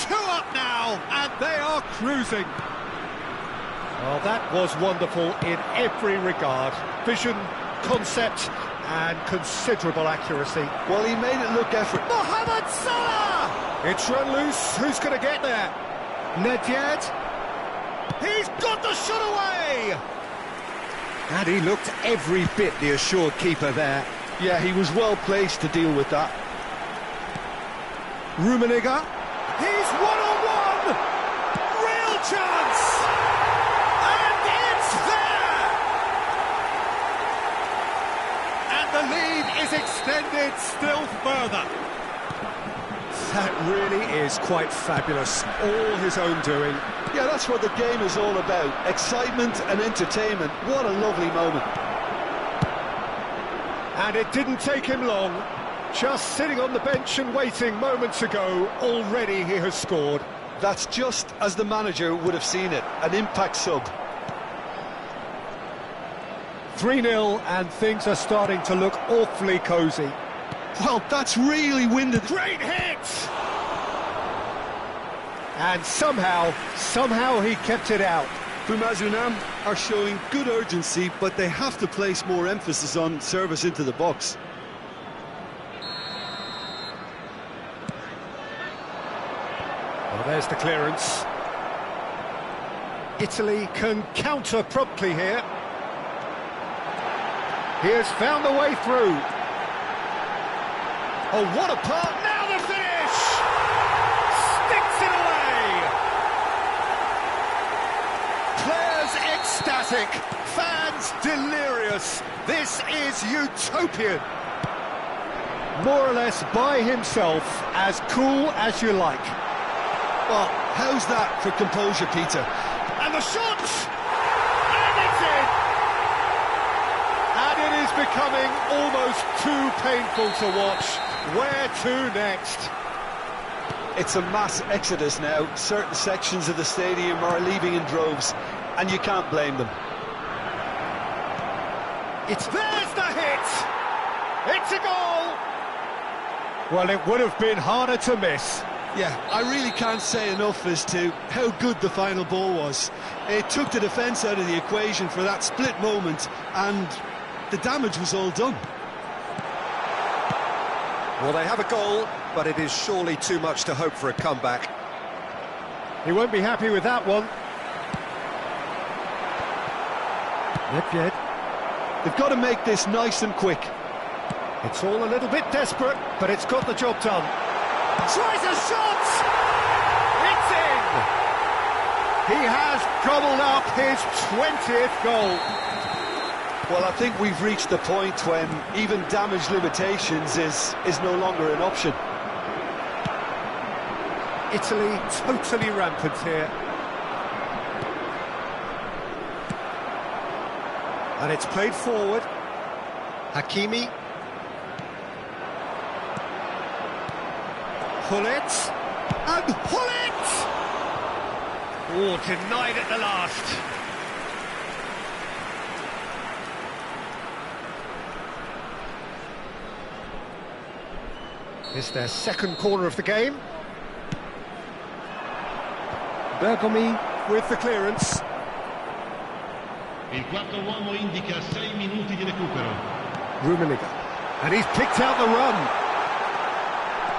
2 up now, and they are cruising. Well, that was wonderful in every regard. Vision, concept, and considerable accuracy. Well, he made it look effort. Mohamed Salah! It's run loose. Who's going to get there? Nedved. He's got the shot away! And he looked every bit the assured keeper there. Yeah, he was well placed to deal with that. Rummenigge. He's one-on-one! Real chance! And it's there! And the lead is extended still further. That really is quite fabulous. All his own doing. Yeah, that's what the game is all about. Excitement and entertainment. What a lovely moment. And it didn't take him long. Just sitting on the bench and waiting moments ago, already he has scored. That's just as the manager would have seen it. An impact sub. 3-0, and things are starting to look awfully cosy. Well, that's really winded. Great hit! And somehow he kept it out. Bumazunam are showing good urgency, but they have to place more emphasis on service into the box. Well, there's the clearance. Italy can counter promptly here. He has found the way through. Oh, what a part! Now the finish! Sticks it away! Players ecstatic, fans delirious. This is utopian. More or less by himself, as cool as you like. Well, how's that for composure, Peter? And the shot! And it's in! And it is becoming almost too painful to watch. Where to next? It's a mass exodus now. Certain sections of the stadium are leaving in droves, and you can't blame them. There's the hit! It's a goal! Well, it would have been harder to miss. Yeah, I really can't say enough as to how good the final ball was. It took the defence out of the equation for that split moment, and the damage was all done. Well, they have a goal, but it is surely too much to hope for a comeback. He won't be happy with that one. Nedved. They've got to make this nice and quick. It's all a little bit desperate, but it's got the job done. Tries a shot! It's in! He has gobbled up his 20th goal. Well, I think we've reached the point when even damage limitations is no longer an option. Italy totally rampant here. And it's played forward. Hakimi. Hullet. And Hullet! Oh, denied at the last. It's their second corner of the game. Bergomi with the clearance. Il quarto uomo indica 6 minuti di recupero. Rummenigge. And he's picked out the run.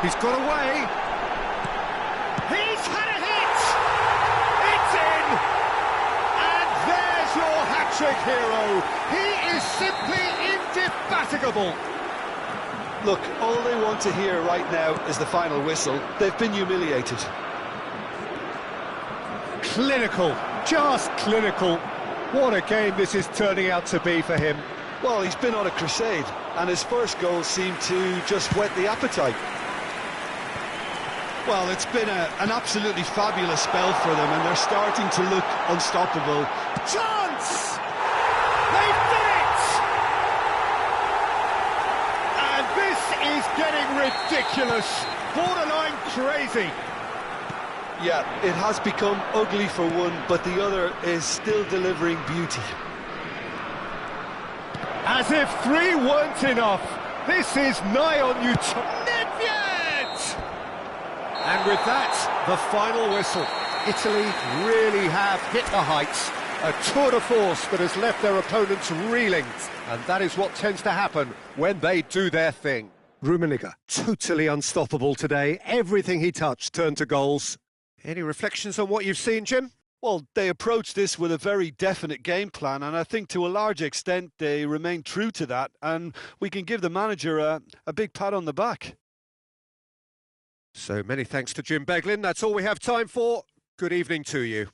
He's got away. He's had a hit! It's in! And there's your hat-trick hero. He is simply indefatigable. Look, all they want to hear right now is the final whistle. They've been humiliated. Clinical, just clinical. What a game this is turning out to be for him. Well, he's been on a crusade, and his first goal seemed to just whet the appetite. Well, it's been an absolutely fabulous spell for them, and they're starting to look unstoppable. Chance! They've done it! And this is getting ridiculous, borderline crazy. Yeah, it has become ugly for one, but the other is still delivering beauty. As if 3 weren't enough, this is nigh on you. Nedved! And with that, the final whistle. Italy really have hit the heights. A tour de force that has left their opponents reeling. And that is what tends to happen when they do their thing. Rummenigge, totally unstoppable today. Everything he touched turned to goals. Any reflections on what you've seen, Jim? Well, they approached this with a very definite game plan, and I think to a large extent they remain true to that, and we can give the manager a big pat on the back. So many thanks to Jim Beglin. That's all we have time for. Good evening to you.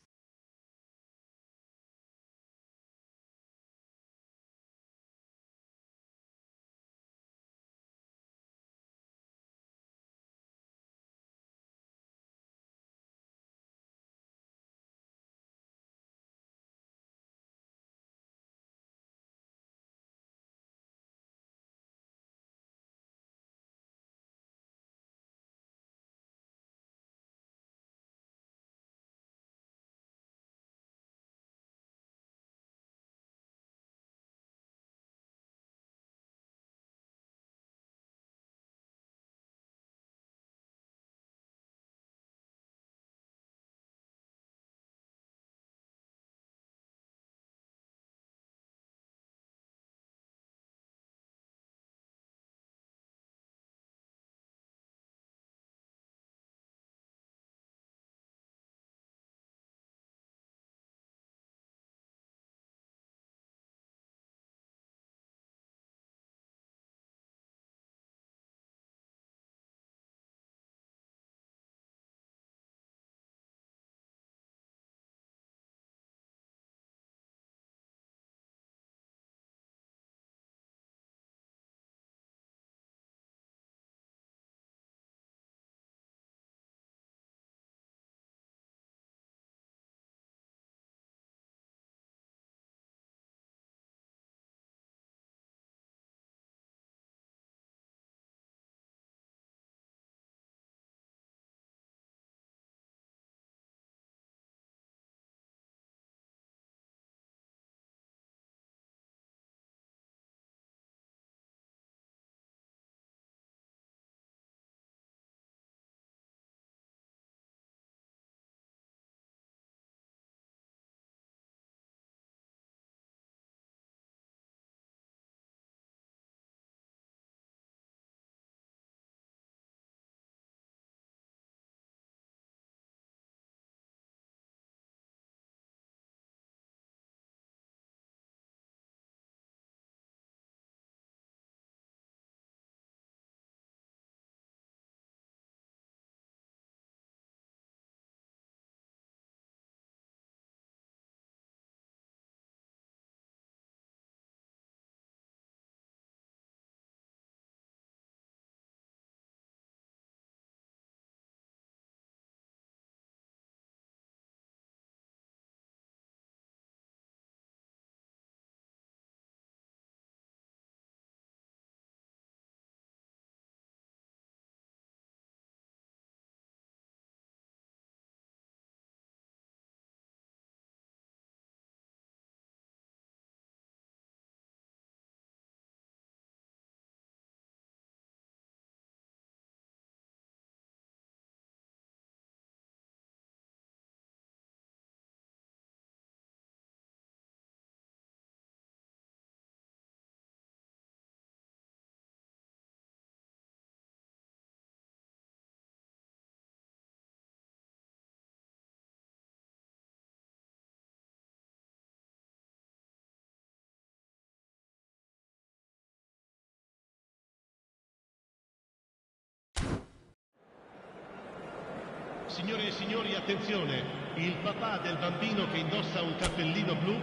Signore e signori, attenzione, il papà del bambino che indossa un cappellino blu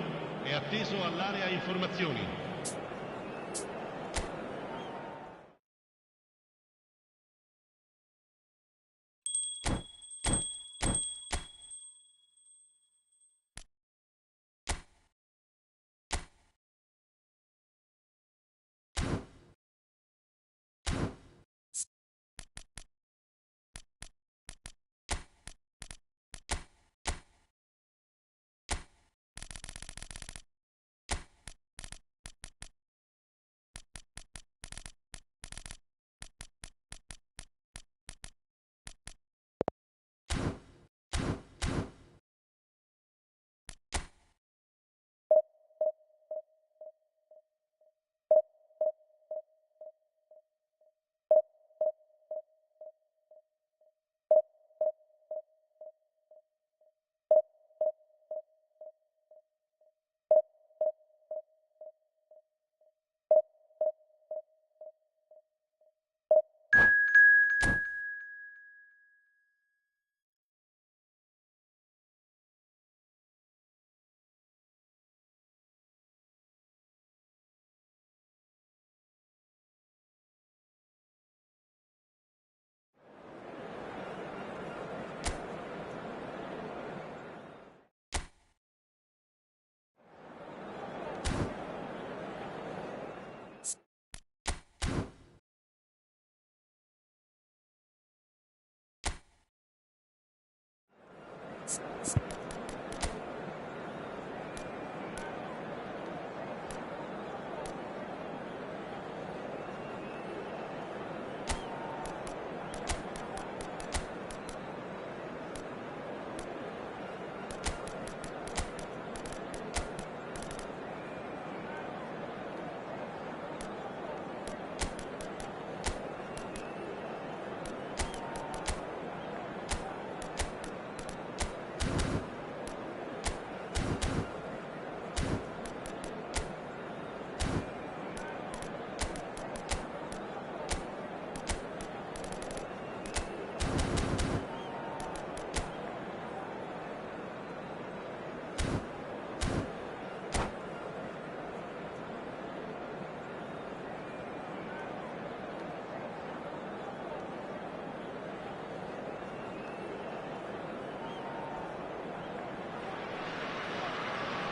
è atteso all'area informazioni.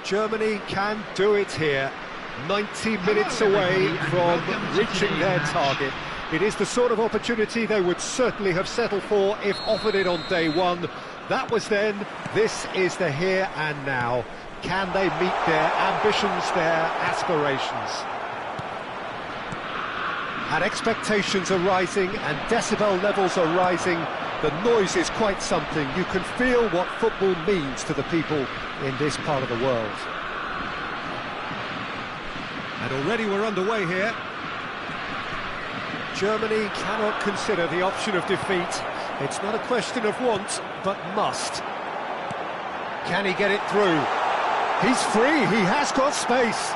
Germany can do it here, 90 minutes away from reaching their target. It is the sort of opportunity they would certainly have settled for if offered it on day one. That was then, this is the here and now. Can they meet their ambitions, their aspirations? And expectations are rising and decibel levels are rising. The noise is quite something. You can feel what football means to the people in this part of the world. And already we're underway here. Germany cannot consider the option of defeat. It's not a question of want, but must. Can he get it through? He's free, he has got space.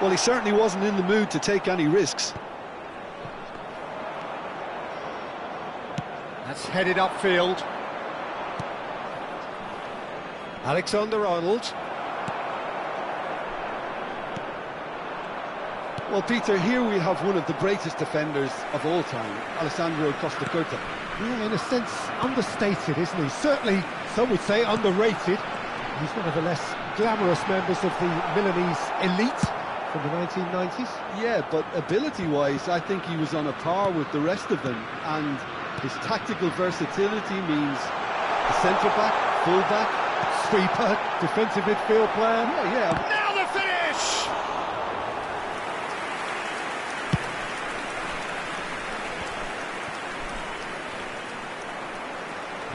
Well, he certainly wasn't in the mood to take any risks. That's headed upfield. Alexander-Arnold. Well, Peter, here we have one of the greatest defenders of all time, Alessandro Costa Curta. Yeah, in a sense, understated, isn't he? Certainly, some would say underrated. He's one of the less glamorous members of the Milanese elite from the 1990s. Yeah, but ability-wise, I think he was on a par with the rest of them, and his tactical versatility means a centre-back, full-back, sweeper, defensive midfield player. Yeah. Now the finish!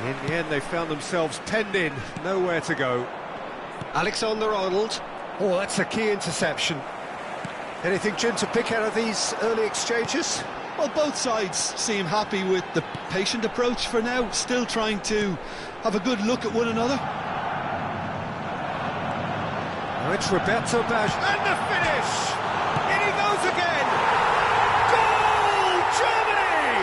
In the end, they found themselves penned in, nowhere to go. Alexander-Arnold. Oh, that's a key interception. Anything, Jim, to pick out of these early exchanges? Well, both sides seem happy with the patient approach for now, still trying to have a good look at one another. Now it's Roberto Baggio. And the finish! In he goes again! Goal, Germany!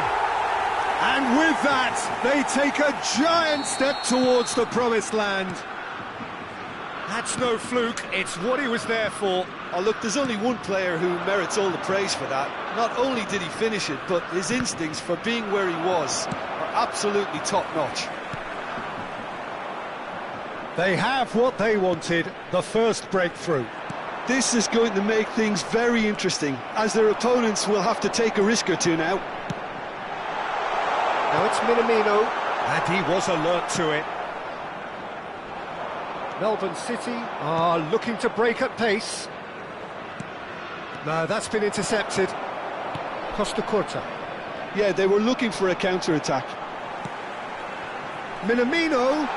And And with that, they take a giant step towards the promised land. That's no fluke, it's what he was there for. Oh, look, there's only one player who merits all the praise for that. Not only did he finish it, but his instincts for being where he was are absolutely top-notch. They have what they wanted, the first breakthrough. This is going to make things very interesting, as their opponents will have to take a risk or two now. Now it's Minamino, and he was alert to it. Melbourne City are looking to break at pace. No, that's been intercepted. Costa Curta. Yeah, they were looking for a counter-attack. Minamino.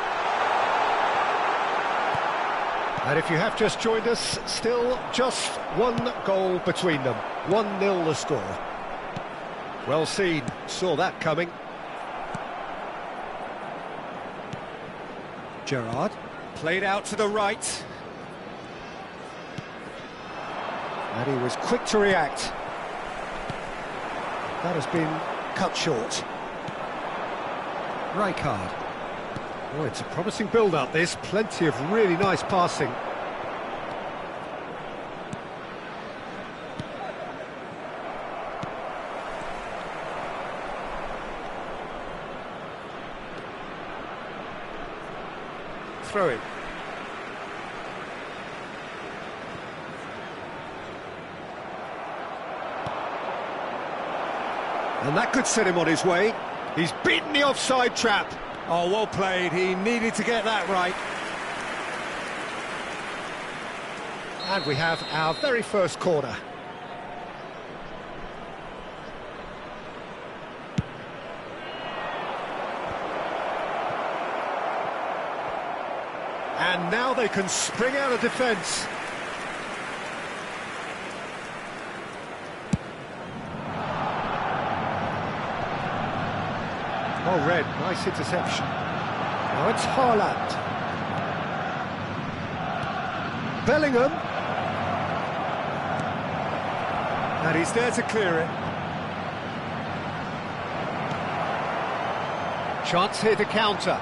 And if you have just joined us, still just one goal between them. 1-0 the score. Well seen, saw that coming. Gerrard, played out to the right. And he was quick to react. That has been cut short. Rijkaard. Oh, it's a promising build-up, this. Plenty of really nice passing. Throw it. And that could set him on his way. He's beaten the offside trap. Oh, well played. He needed to get that right. And we have our very first corner. And now they can spring out of defence. Oh, Red, nice interception. Now it's Haaland. Bellingham. And he's there to clear it. Chance here to counter.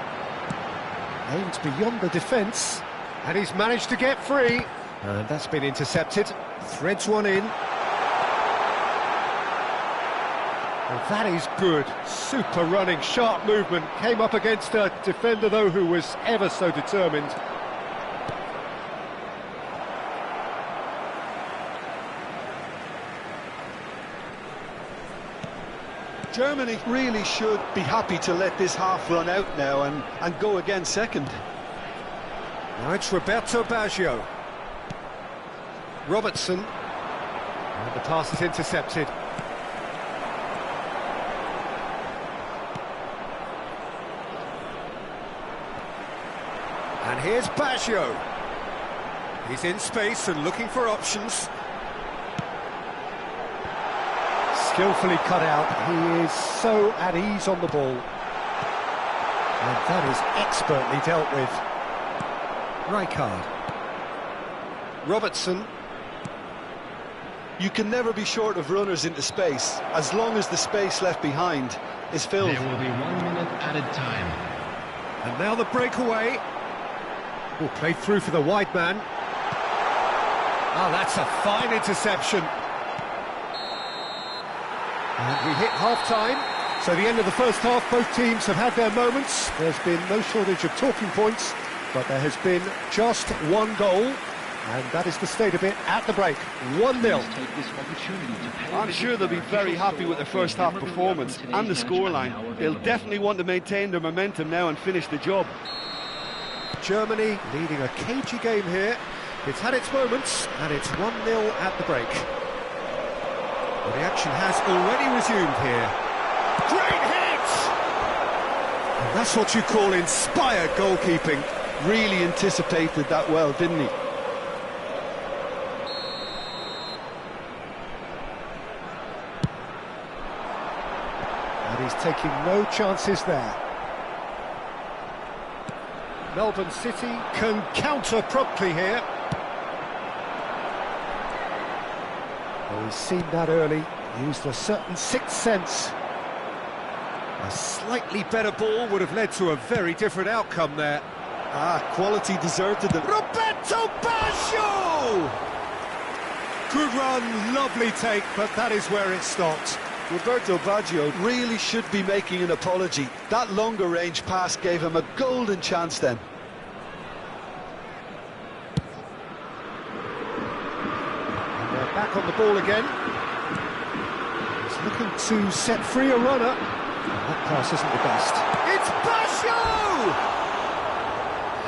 Aimed beyond the defence. And he's managed to get free. And that's been intercepted. Threads one in. And that is good. Super running, sharp movement. Came up against a defender, though, who was ever so determined. Germany really should be happy to let this half run out now and go again second. Now it's Roberto Baggio. Robertson. And the pass is intercepted. And here's Baggio. He's in space and looking for options. Skillfully cut out. He is so at ease on the ball. And that is expertly dealt with. Rijkaard. Robertson. You can never be short of runners into space, as long as the space left behind is filled. There will be 1 minute added time. And now the breakaway. Oh, played through for the wide man. Oh, that's a fine interception. And we hit half-time. So the end of the first half, both teams have had their moments. There's been no shortage of talking points, but there has been just one goal, and that is the state of it at the break. 1-0. I'm sure they'll be very happy with their first half performance and the scoreline. They'll definitely want to maintain their momentum now and finish the job. Germany leading a cagey game here. It's had its moments, and it's 1-0 at the break. Well, the action has already resumed here. Great hit! And that's what you call inspired goalkeeping. Really anticipated that well, didn't he? And he's taking no chances there. Melbourne City can counter promptly here. Well, he's seen that early, used a certain sixth sense. A slightly better ball would have led to a very different outcome there. Quality deserted them. Roberto Baggio! Good run, lovely take, but that is where it stopped. Roberto Baggio really should be making an apology. That longer range pass gave him a golden chance then. And they're back on the ball again. He's looking to set free a runner. That pass isn't the best. It's Baggio!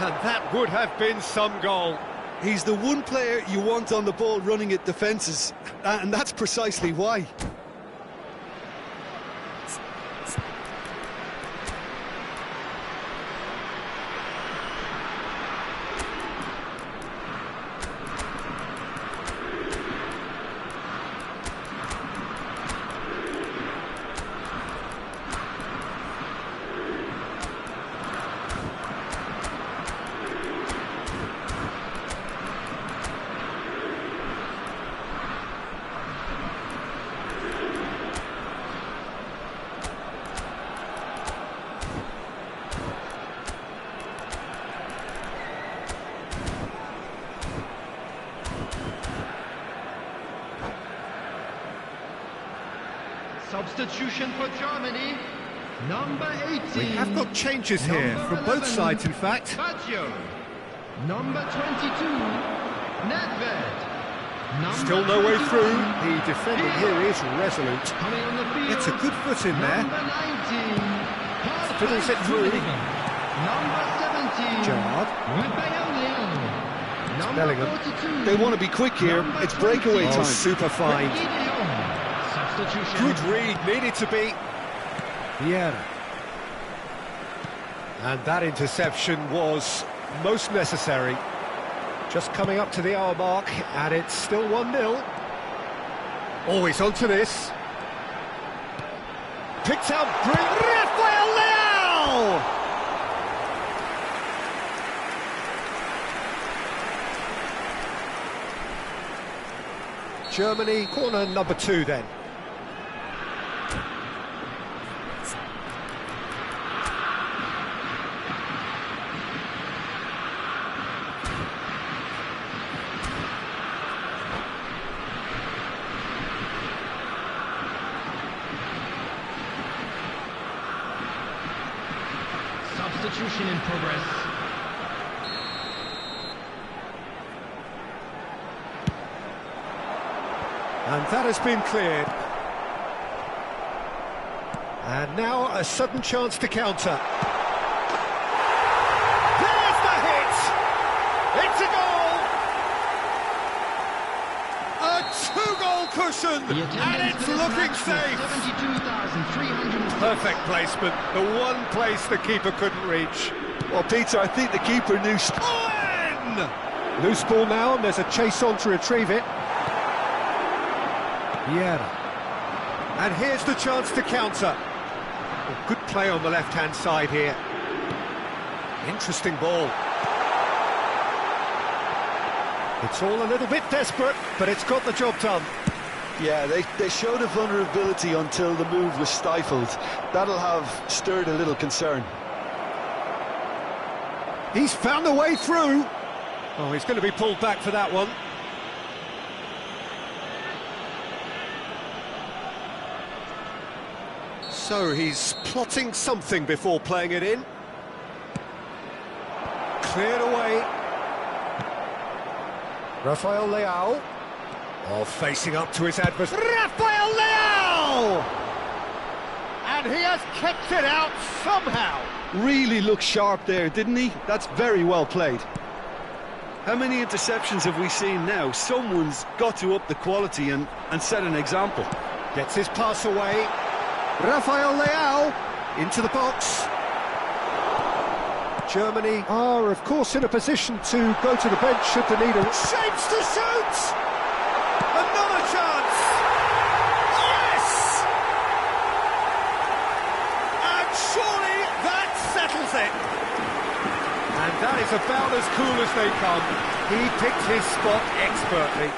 And that would have been some goal. He's the one player you want on the ball running at defences, and that's precisely why. Substitution for Germany, number 18. We have got changes here, from both sides in fact. Baggio. Number 22, Nedved. Still no way through. The defending here is resolute. Coming on the field. Gets a good foot in there. Number 19, Fiddles it through. Number 17, Gerrard. Number Bellingham. 42. They want to be quick here. It's breakaway time. Super fine. Substitution. Good read, needed to be. Vieira. And that interception was most necessary. Just coming up to the hour mark, and it's still 1-0. Always onto this. Picked out Rafael Leao! Germany, corner number 2 then. Substitution in progress. And that has been cleared. And now a sudden chance to counter. There's the hit! It's a goal! A 2-goal cushion! And it's looking safe! 72,300. Perfect placement, the one place the keeper couldn't reach. Well, Peter, I think the keeper knew... Owen! Loose ball now, and there's a chase on to retrieve it. Vieira. And here's the chance to counter. Oh, good play on the left-hand side here. Interesting ball. It's all a little bit desperate, but it's got the job done. Yeah, they showed a vulnerability until the move was stifled. That'll have stirred a little concern. He's found a way through. Oh, he's going to be pulled back for that one. So he's plotting something before playing it in. Cleared away. Rafael Leao. Oh, facing up to his adversary. Rafael Leao! And he has kept it out somehow. Really looked sharp there, didn't he? That's very well played. How many interceptions have we seen now? Someone's got to up the quality and set an example. Gets his pass away. Rafael Leao into the box. Germany are, of course, in a position to go to the bench should the need. Shapes to shoot! Another chance! Yes! And surely that settles it. And that is about as cool as they come. He picked his spot expertly.